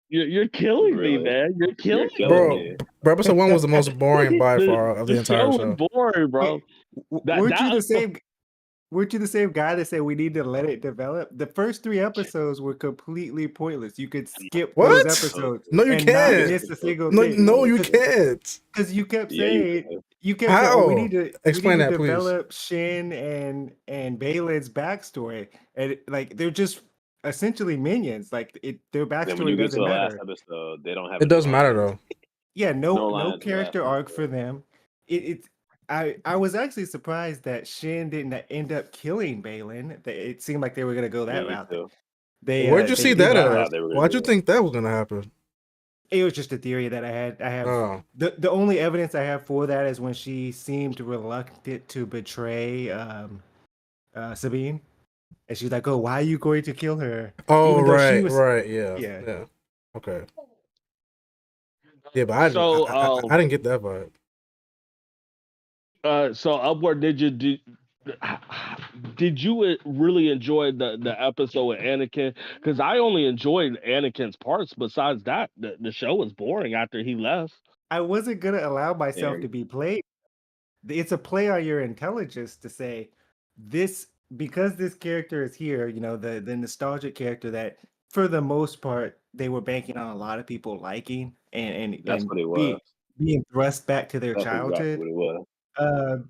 You're killing me, man. You're killing me. Bro, episode 1 was the most boring by far of the entire show. Was boring, bro. Weren't you the same guy that said we need to let it develop? The first 3 episodes were completely pointless. You could skip those episodes. No, you can't. Not miss a single thing. No, you can't. Because you kept saying, How? we need to develop please. Shin and Balin's backstory, and like they're just essentially minions. Like their backstory doesn't matter. Last episode, they don't have. It doesn't matter though. Yeah, no character arc for them. I was actually surprised that Shin didn't end up killing Balin. It seemed like they were gonna go that route. Where'd you see that at? Why'd you think that was gonna happen? It was just a theory that I had. The only evidence I have for that is when she seemed reluctant to betray Sabine, and she's like, "Oh, why are you going to kill her?" Oh, right, yeah. Okay. Yeah, but I didn't get that vibe. So Upward, did you really enjoy the episode with Anakin? Because I only enjoyed Anakin's parts. Besides that, the show was boring after he left. I wasn't gonna allow myself to be played. It's a play on your intelligence to say this because this character is here. You know, the nostalgic character that for the most part they were banking on a lot of people liking and that's what it was. Being thrust back to their childhood. Exactly what it was.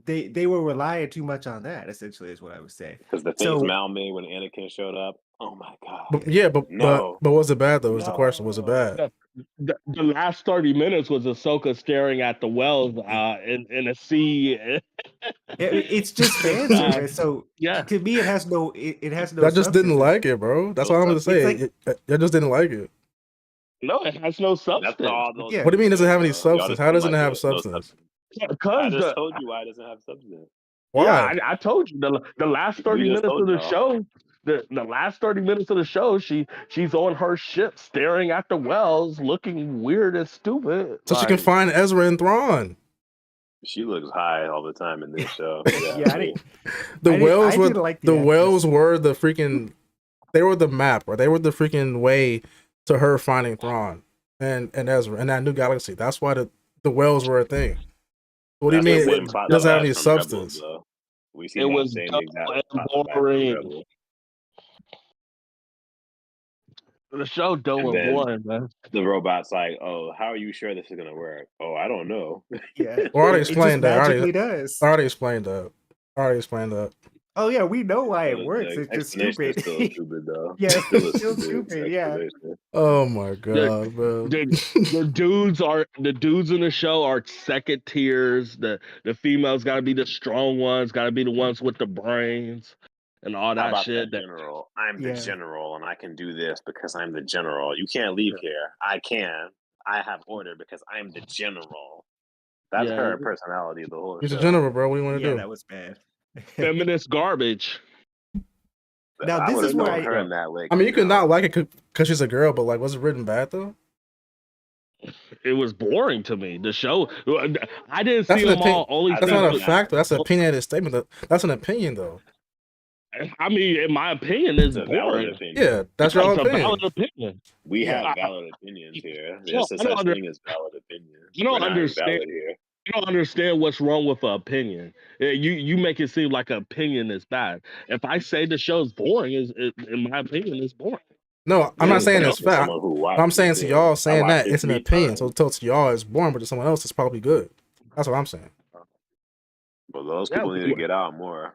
They were relying too much on that. Essentially, is what I would say. Because the things Mal made when Anakin showed up. Oh my god! But was it bad though? Was the question? Was it bad? The last 30 minutes was Ahsoka staring at the wells in a sea. It's just fan service. So yeah, to me, it has no. I just didn't like it, bro. That's all I'm gonna say. I just didn't like it. No, it has no substance. What do you mean? Does it have any substance? How doesn't it have substance? I just told you why it doesn't have substance. Why? Yeah, I told you the last 30 minutes of the show. The last 30 minutes of the show, she's on her ship staring at the wells, looking weird and stupid. So she can find Ezra and Thrawn. She looks high all the time in this show. The wells were the freaking. They were the map, or they were the freaking way to her finding Thrawn and Ezra in that new galaxy. That's why the wells were a thing. What do you mean it doesn't have any substance? It was boring. The show dull and boring, man. The robot's like, "Oh, how are you sure this is gonna work?" "Oh, I don't know." Yeah, I already explained that. I already explained that. Oh yeah, we know why it works. It's just stupid. It's still stupid though. Yeah, it's still stupid. Yeah. Oh my god, man. The dudes in the show are second tiers. The females got to be the strong ones. Got to be the ones with the brains and all that shit. General, I'm the general, and I can do this because I'm the general. You can't leave here. I can. I have order because I'm the general. That's her personality. The whole. She's a general, bro. What do you want to do? Yeah, that was bad. Feminist garbage. Now this is where I mean, you could not like it because she's a girl, but like, was it written bad though? It was boring to me. The show, I didn't see them all. Only that's not a fact. That's an opinionated statement. That's an opinion, though. I mean, in my opinion, it's boring. Yeah, that's your opinion. Valid opinion. We have valid opinions here. There's such thing as valid opinion. You don't understand. You don't understand what's wrong with an opinion. You make it seem like an opinion is bad. If I say the show's boring, in my opinion, it's boring. No, I'm not saying it's fact. I'm saying to y'all saying that it's an opinion. So to y'all it's boring, but to someone else it's probably good. That's what I'm saying. Well, those people need to get out more.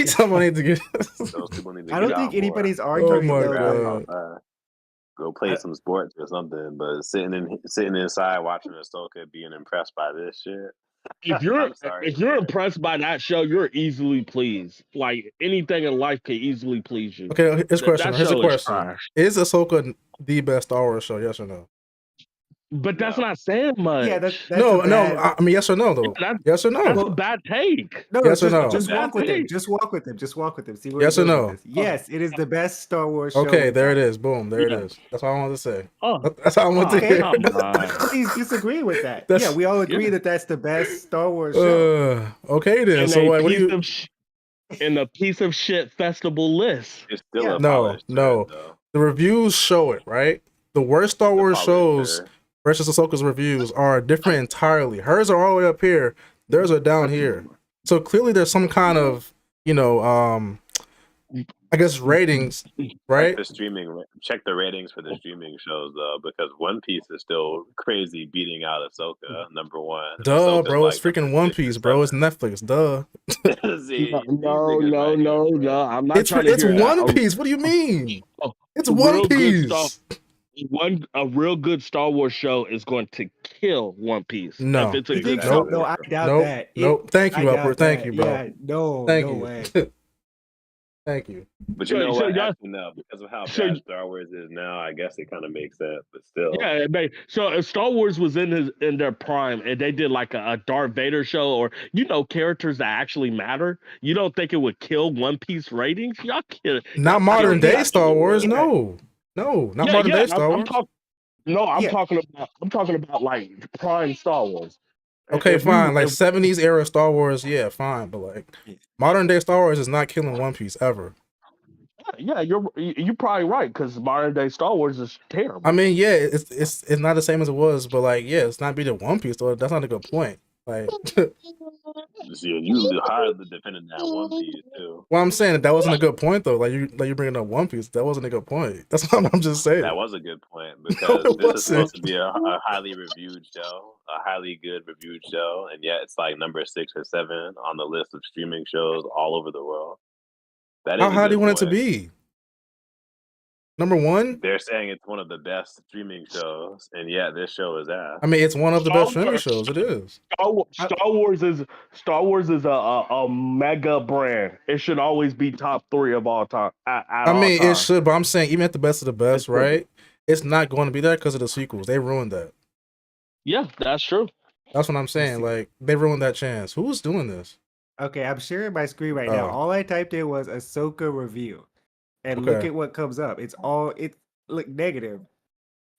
Someone need to get. Those people need to I get don't out think more. anybody's Oh arguing my though. god. That, Go play I, some sports or something, but sitting inside watching Ahsoka being impressed by this shit. I'm sorry. If you're impressed by that show, you're easily pleased. Like anything in life can easily please you. Okay, here's a question. That Here's a show is question. trash. Is Ahsoka the best Star Wars show? Yes or no? But that's No. not saying much. yeah, that's No, a no. bad. I mean, yes or no, though. That- Yes or That's no? a bad take. No, Yes or no? just Bad walk with him. take. Just walk with him. Just walk with him. See where Yes he or goes no? with this. Yes, it is the best Star Wars show. Okay, we've there it got. is. Boom, there Yeah. it is. That's all I wanted to say. Oh, That's all I wanted to Okay, hear. come on. please disagree with that. That's- Yeah, we all agree Yeah. that that's the best Star Wars show. Okay then. And So a what do piece you? of in a piece of shit festival list. It's still Yeah. a No, polished no. turd, though. The reviews show it, right? The worst Star It's a Wars polished shows turd. versus Ahsoka's reviews are different entirely. Hers are all the way up here. Theirs are down here. So clearly there's some kind of, I guess ratings, right? Check the ratings for the streaming shows though, because One Piece is still crazy beating out Ahsoka number one. Duh, Ahsoka's bro. It's like freaking number One 6 or Piece, bro. It's 7. Netflix. Duh. See, No, these niggas no, right no, here, no. bro. I'm not trying to It's hear that. One Piece. What do you mean? It's a One real good Piece. A real good Star Wars show is going to kill One Piece. No. If it's a You good think so? Nope. No, I doubt Nope. that. Nope. Thank I you, doubt Upward. Thank that. you, bro. Yeah, no, Thank no you. way. Thank you. But you So- know so what? y'all- Actually, no, because of how so- bad Star Wars is now, I guess it kind of makes sense. But still, Yeah, so if Star Wars was in their prime and they did like a Darth Vader show or characters that actually matter, you don't think it would kill One Piece ratings? Y'all kidding? Not y'all modern kidding. day Star Wars. Yeah. No, not modern day Star Wars. Yeah. I'm talking about like prime Star Wars. Okay, If we- fine. Like if- 70s era Star Wars, yeah, fine. But like Yeah. modern day Star Wars is not killing One Piece ever. Yeah, you're probably right because modern day Star Wars is terrible. I mean, yeah, it's not the same as it was, but like, yeah, it's not beating One Piece. So that's not a good point. Like, see, you hardly defending that One Piece too. well, I'm saying that wasn't a good point though. Like you bringing up One Piece, that wasn't a good point. That's what I'm just saying. That was a good point because it this is supposed wasn't. to be a highly reviewed show, a highly good reviewed show, and yet it's like number 6 or 7 on the list of streaming shows all over the world. That is How a high do good you want it to point. be? Number one? They're saying it's one of the best streaming shows, and yet this show is ass. I mean, it's one of the best streaming Star Wars. shows. It is. Star Wars is a mega brand. It should always be top 3 of all time. I mean, all it time. should, but I'm saying even at the best of the best, It should. right? It's not going to be there because of the sequels. They ruined that. Yeah, that's true. That's what I'm saying. Like they ruined that chance. Who's doing this? Okay, I'm sharing my screen right now. Oh. All I typed in was Ahsoka review. And look Okay. at what comes up. It's look negative.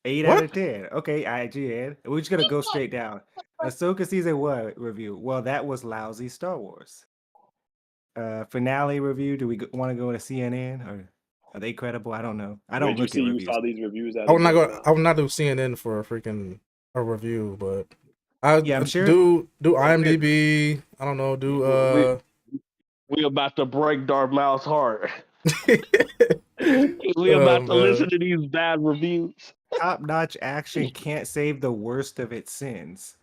8 What? out of 10. Okay, IGN. We're just gonna go straight down. Ahsoka season 1 review. Well, that was lousy Star Wars. Finale review. Do we want to go to CNN or are they credible? I don't know. I don't Where'd you look see at you reviews. saw these reviews? I would not go. I would not do CNN for a review, but I Yeah, I'm sure- do IMDb. I don't know. Do We about to break Darth Maul's heart. we Oh, about to man. listen to these bad reviews. Top-notch action can't save the worst of its sins.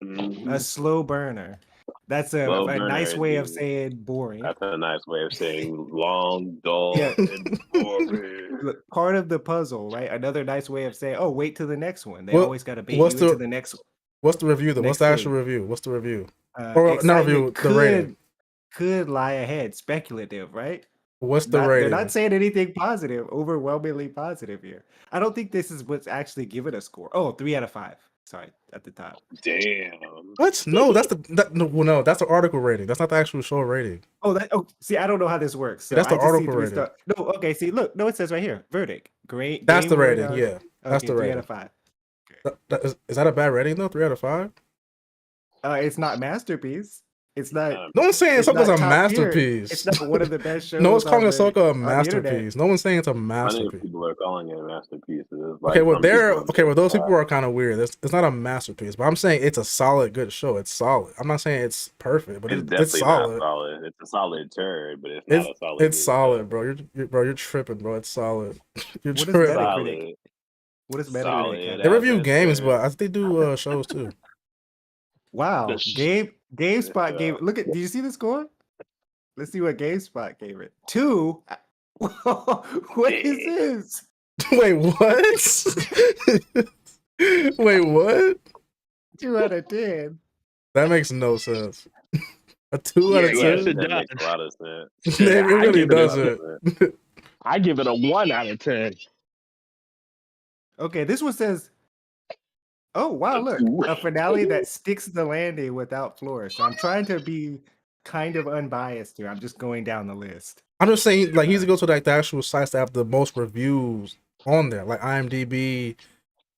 Mhm. A slow burner. That's a Slow burner, nice way of dude. saying boring. That's a nice way of saying long, dull, Yeah. and boring. Look, part of the puzzle, right? Another nice way of saying, "Oh, wait till the next one." They What- always got to bait you what's into the- the next. What's the review though? What's Next the actual thing. review? What's the review? Or not Excitement review, the rating. could lie ahead. Speculative, right? What's the They're rating? not saying anything positive. Overwhelmingly positive here. I don't think this is what's actually given a score. Oh, 3 out of 5. Sorry, at the top. Damn. What? No, that's that's the article rating. That's not the actual show rating. Oh, see, I don't know how this works. So That's the I just see article 3 rating. star- No, okay. See, look, no, it says right here, verdict. Great. That's game the rating. radar. Yeah, that's Okay, the 3 rating. out of 5. Is that a bad rating though? 3 out of 5. It's not masterpiece. It's not. No one's saying It's Ahsoka's not a top tier. masterpiece. It's not one of the best shows. No one's calling on the- Ahsoka a on the internet. masterpiece. No one's saying it's a Plenty of masterpiece. people are calling it a masterpiece. Okay, well, those people are kind of weird. It's not a masterpiece, but I'm saying it's a solid, good show. It's solid. I'm not saying it's perfect, but It's it's definitely solid. not solid. It's a solid turd, but it's not a solid. It's good solid, show. bro. You're tripping, bro. It's solid. You're What is tripping. Metacritic? Solid. What is Solid. Metacritic? have? They review That's games, fair. but I think they do shows too. Wow, The sh- GameSpot Yeah. gave. Look at. Did you see the score? Let's see what GameSpot gave it. 2. What is this? Wait, what? Wait, what? 2 out of 10. That makes no sense. A 2 out of 10? Yes, it that does. makes a lot of sense. It really give it a- doesn't. I give it a 1 out of 10. Okay, this one says, oh, wow, look. A finale that sticks the landing without flourish. So I'm trying to be kind of unbiased here. I'm just going down the list. I'm just saying, like, he needs to go to like the actual sites that have the most reviews on there, like IMDb.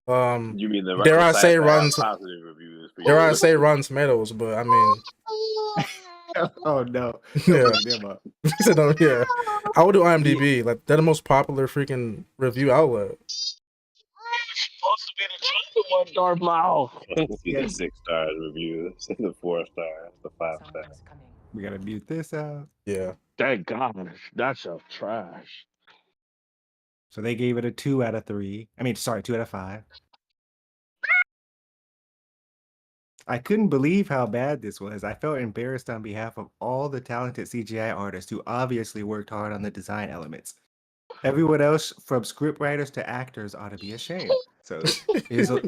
You mean the Dare I sites say that have Rotten? positive reviews? For Dare you. I say Rotten Tomatoes? But I mean, Oh, no. yeah. Don't bring them up. So, no, yeah. I would do IMDb. Like, they're the most popular freaking review outlet. Supposed to be the chosen one, Darth Maul. See the 6 stars reviews, the 4 stars, the 5 stars. We got to mute this out. Yeah. Thank God, that's a trash. So they gave it a 2 out of 3. I mean, sorry, 2 out of 5. I couldn't believe how bad this was. I felt embarrassed on behalf of all the talented CGI artists who obviously worked hard on the design elements. Everyone else, from scriptwriters to actors, ought to be ashamed. So here's a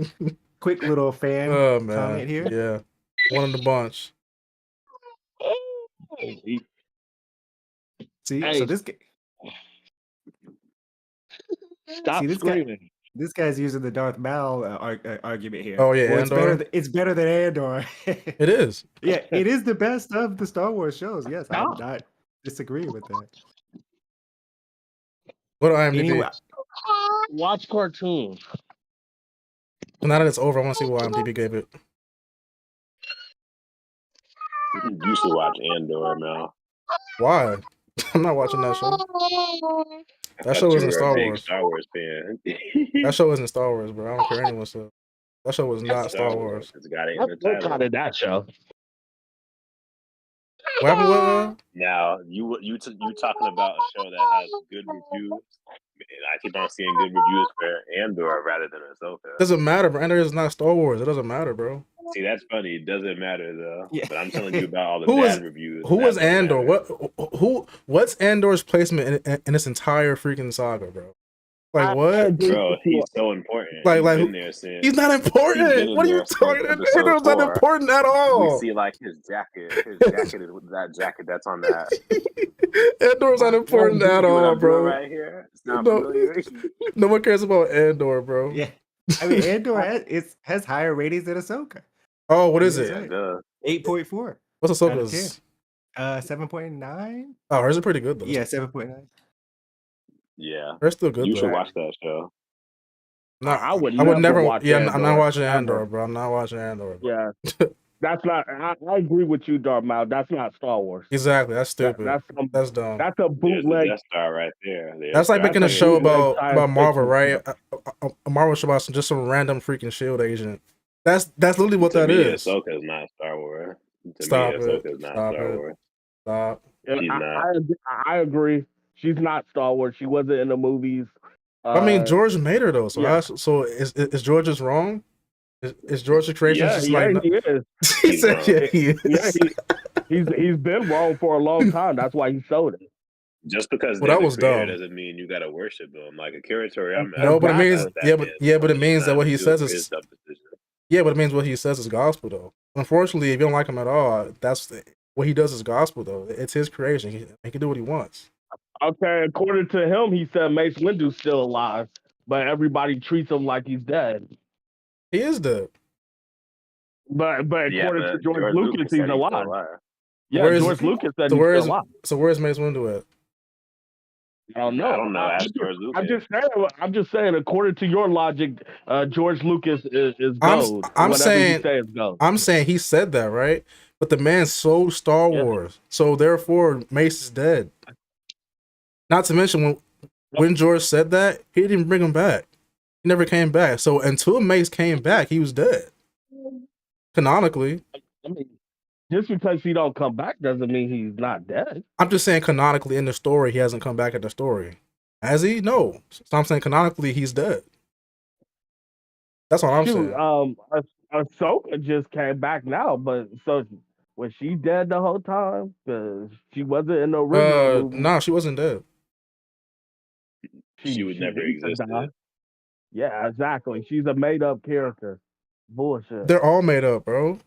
quick little fan Oh man. comment here. Yeah. One in the bunch. See, Hey. so this guy, Stop See, this guy- screaming. this guy's using the Darth Maul argument here. Oh, yeah, Well, Andor? it's better than Andor. It is. Yeah, it is the best of the Star Wars shows. Yes, I'm No. not disagreeing with that. Go to IMDb. Anyway, Watch cartoons. Now that it's over, I want to see what IMDb gave it. You should watch Andor now. Why? I'm not watching that show. That show isn't Star Wars. Star Wars fan. That show isn't Star Wars, bro. I don't care anyone says. That show was not Star Wars. It's got it in What the title. kind of that show? What happened with Now you talking about a show that has good reviews. And I keep on seeing good reviews for Andor rather than Ahsoka. Doesn't matter, bro. Andor is not Star Wars. It doesn't matter, bro. See, that's funny. It doesn't matter though. Yeah. But I'm telling you about all the Who bad is- reviews. Who and was that don't Andor? matter. What's Andor's placement in this entire freaking saga, bro? Like what? Bro, he's so important. Like- He's been like, there since. He's not He's been important. in What are you there talking since about? episode Andor's not 4. important at We all. see like his jacket. His jacket is that jacket that's on that. Andor's not important at You know what all, I'm doing bro. right here. It's not No. familiar. No one cares about Andor, bro. yeah, I mean, Andor has higher ratings than Ahsoka. Oh, what is Yeah, it? right. Duh. 8.4. What's Out of Ahsoka's? 7.9. Oh, hers is pretty good though. Yeah, 7.9. Yeah. Hers still good You though. should watch that show. No, I would I would never. watch Yeah, I'm not Andor, watching ever. Andor, bro. I'm not watching Andor. Bro. Yeah, that's not. I agree with you, Darth Maul. That's not Star Wars. Exactly. That's stupid. That's That's dumb. that's a There's the bootleg. Death Star right there. There's That's like Death making a That's a show bootleg about science Marvel, fiction. right? A Marvel show about just some random freaking Shield agent. That's literally what to that me, is. Ahsoka is not Star Wars. To Stop me, it. Ahsoka is not Stop Star it. Wars. Stop. She's not. I agree. She's not Star Wars. She wasn't in the movies. I mean, George made her though. So yeah. so is George just wrong? Is George the creation? Yeah, just yeah, like he is. he said, yeah, he is. Yeah, he's been wrong for a long time. That's why he showed it. Just because Well, they're that the was creator dumb. doesn't mean you gotta worship them. Like Akira Toriyama. No, but it means that but it means that what he says is is dumb decision. yeah, but it means what he says is gospel though. Unfortunately, if you don't like him at all, that's what he does is gospel though. It's his creation. He can do what he wants. Okay, according to him, he said Mace Windu's still alive, but everybody treats him like he's dead. He is dead. But Yeah, according to but George Lucas, said he's still alive. alive. Yeah, Where is- George Lucas said So he's where's still alive. where's Mace Windu at? I don't know. I don't know. Ask George Lucas. I'm just saying. According to your logic, George Lucas is I'm gold. I'm Whatever saying you say is gold. I'm saying he said that, right? But the man sold Star Yeah. Wars, so therefore Mace is dead. Not to mention when George said that, he didn't bring him back. He never came back. So until Mace came back, he was dead. Canonically, I mean, just because he don't come back doesn't mean he's not dead. I'm just saying canonically in the story, he hasn't come back in the story. Has he? No. So I'm saying canonically, he's dead. That's what I'm Shoot, saying. Ahsoka just came back now, but so Was she dead the whole time? Because she wasn't in the original movie. No, she wasn't dead. She would never exist. Yeah, exactly. She's a made up character. Bullshit. They're all made up, bro.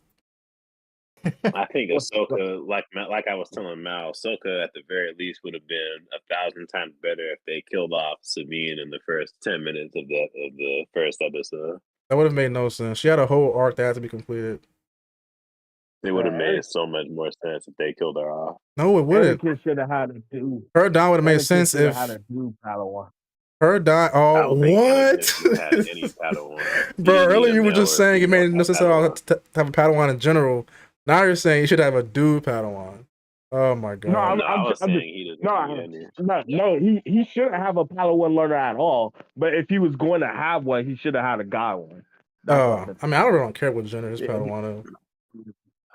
I think Ahsoka, like I was telling Mal, Ahsoka at the very least would have been 1,000 times better if they killed off Sabine in the first 10 minutes of the first episode. That would have made no sense. She had a whole arc that had to be completed. It would have made so much more sense if they killed her off. No, it wouldn't. Anakin should have had a dude. Her dying would have made sense if had a dude Padawan. Her die. Oh, what? Bro, earlier you were just saying it made no sense at all to have a Padawan in general. Now you're saying you should have a dude Padawan. Oh my god. No, he shouldn't have a Padawan learner at all. But if he was going to have one, he should have had a guy one. I mean, I really don't care what gender his Padawan is.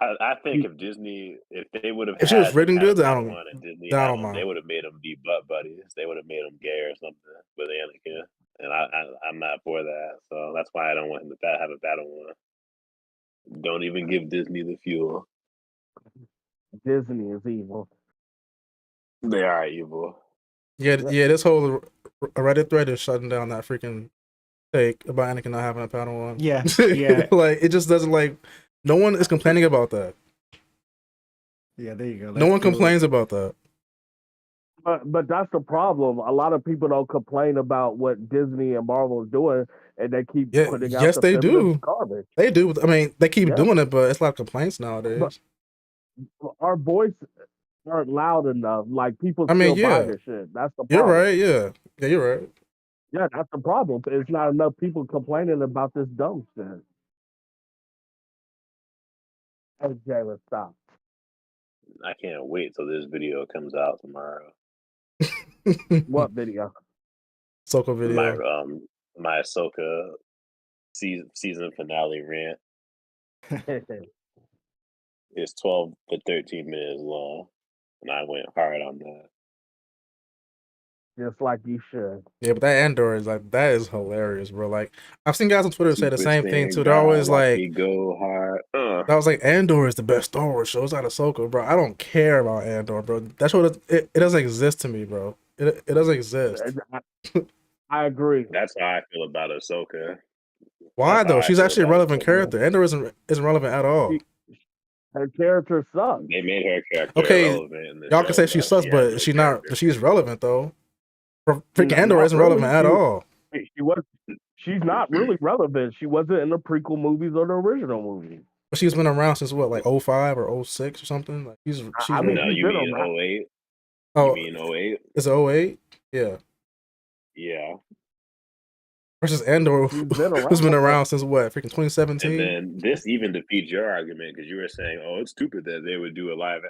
I think if Disney, if they would have, if she was written good, I don't mind. They would have made them be butt buddies. They would have made them gay or something with Anakin, and I'm not for that. So that's why I don't want him to have a Padawan. Don't even give Disney the fuel. Disney is evil. They are evil. Yeah. This whole Reddit thread is shutting down that freaking take about Anakin not having a Padawan. Yeah. Like it just doesn't like. No one is complaining about that. Yeah, there you go. No one complains about that. But that's the problem. A lot of people don't complain about what Disney and Marvel is doing, and they keep putting out yes, they do. Garbage. They do. I mean, they keep doing it, but it's a lot of complaints nowadays. But our voice aren't loud enough. Like people still buy this shit. That's the problem. You're right. Yeah, you're right. Yeah, that's the problem. It's not enough people complaining about this dumb shit. Okay, let's stop. I can't wait till this video comes out tomorrow. What video? Ahsoka video. My Ahsoka season finale rant. It's 12 to 13 minutes long, and I went hard on that. Just like you should. Yeah, but that Andor is like that is hilarious, bro. Like I've seen guys on Twitter say the same thing too. They're always like, "Go hard." I was like, Andor is the best Star Wars show. It's not Ahsoka, bro. I don't care about Andor, bro. That's what it doesn't exist to me, bro. It doesn't exist. I agree. That's how I feel about Ahsoka. Why though? She's actually a relevant character. Andor isn't relevant at all. Her character sucks. They made her character relevant. Y'all can say she sucks, but she's not. She's relevant though. Freaking Andor isn't relevant at all. She's not really relevant. She wasn't in the prequel movies or the original movie. But she's been around since what, like 05 or 06 or something? Like she's I mean, no, you mean 08? Oh, you mean 08? It's 08? Yeah. Yeah. Versus Andor, who's been around since what, freaking 2017? And then this even defeats your argument because you were saying, "Oh, it's stupid that they would do a live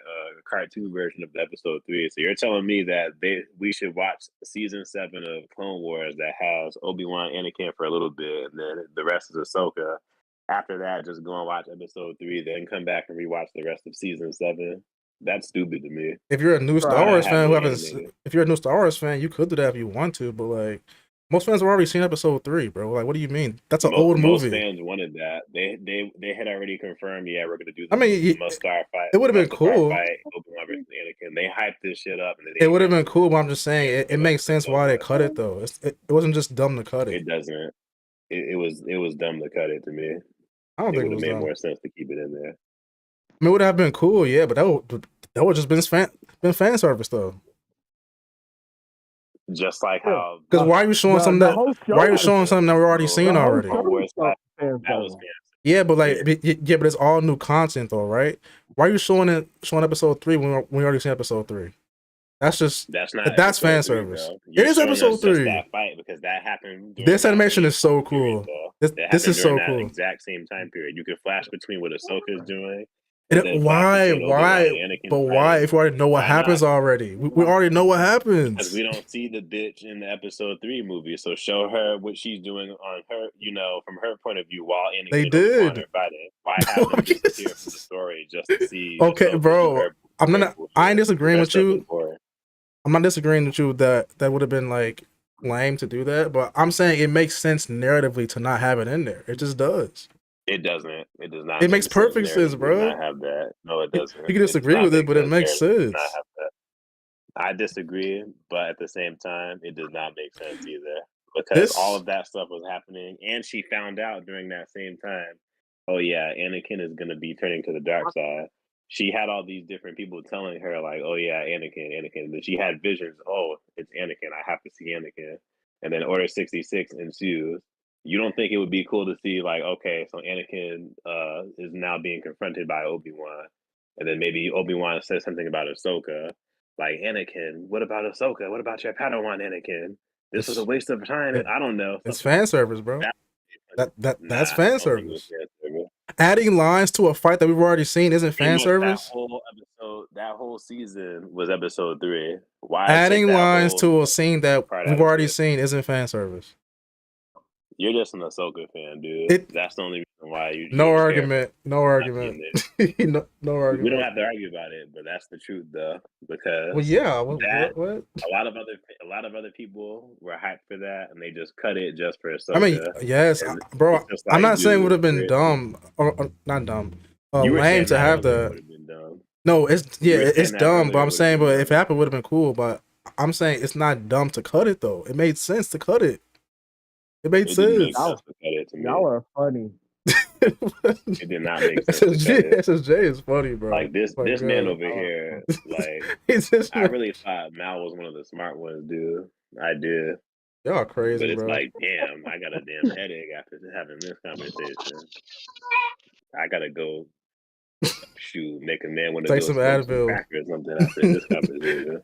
cartoon version of episode 3." So you're telling me that we should watch season 7 of Clone Wars that has Obi-Wan, Anakin for a little bit, and then the rest is Ahsoka. After that, just go and watch episode 3, then come back and rewatch the rest of season 7. That's stupid to me. If you're a new Star Wars fan if you're a new Star Wars fan, you could do that if you want to, but like. Most fans have already seen episode 3, bro. Like, what do you mean? That's an old movie. Most fans wanted that. They had already confirmed, yeah, we're gonna do the Mustafar fight. It would have been cool. Obi-Wan versus Anakin. They hyped this shit up. It would have been cool, but I'm just saying it makes sense why they cut it though. It wasn't just dumb to cut it. It doesn't. It was dumb to cut it to me. I don't think it would have made more sense to keep it in there. I mean, it would have been cool, yeah, but that would just been fan service though. Just like how, because why are you showing something that we're already seen already? Yeah, but like, but it's all new content though, right? Why are you showing episode 3 when we already seen episode 3? That's fan service. It is episode 3. That fight because that happened. This animation is so cool. This is so cool. Exact same time period. You can flash between what Ahsoka is doing. Why? But why? If we already know what happens already, we already know what happens. Because we don't see the bitch in the episode 3 movie, so show her what she's doing on her, from her point of view. While Anakin is fighting, why have them disappear from the story just to see? Okay, bro, I ain't disagreeing with you. I'm not disagreeing with you that would have been like lame to do that, but I'm saying it makes sense narratively to not have it in there. It just does. It doesn't. It does not. It makes perfect sense, bro. Not have that. No, it doesn't. You can disagree with it, but it makes sense. Not have that. I disagree, but at the same time, it does not make sense either because all of that stuff was happening, and she found out during that same time. Oh yeah, Anakin is gonna be turning to the dark side. She had all these different people telling her like, "Oh yeah, Anakin." But she had visions. Oh, it's Anakin. I have to see Anakin. And then Order 66 ensues. You don't think it would be cool to see like, okay, so Anakin is now being confronted by Obi-Wan, and then maybe Obi-Wan says something about Ahsoka. Like, Anakin, what about Ahsoka? What about your Padawan, Anakin? This was a waste of time. I don't know. It's fan service, bro. That's fan service. Adding lines to a fight that we've already seen isn't fan service. That whole season was episode 3. Why adding lines to a scene that we've already seen isn't fan service? You're just an Ahsoka fan, dude. That's the only reason why you. No argument. No argument. No argument. We don't have to argue about it, but that's the truth, though. Because well, yeah. What? A lot of other people were hyped for that, and they just cut it just for Ahsoka. I mean, yes, bro. Like, I'm not saying it would have been dumb or not dumb. Lame to have that. No, it's dumb. But I'm saying, but if it happened, it would have been cool. But I'm saying it's not dumb to cut it though. It made sense to cut it. It made sense. Y'all are funny. It did not make sense. SSJ is funny, bro. Like this man over here, like I really thought Mal was one of the smart ones, dude. I did. Y'all crazy, but it's bro. like, damn, I got a damn headache after having this conversation. I gotta go make a man want to take some Advil or something after this conversation.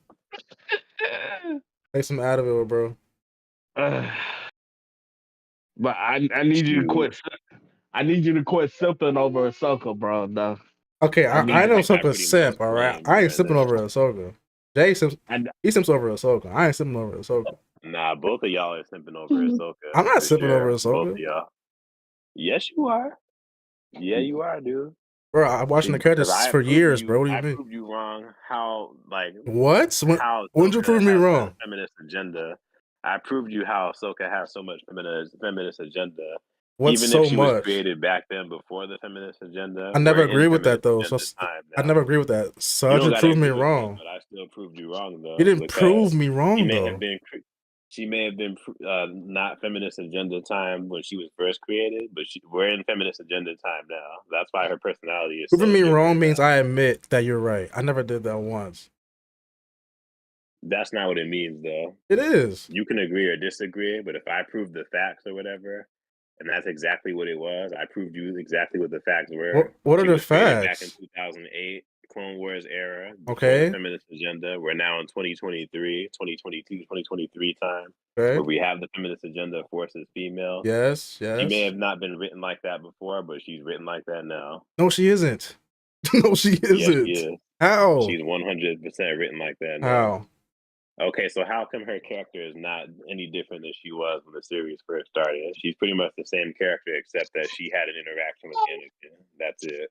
Take some Advil, bro. But I need you to quit. I need you to quit sipping over Ahsoka, bro. No. Okay, I know Ahsoka's simp, all right? I ain't sipping over Ahsoka. Jay simps, he simps over Ahsoka. I ain't sipping over Ahsoka. Nah, both of y'all are simping over Ahsoka. I'm not sipping over Ahsoka. Both of y'all. Yes, you are. Yeah, you are, dude. Bro, I'm watching the characters for years, bro. What do you mean? I proved you wrong. How, like... What? When did you prove me wrong? Feminist agenda. I proved you how Ahsoka has so much feminist agenda. What's Even so if she much? was created back then before the feminist agenda. I never agree with that, though. So I never agree with that. So you proved me wrong. But I still proved you wrong, though. You didn't prove me wrong, though. She may have been not feminist agenda time when she was first created, but we're in feminist agenda time now. That's why her personality is. Proving me wrong means I admit that you're right. I never did that once. That's not what it means, though. It is. You can agree or disagree, but if I prove the facts or whatever, and that's exactly what it was, I proved you exactly what the facts were. What are the facts? Back in 2008, Clone Wars era. Okay. Feminist agenda. We're now in 2023, 2022, 2023 time. Okay. Where we have the feminist agenda forces female. Yes, yes. She may have not been written like that before, but she's written like that now. No, she isn't. No, she isn't. Yes, she is. How? She's 100% written like that now. How? Okay, so how come her character is not any different than she was when the series first started? She's pretty much the same character, except that she had an interaction with Anakin. That's it.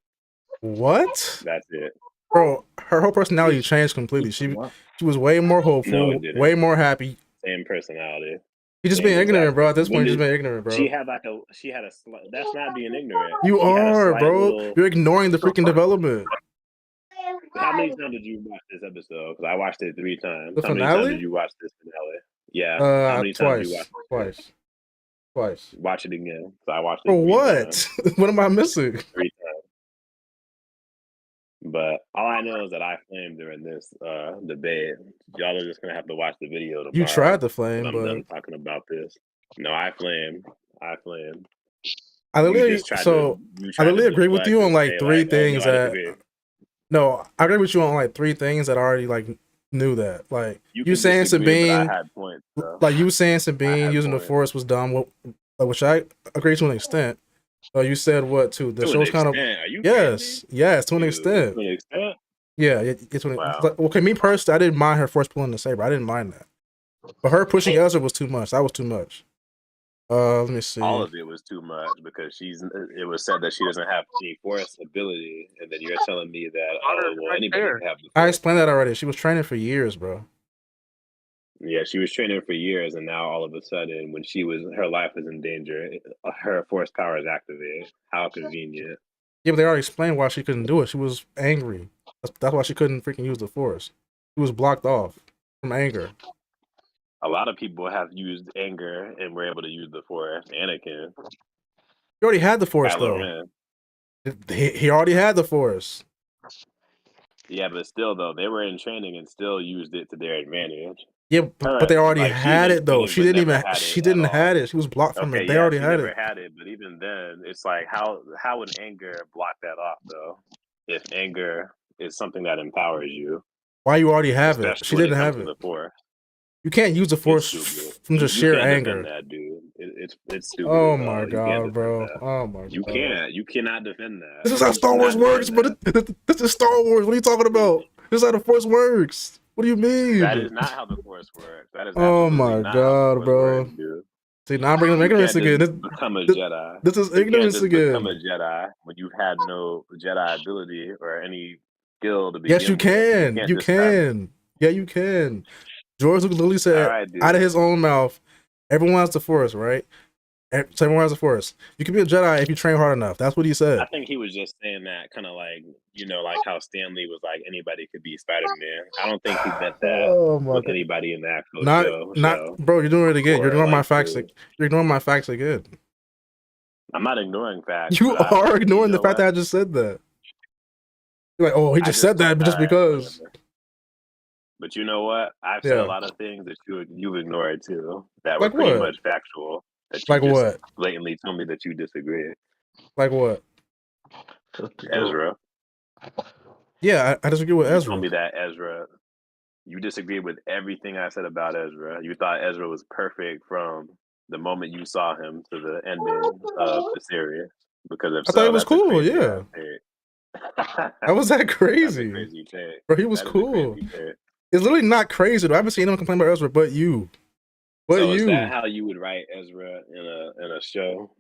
What? That's it. Bro, her whole personality changed completely. She was way more hopeful, way more happy. Same personality. You just being ignorant, bro. At this point, you're just being ignorant, bro. She had that's not being ignorant. You are, bro. You're ignoring the freaking development. How many times did you watch this episode? Because I watched it 3 times. The finale? How many times did you watch this finale? Yeah. How many times did you watch it? Twice. Watch it again. So I watched it. For what? What am I missing? 3 times. But all I know is that I flamed during this debate. Y'all are just gonna have to watch the video tomorrow. You tried to flame, I'm done talking about this. No, I flamed. I literally agree with you on like 3 things that. No, I agree with you on like 3 things that I already like knew that. Like you saying Sabine, like you saying Sabine using the Force was dumb, which I agree to an extent. You said what too? The show's kind of yes, to an extent. To an extent? Yeah, it's wow. Okay, me personally, I didn't mind her Force pulling the saber. I didn't mind that, but her pushing Ezra was too much. That was too much. Let me see. All of it was too much because it was said that she doesn't have any Force ability, and then you're telling me that anybody can have the Force. I explained that already. She was training for years, bro. Yeah, she was training for years, and now all of a sudden, when her life is in danger, her force power is activated. How convenient. Yeah, but they already explained why she couldn't do it. She was angry. That's why she couldn't freaking use the force. She was blocked off from anger. A lot of people have used anger and were able to use the force. Anakin. He already had the force, though. He already had the force. Yeah, but still, though, they were in training and still used it to their advantage. Yeah, but they already had it, though. She didn't even. She didn't have it. She was blocked from it. They already had it. Never had it, but even then, it's like how would anger block that off, though? If anger is something that empowers you, why you already have it? She didn't have it. The force. You can't use the force from just sheer anger. That, dude. It's stupid. Oh my god, bro. Oh my god. You can't. You cannot defend that. This is how Star Wars works, but this is Star Wars. What are you talking about? This is how the force works. What do you mean? That is not how the force works. That is oh my god, bro. Works, dude. See, now I'm bringing ignorance again. Become a Jedi. This is ignorance again. Become a Jedi when you've had no Jedi ability or any skill to begin Yes, you can. You can. Yeah, you can. George Lucas literally said out of his own mouth, everyone has the force, right? Everyone has the force. You can be a Jedi if you train hard enough. That's what he said. I think he was just saying that kind of like, like how Stan Lee was like, anybody could be Spider-Man. I don't think he meant that with anybody in the actual show. Bro, you're doing it again. You're ignoring my facts. You're ignoring my facts again. I'm not ignoring facts. You are ignoring the fact that I just said that. You're like, oh, he just said that just because. But you know what? I've said a lot of things that you've ignored too that were like pretty much factual. That you like just what? Blatantly tell me that you disagree. Like what? Ezra. Yeah, I disagree with Ezra. You told me that Ezra. You disagreed with everything I said about Ezra. You thought Ezra was perfect from the moment you saw him to the ending of the series. Because I thought he was cool. Yeah. How was that crazy? Crazy take. Bro, he was cool. It's literally not crazy though. I haven't seen anyone complain about Ezra but you. Is that how you would write Ezra in a show?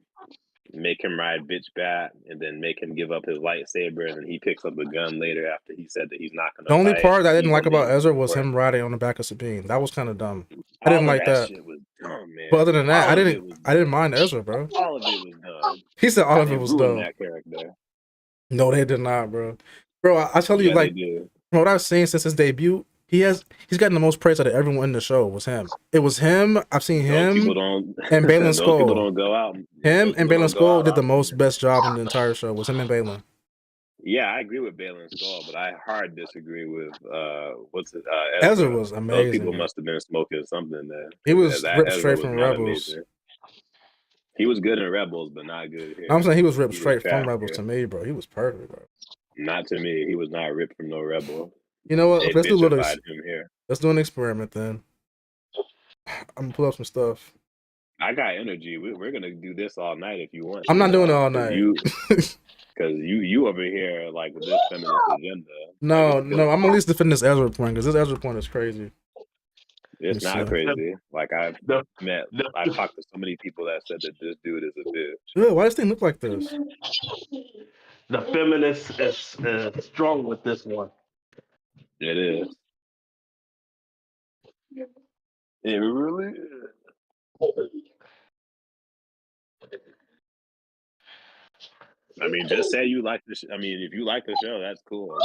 Make him ride bitch bat and then make him give up his lightsaber and then he picks up a gun later after he said that he's not gonna The only part that I didn't like about Ezra was him riding on the back of Sabine. That was kind of dumb. I didn't like that. Shit was dumb, man. But other than that, I didn't mind Ezra, bro. All of it was dumb. He said all of it was dumb. That character. No, they did not, bro. Bro, I tell you, like, from what I've seen since his debut, he's gotten the most praise out of everyone in the show. Was him. It was him. I've seen him and Balin Skull. People don't go out. Him and Balin Skull did the most best job in the entire show. Was him and Balin. Yeah, I agree with Balin Skull, but I hard disagree with Ezra was amazing. Those people must have been smoking something there. He was ripped straight from Rebels. He was good in Rebels, but not good here. I'm saying he was ripped straight from Rebels to me, bro. He was perfect, bro. Not to me. He was not ripped from no Rebel. You know what? Let's do an experiment then. I'm gonna pull up some stuff. I got energy. We're gonna do this all night if you want. I'm not doing it all night. Because you over here like with this feminist agenda. No, I'm at least defending this Ezra point because this Ezra point is crazy. It's not crazy. Like I've talked to so many people that said that this dude is a bitch. Yeah, why does this thing look like this? The feminist is strong with this one. It is. It really is. I mean, just say you like the I mean, if you like the show, that's cool.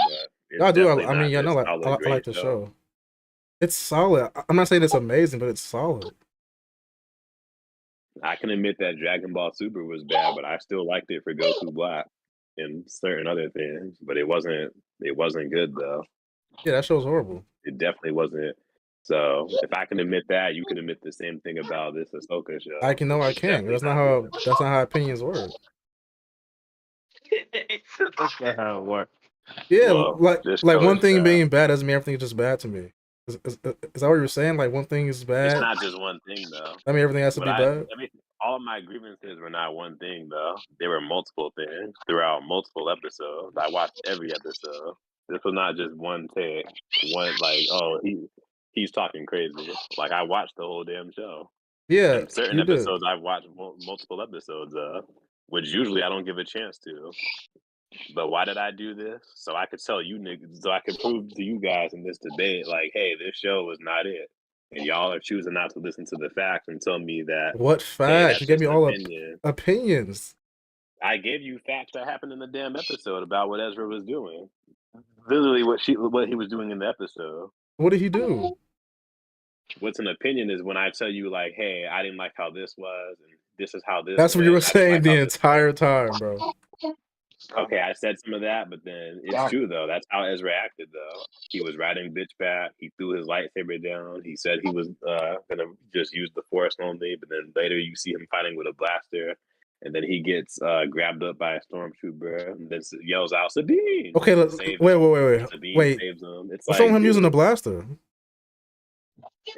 But I do. I mean, yeah, no, I like the show. It's solid. I'm not saying it's amazing, but it's solid. I can admit that Dragon Ball Super was bad, but I still liked it for Goku Black and certain other things. But it wasn't good though. Yeah, that show's horrible. It definitely wasn't. So if I can admit that, you can admit the same thing about this Ahsoka show. I can. That's not how opinions work. That's not how it works. Yeah, like one thing being bad doesn't mean everything is just bad to me. Is that what you're saying? Like one thing is bad. It's not just one thing though. I mean everything has to be bad. I mean, all of my grievances were not one thing though. There were multiple things throughout multiple episodes. I watched every episode. This was not just one take. One like, oh, he's talking crazy. Like I watched the whole damn show. Yeah, and certain episodes I've watched multiple episodes of, which usually I don't give a chance to. But why did I do this? So I could tell you niggas, so I could prove to you guys in this debate, like, hey, this show was not it. and y'all are choosing not to listen to the facts and tell me that. What facts? You gave me all opinions. I gave you facts that happened in the damn episode about what Ezra was doing. Literally, what he was doing in the episode. What did he do? What's an opinion is when I tell you, like, hey, I didn't like how this was, and this is how this. That's what you were saying the entire time, bro. Okay, I said some of that, but then it's true though. That's how Ezra acted though. He was riding bitch back. He threw his lightsaber down. He said he was gonna just use the Force only, but then later you see him fighting with a blaster, and then he gets grabbed up by a stormtrooper, and then yells out, "Sabine!" Okay, wait. Sabine saves him. It's what's like, wrong with him using a blaster?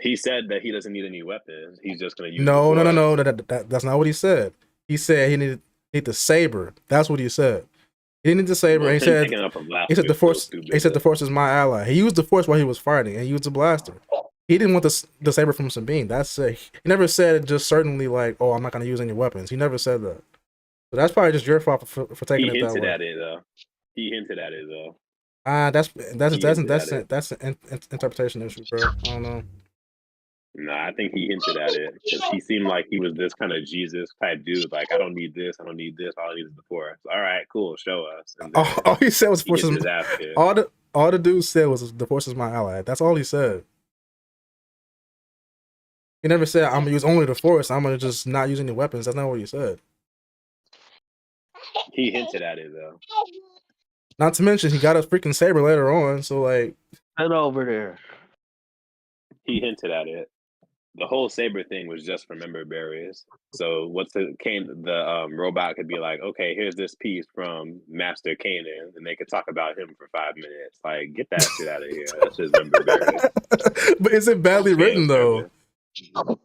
He said that he doesn't need any weapons. He's just gonna use. No. That's not what he said. He said he need the saber. That's what he said. He didn't need the saber. Well, he said the Force. He said the Force is my ally. He used the Force while he was fighting, and he used a blaster. He didn't want the saber from Sabine. That's it. He never said just certainly like, oh, I'm not gonna use any weapons. He never said that. So that's probably just your fault for taking it that way. He hinted at it though. He hinted at it though. That's an interpretation issue, bro. I don't know. No, I think he hinted at it because he seemed like he was this kind of Jesus type dude. Like, I don't need this. I don't need this. All I need is the Force. All right, cool. Show us. All he said was Force is all the dude said was the Force is my ally. That's all he said. He never said I'm gonna use only the Force. I'm gonna just not use any weapons. That's not what he said. He hinted at it though. Not to mention he got a freaking saber later on. So like, head over there. He hinted at it. The whole saber thing was just for member berries. So the robot could be like, okay, here's this piece from Master Kanan, and they could talk about him for 5 minutes. Like, get that shit out of here. That's just member berries. But is it badly written though?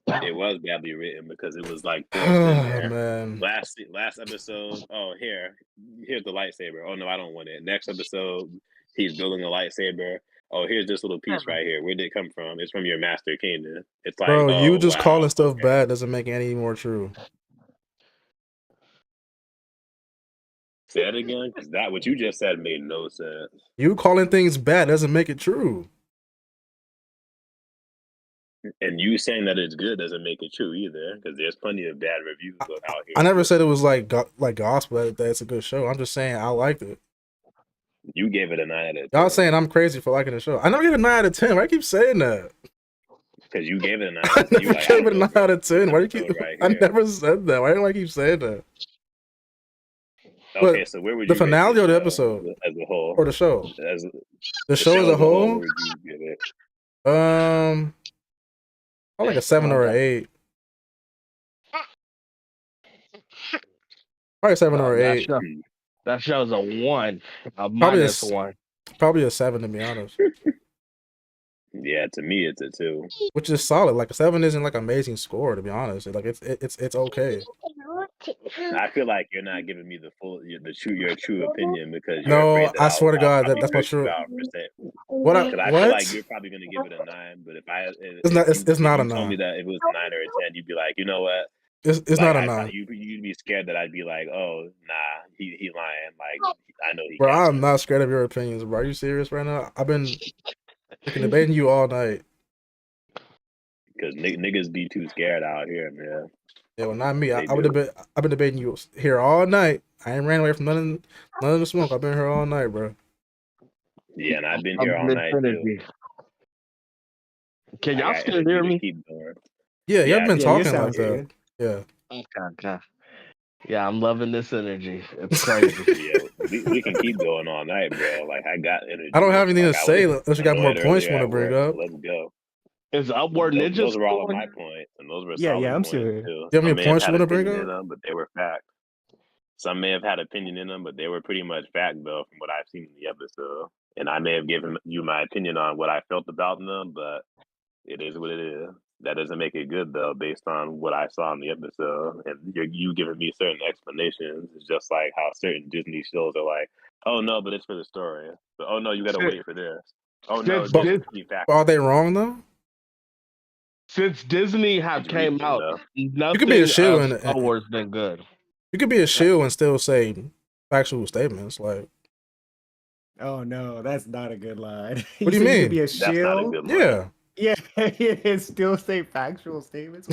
It was badly written because it was like, man. Last episode. Oh, here's the lightsaber. Oh no, I don't want it. Next episode, he's building a lightsaber. Oh, here's this little piece right here. Where did it come from? It's from your Master Kanan. It's like, bro, you just calling stuff bad doesn't make it any more true. Say it again, because that what you just said made no sense. You calling things bad doesn't make it true. And you saying that it's good doesn't make it true either, because there's plenty of bad reviews out here. I never said it was like gospel that it's a good show. I'm just saying I liked it. You gave it a 9 out of 10. Y'all saying I'm crazy for liking the show. I never gave it a 9 out of 10. Why do you keep saying that? Because you gave it a 9 out of 10. I never gave it a 9 out of 10. Why do you keep? I never said that. Why do I keep saying that? Okay, so where would you the finale or the episode as a whole, or the show? The show as a whole. Would you give it? Probably like a 7 or an 8. Probably a 7 or an 8. That show's a 1. A minus 1. Probably a 7 to be honest. Yeah, to me it's a 2. Which is solid. Like a 7 isn't like amazing score to be honest. Like it's okay. I feel like you're not giving me your true opinion because no, I swear to God that's not true. What? I feel like you're probably gonna give it a 9, but it's not a 9. Told me that if it was a 9 or a 10, you'd be like, you know what? It's like, not a 9. You'd be scared that I'd be like, oh nah, he lying. Like I know he. Bro, I'm not scared of your opinions, bro. Are you serious right now? I've been debating you all night. Because niggas be too scared out here, man. Yeah, well, not me. I've been debating you here all night. I ain't ran away from none of the smoke. I've been here all night, bro. Yeah, and I've been here all night too. Can y'all still hear me? Keep going. Yeah, y'all been talking like that. Yeah. Okay. Yeah, I'm loving this energy. It's crazy. Yeah, we can keep going all night, bro. Like I got energy. I don't have anything to say unless you got more points you want to bring up. Let's go. Is Upward Ninja? Those were all of my points, and those were solid I'm points serious. too. Do you have any points you want to bring up? Them, but they were fact. Some may have had opinion in them, but they were pretty much fact though, from what I've seen in the episode. And I may have given you my opinion on what I felt about them, but it is what it is. That doesn't make it good though, based on what I saw in the episode. And you giving me certain explanations. It's just like how certain Disney shows are like, oh no, but it's for the story. But oh no, you gotta wait for this. Oh no, are they wrong though? Since Disney have came out, nothing you could be a shill and Star Wars been good. You could be a shill and still say factual statements like. Oh no, that's not a good line. What do you mean? You could be a shill. Yeah. Yeah, it still say factual statements.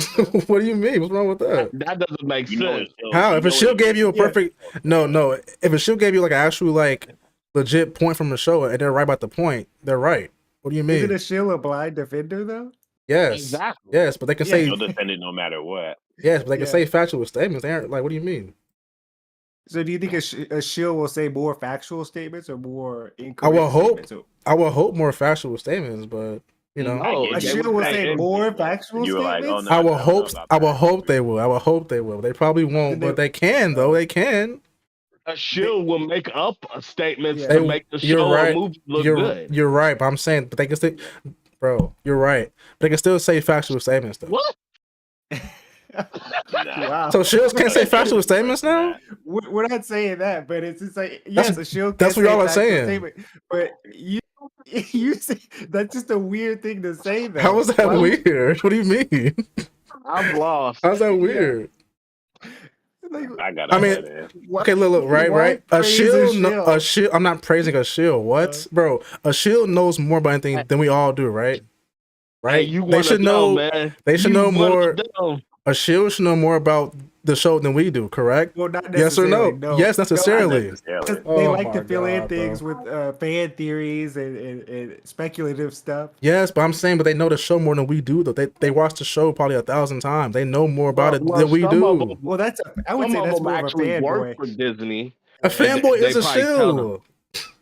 What do you mean? What's wrong with that? That doesn't make sense. How? If a shield gave you a perfect no. If a shield gave you like an actual like legit point from the show and they're right about the point, they're right. What do you mean? Is it a shield a blind defender though? Yes. Exactly. Yes, but they can say You'll defend it no matter what. yes, but they can say factual statements. They aren't like. What do you mean? So do you think a shield will say more factual statements or more incorrect? I will hope more factual statements, but you know, a shield will say more factual statements. Like, oh, no, I will hope they will. I will hope they will. They probably won't, but they can though. They can. A shield will make up statements to make the show or movie look good. You're right, but I'm saying, but they can still, bro. You're right. They can still say factual statements though. What? Wow. So shields can't say factual statements now? We're not saying that, but it's just like yes, a shield. That's what y'all are saying. Statement, but you say that's just a weird thing to say. Though. How is that weird? What do you mean? I'm lost. How's that weird? I mean, okay, look, right. A shield. I'm not praising a shield. What, bro? A shield knows more about anything than we all do, right? Right. Hey, they should know. Man. They should know more. A shield should know more about the show than we do, correct? Well, not yes or no? No. Yes, necessarily. They like to fill in things with fan theories and speculative stuff. Yes, but I'm saying, but they know the show more than we do. Though they watch the show probably 1,000 times. They know more about it than we do. Well, I would say that's more of a fanboy. For Disney. A fanboy is a shield.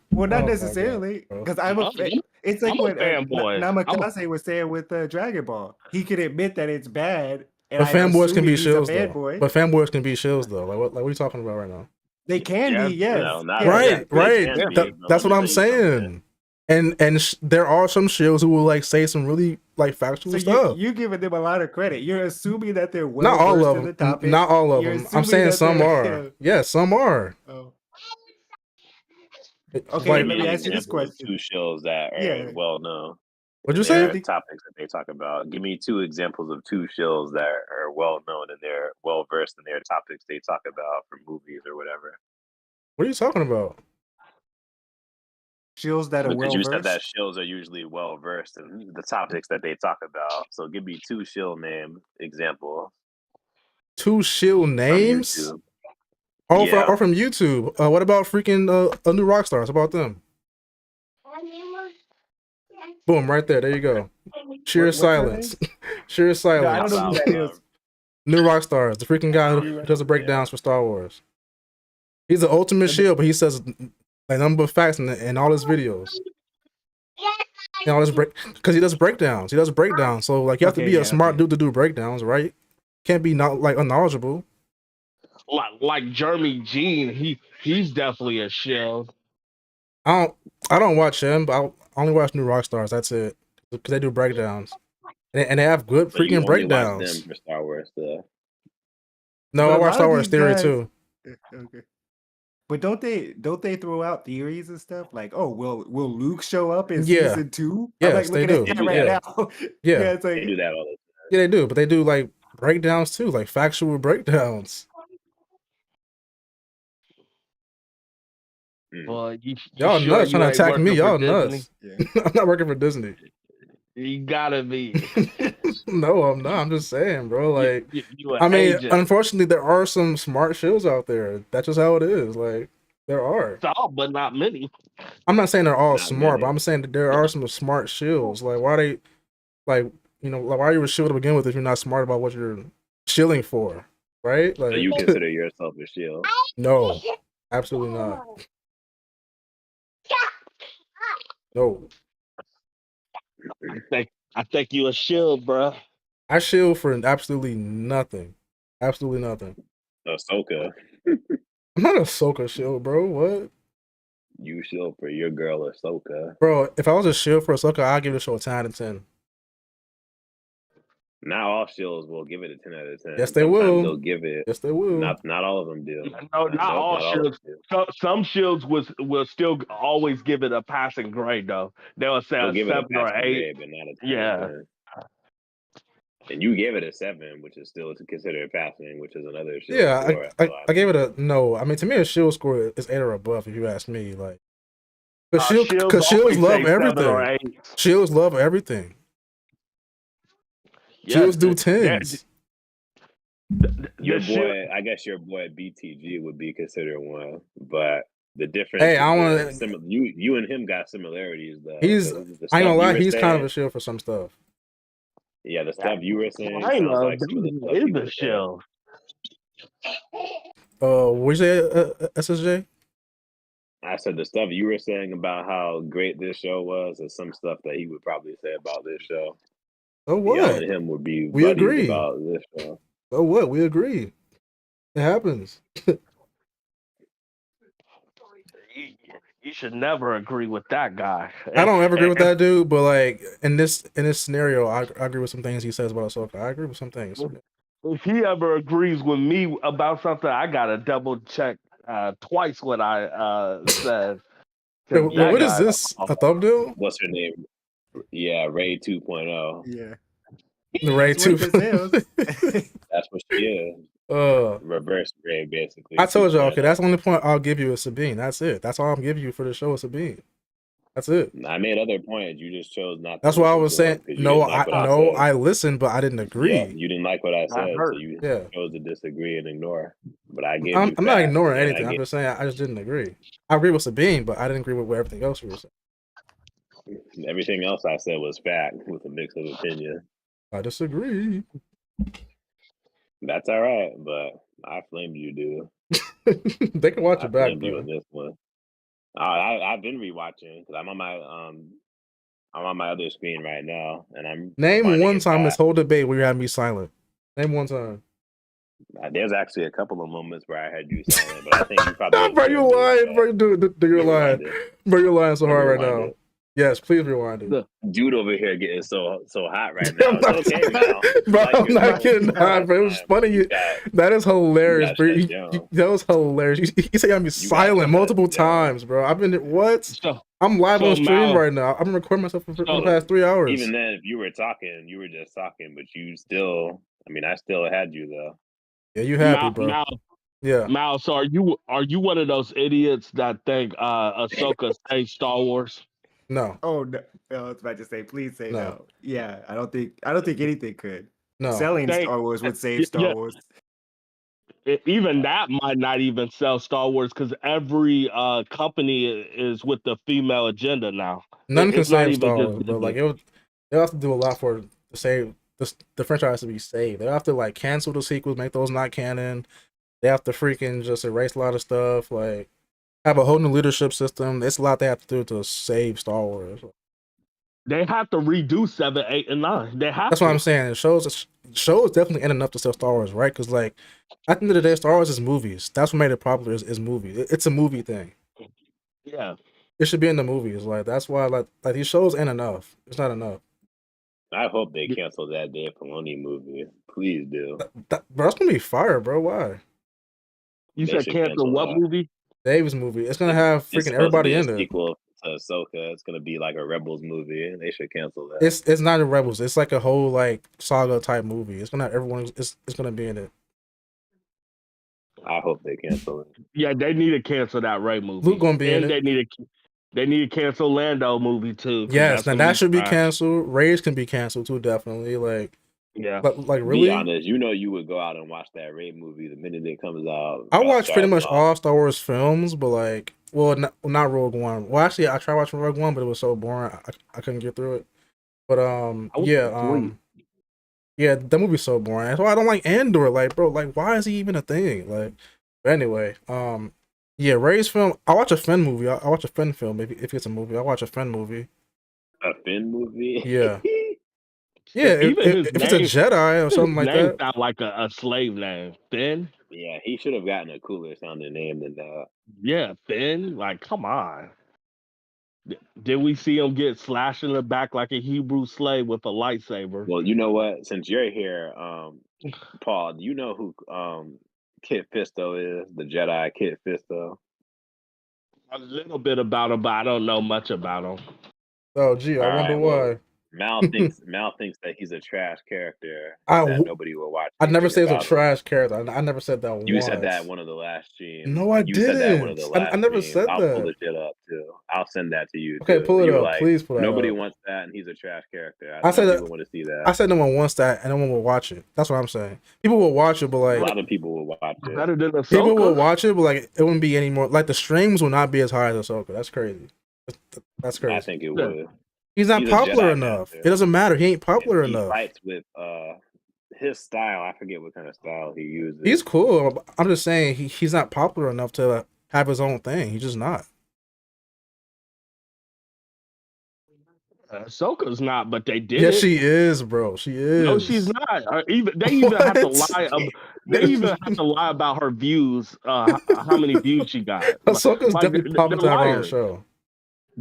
Well, not necessarily, because I'm a fan. It's like what Namakase was saying with Dragon Ball. He could admit that it's bad. But fanboys can be shills though. But fanboys can be shills though. Like what are you talking about right now? They can be, yes. Right. That's what I'm saying. And there are some shills who will like say some really like factual stuff. You're giving them a lot of credit. You're assuming that they're well not all of them. The topic. Not all of them. I'm saying some are. Yes, some are. Oh. Okay, let me ask you this question. Two shows that are well known. What'd you say? Topics that they talk about. Give me 2 examples of 2 shows that are well known and they're well versed in their topics they talk about for movies or whatever. What are you talking about? Shows that are well versed. You said that shows are usually well versed in the topics that they talk about. So give me 2 shill name examples. 2 shill names? Or from YouTube. What about freaking New Rockstars? How about them? Boom, right there. There you go. Sheer silence. Sheer silence. No, I don't know who that is. New Rockstars, the freaking guy who does the breakdowns for Star Wars. He's the ultimate shield, but he says a number of facts in all his videos. You know, because he does breakdowns. He does breakdowns. So like you have to be a smart dude to do breakdowns, right? Can't be not like unknowledgeable. Like Jeremy Jean, he's definitely a shield. I don't watch him, but I only watch New Rockstars. That's it, because they do breakdowns, and they have good freaking breakdowns. Watch them for Star Wars stuff. No, I watch Star Wars Theory too. Okay, but don't they throw out theories and stuff like, oh, will Luke show up in season 2? Yes, they do. Now. Yeah, it's like, they do that all the time. Yeah, they do, but they do like breakdowns too, like factual breakdowns. Well, y'all nuts trying to attack me. Y'all nuts. Yeah. I'm not working for Disney. You gotta be. No, I'm not. I'm just saying, bro. Like, I mean, unfortunately, there are some smart shows out there. That's just how it is. Like, there are. But not many. I'm not saying they're all smart, but I'm saying that there are some smart shills. Like, why they, like, you know, like, why are you a shill to begin with if you're not smart about what you're shilling for, right? Like, so you consider yourself a shill? No, absolutely not. No. I think you a shield, bro. I shield for absolutely nothing. Absolutely nothing. Ahsoka. I'm not a Ahsoka shield, bro. What? You shield for your girl Ahsoka. Bro, if I was a shield for Ahsoka, I'd give the show a 10 out of 10. Not all shields will give it a 10 out of 10. Yes, they will. They'll give it. Yes, they will. Not all of them do. No, not all shields. Some shields will still always give it a passing grade, though. They'll say a 7 or 8. Grade, but not a 10 yeah. And you gave it a 7, which is still considered passing, which is another shield. Yeah, I gave it a no. I mean, to me, a shield score is 8 or above. If you ask me, like, because shields love everything. Shields love everything. Shields do 10s. Your boy, I guess your boy BTG would be considered one, but the difference. Hey, I want to. You and him got similarities though. He's. I ain't gonna lie. He's kind of a shield for some stuff. Yeah, the stuff you were saying I sounds know like some of the stuff is a shield. What you say, SSJ? I said the stuff you were saying about how great this show was is some stuff that he would probably say about this show. Oh what? Y'all and him would be we agree about this show. Oh what? We agree. It happens. You should never agree with that guy. I don't ever agree with that dude, but like in this scenario, I agree with some things he says about Ahsoka. I agree with some things. If he ever agrees with me about something, I gotta double check twice what I said. What is this? A thumbnail? What's her name? Yeah, Ray 2.0. Yeah. The Ray 2.0. That's what she is. Reverse Ray, basically. I told y'all, okay, that's the only point I'll give you is Sabine. That's it. That's all I'm giving you for the show is Sabine. That's it. I made other points. You just chose not to. That's why I was saying I listened, but I didn't agree. Yeah, you didn't like what I said, so you chose to disagree and ignore. But I gave I'm not ignoring anything. I'm just saying I just didn't agree. I agree with Sabine, but I didn't agree with everything else you were saying. Everything else I said was fact with a mix of opinion. I disagree. That's all right, but I flamed you, dude. They can watch it back. You in this one. I've been rewatching because I'm on my other screen right now, and I'm name one time this whole debate where you had me silent. Name one time. There's actually a couple of moments where I had you silent, but I think you probably. Bro, you lying, bro. Do you're lying, bro. You're lying so hard right now. Yes, please rewind it. Dude over here getting so hot right now. It's okay now. Bro, I'm not getting hot, bro. It was funny. That is hilarious, bro. That was hilarious. You say I'm silent multiple times, bro. I've been what? I'm live on stream right now. I'm recording myself for the past 3 hours. Even then, if you were talking, you were just talking, but you still. I mean, I still had you though. Yeah, you happy, bro. Yeah. Mal, so are you one of those idiots that think Ahsoka saves Star Wars? No. Oh no! I was about to say, please say no. Yeah, I don't think anything could. No. Selling Star Wars would save Star Wars. Even that might not even sell Star Wars because every company is with the female agenda now. None can save Star Wars, but like they'll have to do a lot for to save the franchise to be saved. They have to like cancel the sequels, make those not canon. They have to freaking just erase a lot of stuff, like have a whole new leadership system. It's a lot they have to do to save Star Wars. They have to redo 7, 8, and 9. They have. That's what I'm saying. Shows definitely ain't enough to sell Star Wars, right? Because like at the end of the day, Star Wars is movies. That's what made it popular. Is movies. It's a movie thing. Yeah. It should be in the movies. Like that's why like these shows ain't enough. It's not enough. I hope they cancel that Dave Filoni movie. Please do. Bro, that's gonna be fire, bro. Why? You said cancel what movie? Dave's movie. It's gonna have freaking everybody in it. Sequel to Ahsoka. It's gonna be like a Rebels movie. They should cancel that. It's not a Rebels. It's like a whole like saga type movie. It's gonna have everyone. It's gonna be in it. I hope they cancel it. Yeah, they need to cancel that Rey movie. Luke gonna be in it. They need to cancel Lando movie too. Yes, now that should be canceled. Rey's can be canceled too, definitely. Like, yeah, like really. Be honest, you would go out and watch that Rey movie the minute it comes out. I watch pretty much all Star Wars films, but like, well, not Rogue One. Well, actually, I tried watching Rogue One, but it was so boring, I couldn't get through it. But yeah, that movie's so boring. That's why I don't like Andor. Like, bro, like, why is he even a thing? Like, but anyway, yeah, Rey's film. I watch a Finn movie. I watch a Finn film. If it's a movie, I watch a Finn movie. A Finn movie? Yeah. Yeah, if it's a Jedi or something like that. Sound like a slave name, Finn. Yeah, he should have gotten a cooler sounding name than that. Yeah, Finn. Like, come on. Did we see him get slashed in the back like a Hebrew slave with a lightsaber? Well, you know what? Since you're here, Paul, do you know who Kit Fisto is? The Jedi Kit Fisto? A little bit about him, but I don't know much about him. Oh, gee, I wonder why. Mal thinks that he's a trash character that nobody will watch. I never said anything it's a about him. trash character. I never said that You once. said that one of the last streams. No, I You said that one of the didn't. last I never streams. said I'll pull that. the shit up too. I'll send that to you Okay, too. pull it You were up. like, Please pull that nobody up. wants that, and he's a trash character. I said know that. people want to see that. I said no one wants that, and no one will watch it. That's what I'm saying. People will watch it, but A like lot of people will watch it. Better than Ahsoka. people will watch it, but like it wouldn't be any more. Like the streams will not be as high as Ahsoka. That's crazy. That's crazy. I think it would. He's not popular enough. It doesn't matter. He ain't popular He enough. fights with his style. I forget what kind of style he uses. He's cool. I'm just saying he's not popular enough to have his own thing. He's just not. Ahsoka's not, but they did. Yes, it. she is, bro. She is. No, she's not. They even have to lie. They even have to lie about her views. How many views she got? Ahsoka's definitely popular to have her own show.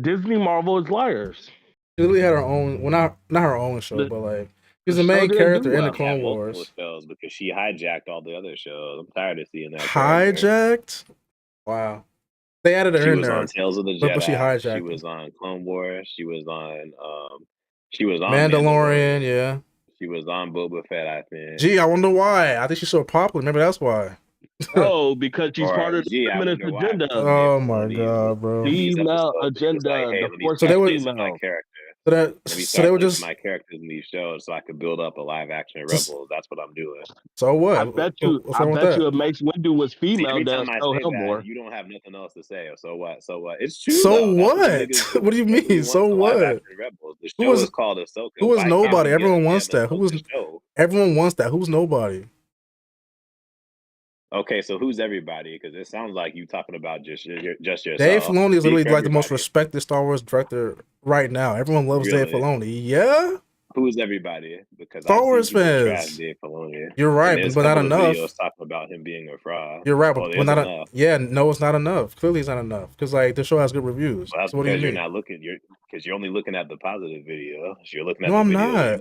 Disney, Marvel is liars. She literally had her own. Well, not her own show, but like she's the main character in the Clone Wars. Shows because she hijacked all the other shows. I'm tired of seeing that. Hijacked? Wow. They added her in there. She was on Tales of the Jedi. But she hijacked. She was on Clone Wars. She was on Mandalorian, yeah. She was on Boba Fett, I think. Gee, I wonder why. I think she's so popular. Maybe that's why. Oh, because she's part of the feminist agenda. Oh my god, bro. Female agenda. Like, hey, so they would my character. So they would just my characters in these shows so I could build up a live action Rebels. That's what I'm doing. So what? I bet you if Mace Windu was female, that's so more. You don't have nothing else to say. So what? It's true. So what? What do you mean? So what? The show is called Ahsoka. Who was nobody? Everyone wants that. Everyone wants that. Who's nobody? Okay, so who's everybody? Because it sounds like you talking about just yourself. Dave Filoni is literally like the most respected Star Wars director right now. Everyone loves Dave Filoni. Yeah. Who's everybody? Because Star Wars fans. Dave Filoni. You're right, but not enough. Talking about him being a fraud. You're right, but not enough. Yeah, no, it's not enough. Clearly, it's not enough because like the show has good reviews. Well, that's so what do you mean? You're not looking. Because you're only looking at the positive video. So you're looking at. No, I'm not.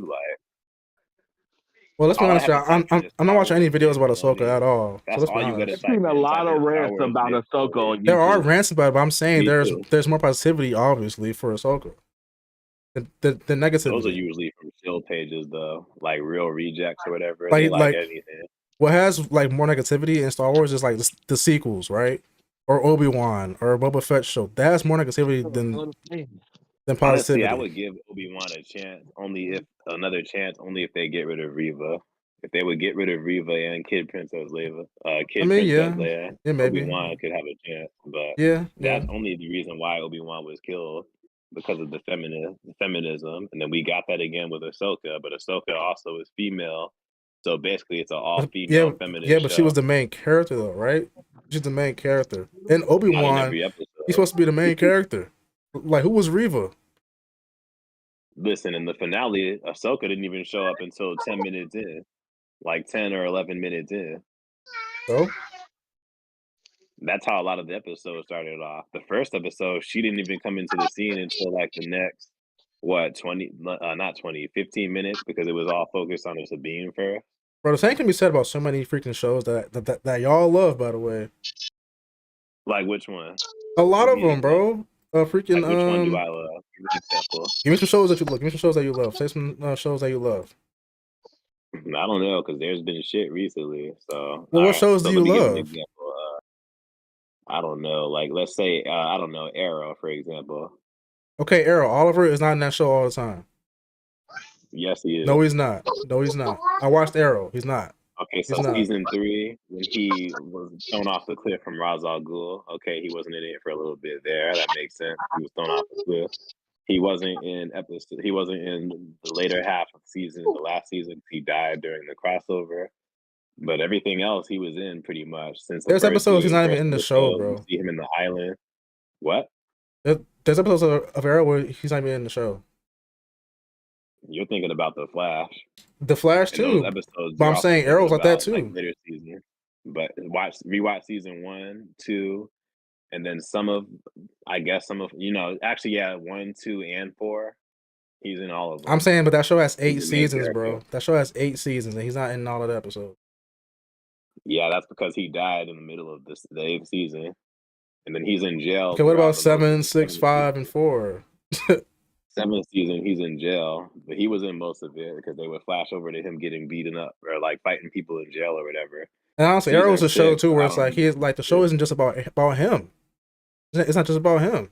Well, let's be honest. I'm not watching any videos about Ahsoka at all. That's so let's all be you honest. I've seen a lot of rants about Ahsoka on YouTube. There are rants about it, but I'm saying there's more positivity, obviously, for Ahsoka. The negativity. Those are usually from shield pages, though, like Real Rejects or whatever. Like anything. What has like more negativity in Star Wars is like the sequels, right? Or Obi-Wan or Boba Fett show. That's more negativity than positivity. Honestly, I would give Obi-Wan a chance, only if they get rid of Reva. If they would get rid of Reva and Princess Leia, Obi-Wan could have a chance. But that's only the reason why Obi-Wan was killed, because of the feminism. And then we got that again with Ahsoka, but Ahsoka also is female. So basically it's an all-female feminist Yeah, but show. she was the main character though, right? She's the main character. And Obi-Wan, he's supposed to be the main character. Like, who was Reva? Listen, in the finale, Ahsoka didn't even show up until 10 minutes in. Like 10 or 11 minutes in. So? That's how a lot of the episodes started off. The first episode, she didn't even come into the scene until like the next, 15 minutes, because it was all focused on Sabine first. Bro, the same can be said about so many freaking shows that y'all love, by the way. Like which one? A lot of them, bro. Freaking like which one do I love? Give me some shows that you love. Give me some shows that you love. Say some shows that you love. I don't know, because there's been shit recently. So, well, what shows do you love? I don't know. Like, let's say, I don't know, Arrow, for example. Okay, Arrow. Oliver is not in that show all the time. Yes, he is. No, he's not. I watched Arrow. He's not. Okay, so season 3, when he was thrown off the cliff from Ra's al Ghul, okay, he wasn't in it for a little bit there. That makes sense. He was thrown off the cliff. He wasn't in the later half of the last season. He died during the crossover. But everything else he was in pretty much. Since there's episodes he's not even in the show, bro. You see him in the island. What? There's episodes of Arrow where he's not even in the show. You're thinking about The Flash. The Flash too. But I'm saying Arrow's like that too. Like later season. But rewatch season 1, 2, and then some of 1, 2, and 4. He's in all of them. I'm saying, but that show has 8 seasons, bro. That show has 8 seasons, and he's not in all of the episodes. Yeah, that's because he died in the middle of the 8th season, and then he's in jail. Okay, what about 7, 6, 5, and 4? 7th season, he's in jail, but he was in most of it because they would flash over to him getting beaten up or like fighting people in jail or whatever. And honestly, Arrow's a show too, where it's like the show Yeah. isn't just about him. It's not just about him.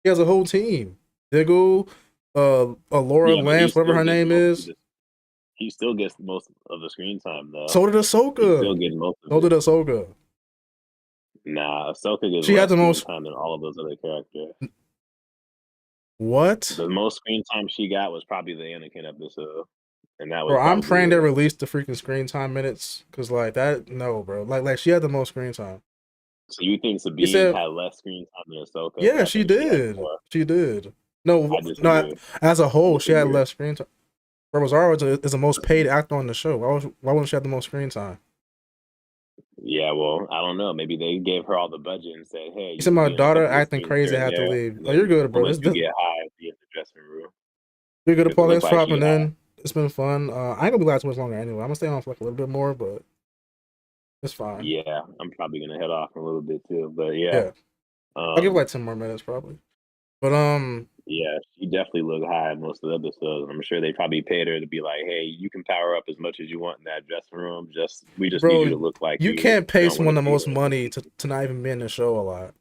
He has a whole team. Diggle, Laura Yeah, but he Lance, whatever still her gets name most of is. he still gets most of the screen time though. So did He still Ahsoka. gets most of So it. did Ahsoka. Nah, Ahsoka gets She less had the screen most. time than all of those other characters. What? The most screen time she got was probably the Anakin episode, and that was. Bro, I'm probably praying they it. release the freaking screen time minutes, cause like that. No, bro. Like she had the most screen time. So you think Sabine said- had less screen time than Ahsoka? Yeah, but I she think had did. more. She did. No, I no. disagree. As a whole, she had Disagree. less screen time. Bro, Rosario is the most paid actor on the show. Why wouldn't she have the most screen time? Yeah, well, I don't know. Maybe they gave her all the budget and said, "Hey, You said my be in a daughter couple of acting scenes crazy, here I and had to there, leave. and Oh, you're then good, bro. we'll let you get high, be in the dressing room." We're good to It Paul. looked Thanks for like she hopping had. in. It's been fun. I ain't gonna be live too much longer anyway. I'm gonna stay on for like a little bit more, but it's fine. Yeah, I'm probably gonna head off in a little bit too. But yeah, Yeah. I'll give like 10 more minutes probably. But yeah, she definitely looked high in most of the episodes. I'm sure they probably paid her to be like, "Hey, you can power up as much as you want in that dressing room. We just bro, need you to look like you can't pay don't someone wanna the see most her." money to not even be in the show a lot.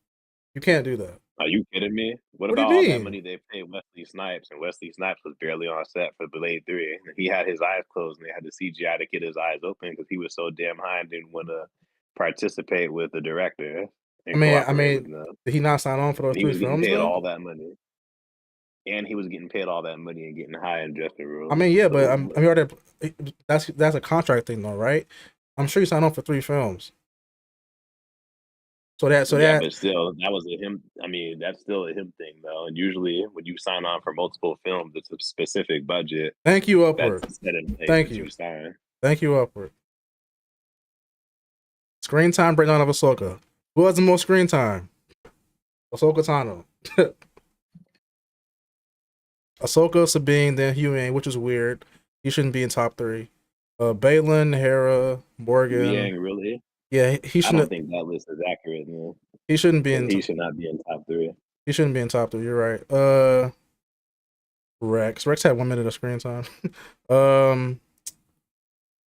You can't do that. Are you kidding me? What What do you about all that mean? money they paid Wesley Snipes? And Wesley Snipes was barely on set for Blade 3. And he had his eyes closed and they had to CGI to get his eyes open because he was so damn high and didn't want to participate with the director and cooperate with them. Did he not sign on for those And he 3 was getting films paid though? all that money. And he was getting paid all that money and getting high in dressing rooms. I mean, yeah, but So, that's a contract thing though, right? I'm sure you signed on for 3 films. but still, that was a him. I mean, that's still a him thing, though. And usually, when you sign on for multiple films, it's a specific budget. Thank you, Upward. That's set in place Thank that you. you sign. Thank you, Upward. Screen time breakdown of Ahsoka. Who has the most screen time? Ahsoka Tano. Ahsoka, Sabine, then Huyang, which is weird. He shouldn't be in top 3. Balin, Hera, Morgan. Huyang, really? Yeah, he I shouldn't. don't think that list is accurate, man. He shouldn't be in. He should not be in top 3. He shouldn't be in top 3. You're right. Rex. Rex had 1 minute of screen time.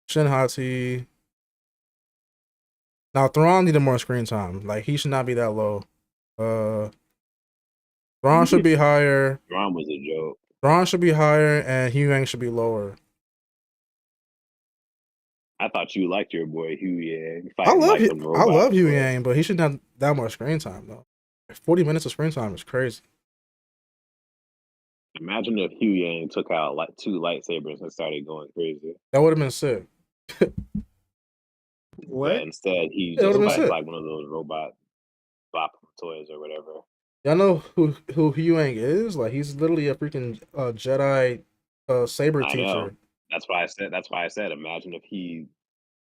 Shin Hati. Now Thrawn needed more screen time. Like he should not be that low. Thrawn should be higher. Thrawn was a joke. Thrawn should be higher, and Huyang should be lower. I thought you liked your boy Huyang. I love Huyang, but he shouldn't have that much screen time though. 40 minutes of screen time is crazy. Imagine if Huyang took out like 2 lightsabers and started going crazy. That would have been sick. What? But instead, he Yeah, just would've been fights sick. like one of those robot bop toys or whatever. Y'all know who Huyang is? Like he's literally a freaking Jedi saber I teacher. know. That's why I said. Imagine if he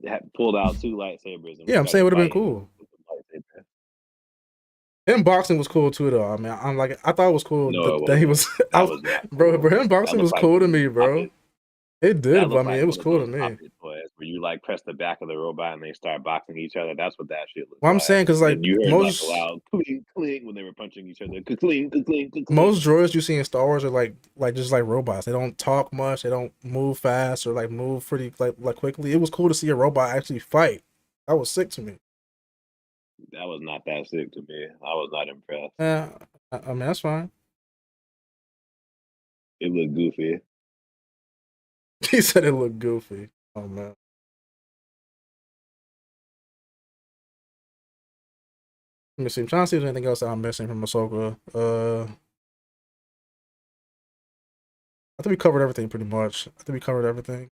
had pulled out 2 lightsabers. And Yeah, I'm saying it would have been fighting cool. with the lightsaber. Him boxing was cool too, though. I mean, I thought it was cool No, that he was. That was not bro, cool. him boxing That was looked cool like to me, bro. It That did, but I looked mean, like it was one of cool to those me. puppet toys where you like press the back of the robot and they start boxing each other. That's what that shit looked Well, I'm like. saying because like And you heard most like a loud cling cling when they were punching each other. Cling cling cling. most droids you see in Star Wars are like just like robots. They don't talk much. They don't move fast or like move pretty like quickly. It was cool to see a robot actually fight. That was sick to me. That was not that sick to me. I was not impressed. Yeah, I mean that's fine. It looked goofy. He said it looked goofy. Oh man. Let me see. I'm trying to see if there's anything else that I'm missing from Ahsoka. I think we covered everything pretty much. I think we covered everything.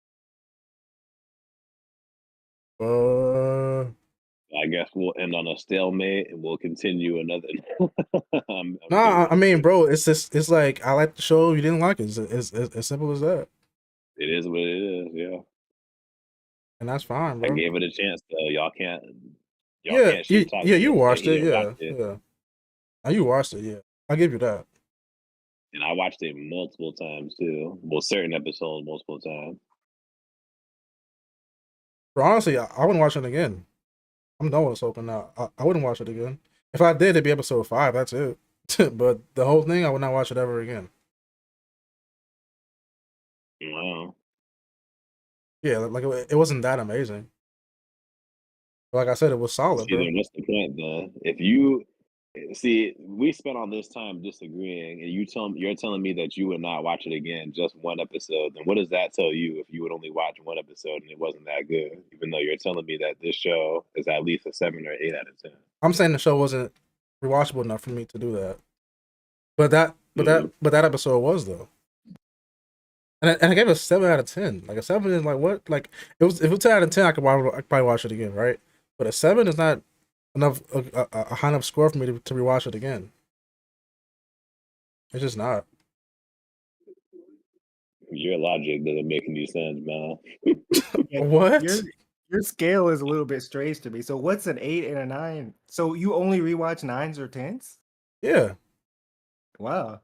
I guess we'll end on a stalemate and we'll continue another. Nah, I mean, bro, it's just it's like I like the show. You didn't like it. It's as simple as that. It is what it is. Yeah. And that's fine, bro. I gave it a chance though. Y'all can't Yeah, shit talk yeah, me you and say watched he it. didn't Yeah, watch it. yeah. Now you watched it. Yeah, I'll give you that. And I watched it multiple times too. Well, certain episodes multiple times. But honestly, I wouldn't watch it again. I'm done with Ahsoka now. I wouldn't watch it again. If I did, it'd be episode 5. That's it. But the whole thing, I would not watch it ever again. Wow. Yeah, like it wasn't that amazing. Like I said, it was solid, See, bro. then what's the point then? If you see, we spent all this time disagreeing, and you're telling me that you would not watch it again, just one episode. Then what does that tell you if you would only watch one episode and it wasn't that good? Even though you're telling me that this show is at least a 7 or 8 out of 10. I'm saying the show wasn't rewatchable enough for me to do that. But that episode was though. And I gave it a 7 out of 10. Like a 7 is like what? Like it was if it was 10 out of 10, I could probably watch it again, right? But a 7 is not enough a high enough score for me to rewatch it again. It's just not. Your logic doesn't make any sense, man. What? Your scale is a little bit strange to me. So what's an 8 and a 9? So you only rewatch 9s or 10s? Yeah. Wow.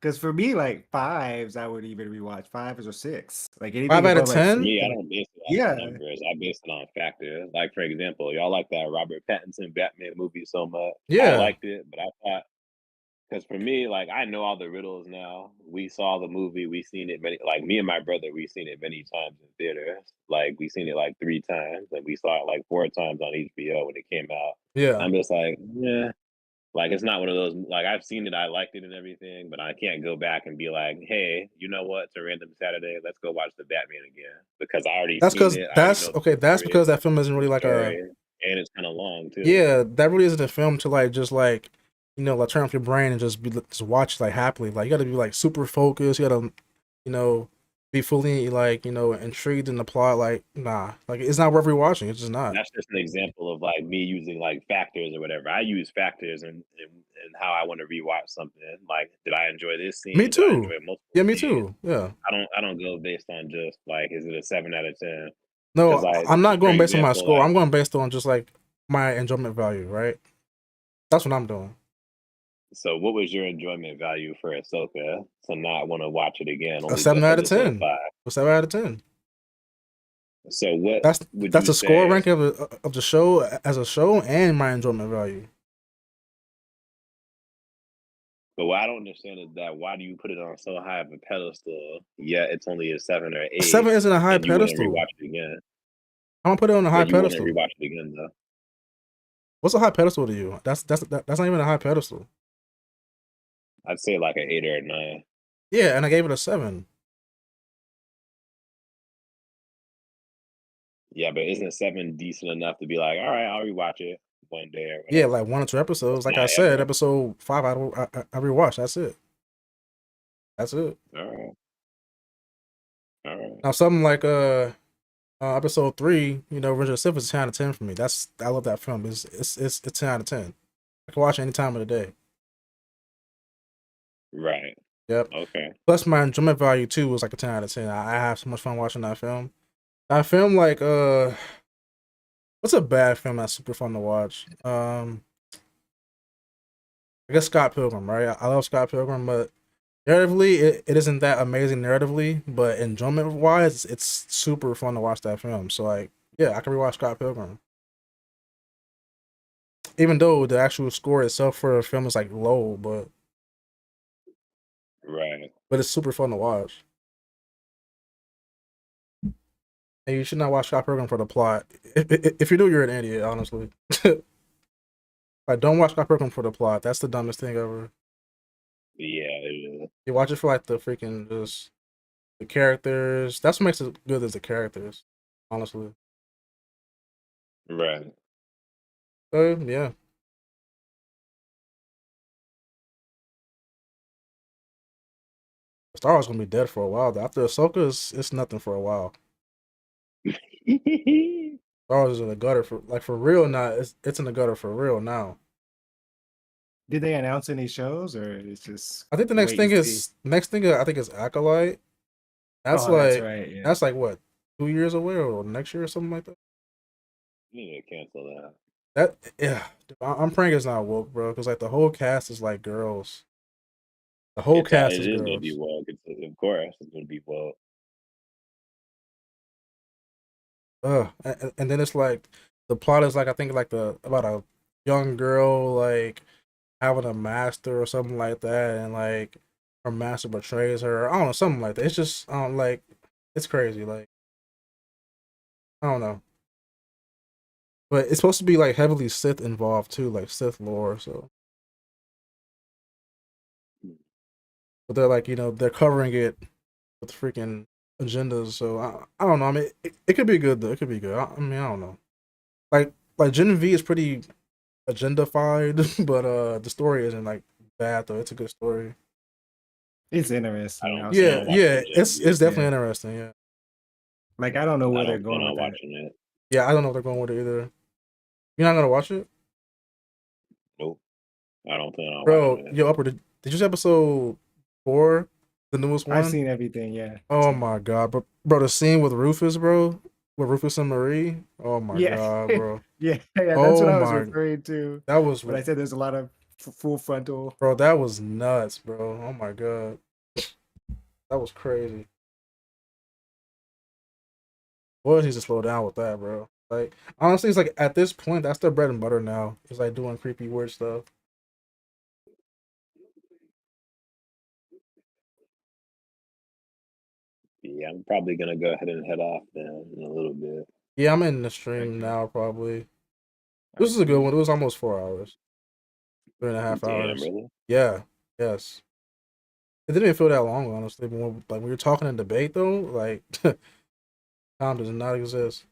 Because for me, like 5s, I would even rewatch 5s or 6. Like anything 5 out of above, 10? For me, I don't base it Yeah. on numbers. I base it on factors. Like for example, y'all like that Robert Pattinson Batman movie so much. Yeah. I liked it, but I thought because for me, like I know all the riddles now. We saw the movie. We seen it many. Like me and my brother, we seen it many times in theaters. Like we seen it like 3 times, and we saw it like 4 times on HBO when it came out. Yeah. I'm just like, yeah. Like it's not one of those. Like I've seen it, I liked it and everything, but I can't go back and be like, hey, you know what? It's a random Saturday. Let's go watch the Batman again because I already. That's seen because it. that's okay. That's because that film isn't really like story, a. And it's kind of long too. Yeah, that really isn't a film to like just like like turn off your brain and just watch like happily. Like you got to be like super focused. You got to be fully like intrigued in the plot. Like nah, like it's not worth rewatching. It's just not. That's just an example of like me using like factors or whatever. I use factors and how I want to rewatch something. Like, did I enjoy this scene? Me too. Did I enjoy multiple Yeah, me scenes? too. Yeah. I don't go based on just like is it a 7 out of 10? No, I'm not going for based on my example, score. like- I'm going based on just like my enjoyment value, right? That's what I'm doing. So, what was your enjoyment value for Ahsoka to not want to watch it again? A 7 out of 10. 5? A 7 out of 10. So what? That's the score ranking of the show as a show and my enjoyment value. But what I don't understand is that why do you put it on so high of a pedestal? Yet it's only a 7 or 8. A 7 isn't a high and you wouldn't pedestal. rewatch it again. I'm gonna put it on a high But you pedestal. wouldn't rewatch it again though. What's a high pedestal to you? That's not even a high pedestal. I'd say like an 8 or a 9. Yeah, and I gave it a 7. Yeah, but isn't 7 decent enough to be like, all right, I'll rewatch it one day or whatever? Yeah, like 1 or 2 episodes. Like I said, episode 5 I rewatched. That's it. That's it. All right. Now something like episode 3, Revenge of the Sith is 10 out of 10 for me. I love that film. It's 10 out of 10. I can watch it any time of the day. Right. Yep. Okay. Plus my enjoyment value too was like a 10 out of 10. I have so much fun watching that film. That film like what's a bad film that's super fun to watch? I guess Scott Pilgrim, right? I love Scott Pilgrim, but narratively it isn't that amazing narratively, but enjoyment wise it's super fun to watch that film. So like yeah, I can rewatch Scott Pilgrim. Even though the actual score itself for the film is like low, but right. But it's super fun to watch. And you should not watch Scott Pilgrim for the plot. If you do, you're an idiot, honestly. Like, don't watch Scott Pilgrim for the plot. That's the dumbest thing ever. Yeah, it is. You watch it for like the freaking just the characters. That's what makes it good is the characters, honestly. Right. So yeah. Star Wars gonna be dead for a while. Though. After Ahsoka, it's nothing for a while. Star Wars is in the gutter for real now. It's in the gutter for real now. Did they announce any shows or it's just? I think the next thing I think is Acolyte. That's that's right. Yeah. That's like what 2 years away or next year or something like that. You need to cancel that. I'm praying it's not woke, bro, because like the whole cast is like girls. The whole cast is girls. Gonna be woke. Of course, it's gonna be woke. And then it's like the plot is like I think like about a young girl like having a master or something like that, and like her master betrays her. I don't know, something like that. It's just like it's crazy. Like I don't know. But it's supposed to be like heavily Sith involved too, like Sith lore. So, but they're like they're covering it with freaking agendas. So I don't know. I mean, it could be good though. It could be good. I mean, I don't know. Like Gen V is pretty agendafied, but the story isn't like bad though. It's a good story. It's interesting. Yeah. It's definitely interesting. Yeah. Like I don't know where I they're don't plan going on with watching it. Yeah, I don't know if they're going with it either. You're not gonna watch it, Nope. I don't plan on bro. watching it. Yo, Upper, did you see episode 4, the newest that. one? I've seen everything. Yeah. Oh my god, bro, the scene with Rufus, bro, with Rufus and Marie. Oh my god, bro. yeah. That's Oh what I was my- referring to. That was, But I said there's a lot of full frontal. bro. That was nuts, bro. Oh my god, that was crazy. Boys needs to slow down with that, bro. Like honestly, it's like at this point, that's their bread and butter now. It's like doing creepy, weird stuff. Yeah, I'm probably gonna go ahead and head off then in a little bit. Yeah, I'm in the stream now. Probably. This is a good one. It was almost 4 hours, 3.5 hours. Damn, really? Yeah. Yes. It didn't even feel that long, honestly. But when we were talking in debate, though, like time does not exist.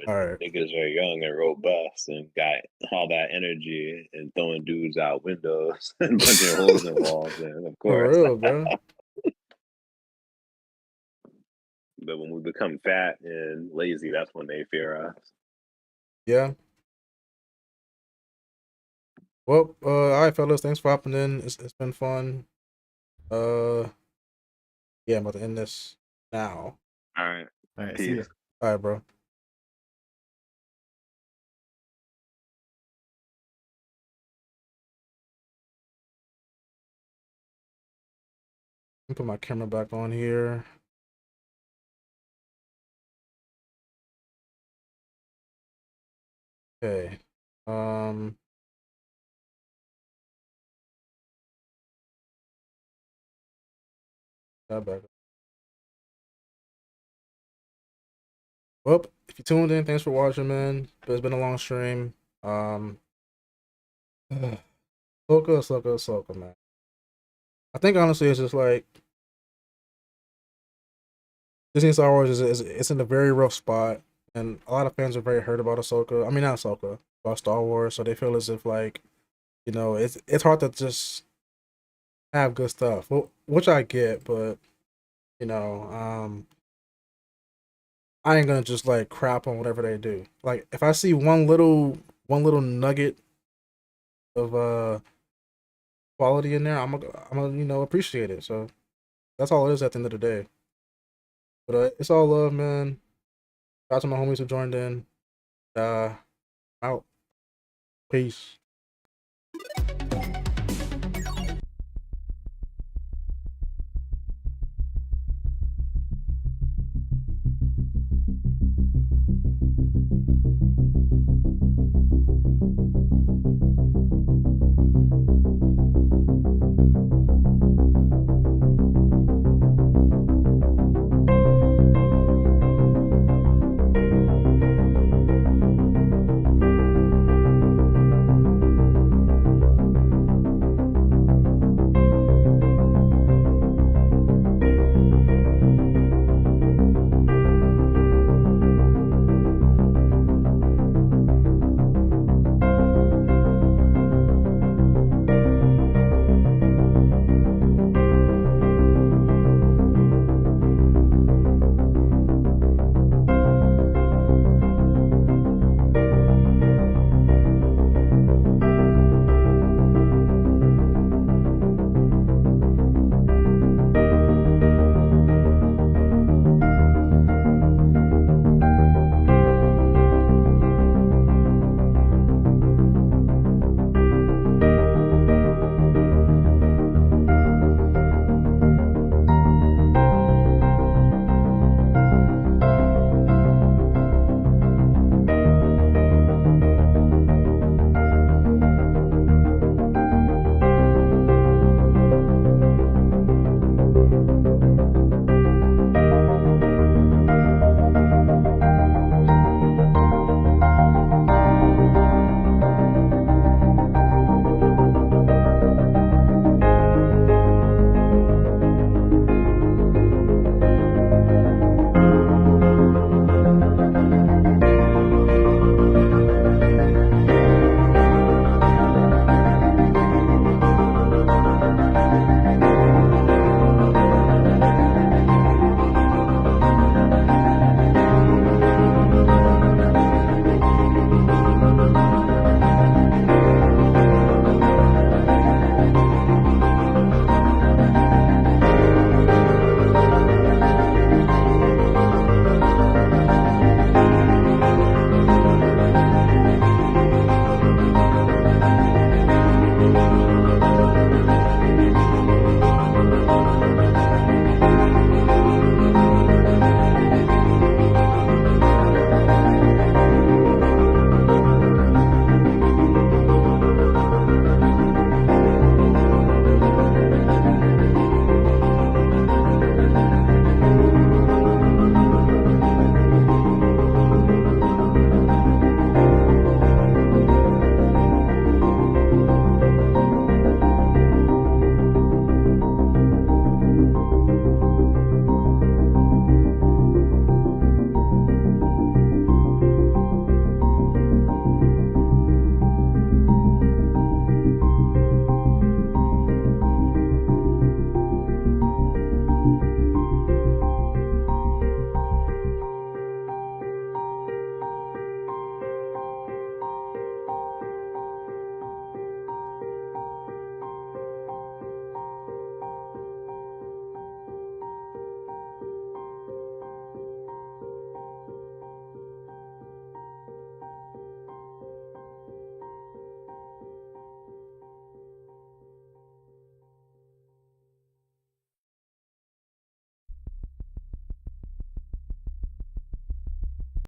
All right. Niggas are young and robust and got all that energy and throwing dudes out windows and punching holes in walls, and of For course. real, bro. But when we become fat and lazy, that's when they fear us. Yeah. Well, all right, fellas. Thanks for hopping in. It's been fun. Yeah, I'm about to end this now. All right. All right. Peace. See ya. All right, bro. Let me put my camera back on here. Okay. That back. Well, if you tuned in, thanks for watching, man. But it's been a long stream. Ahsoka, man. I think honestly, it's just like Disney Star Wars is it's in a very rough spot, and a lot of fans are very hurt about Ahsoka. I mean, not Ahsoka, about Star Wars. So they feel as if like, it's hard to just have good stuff, which I get, but I ain't gonna just like crap on whatever they do. Like if I see one little nugget of quality in there, I'm gonna appreciate it. So that's all it is at the end of the day. But it's all love, man. Shout out to my homies who joined in. Out. Peace.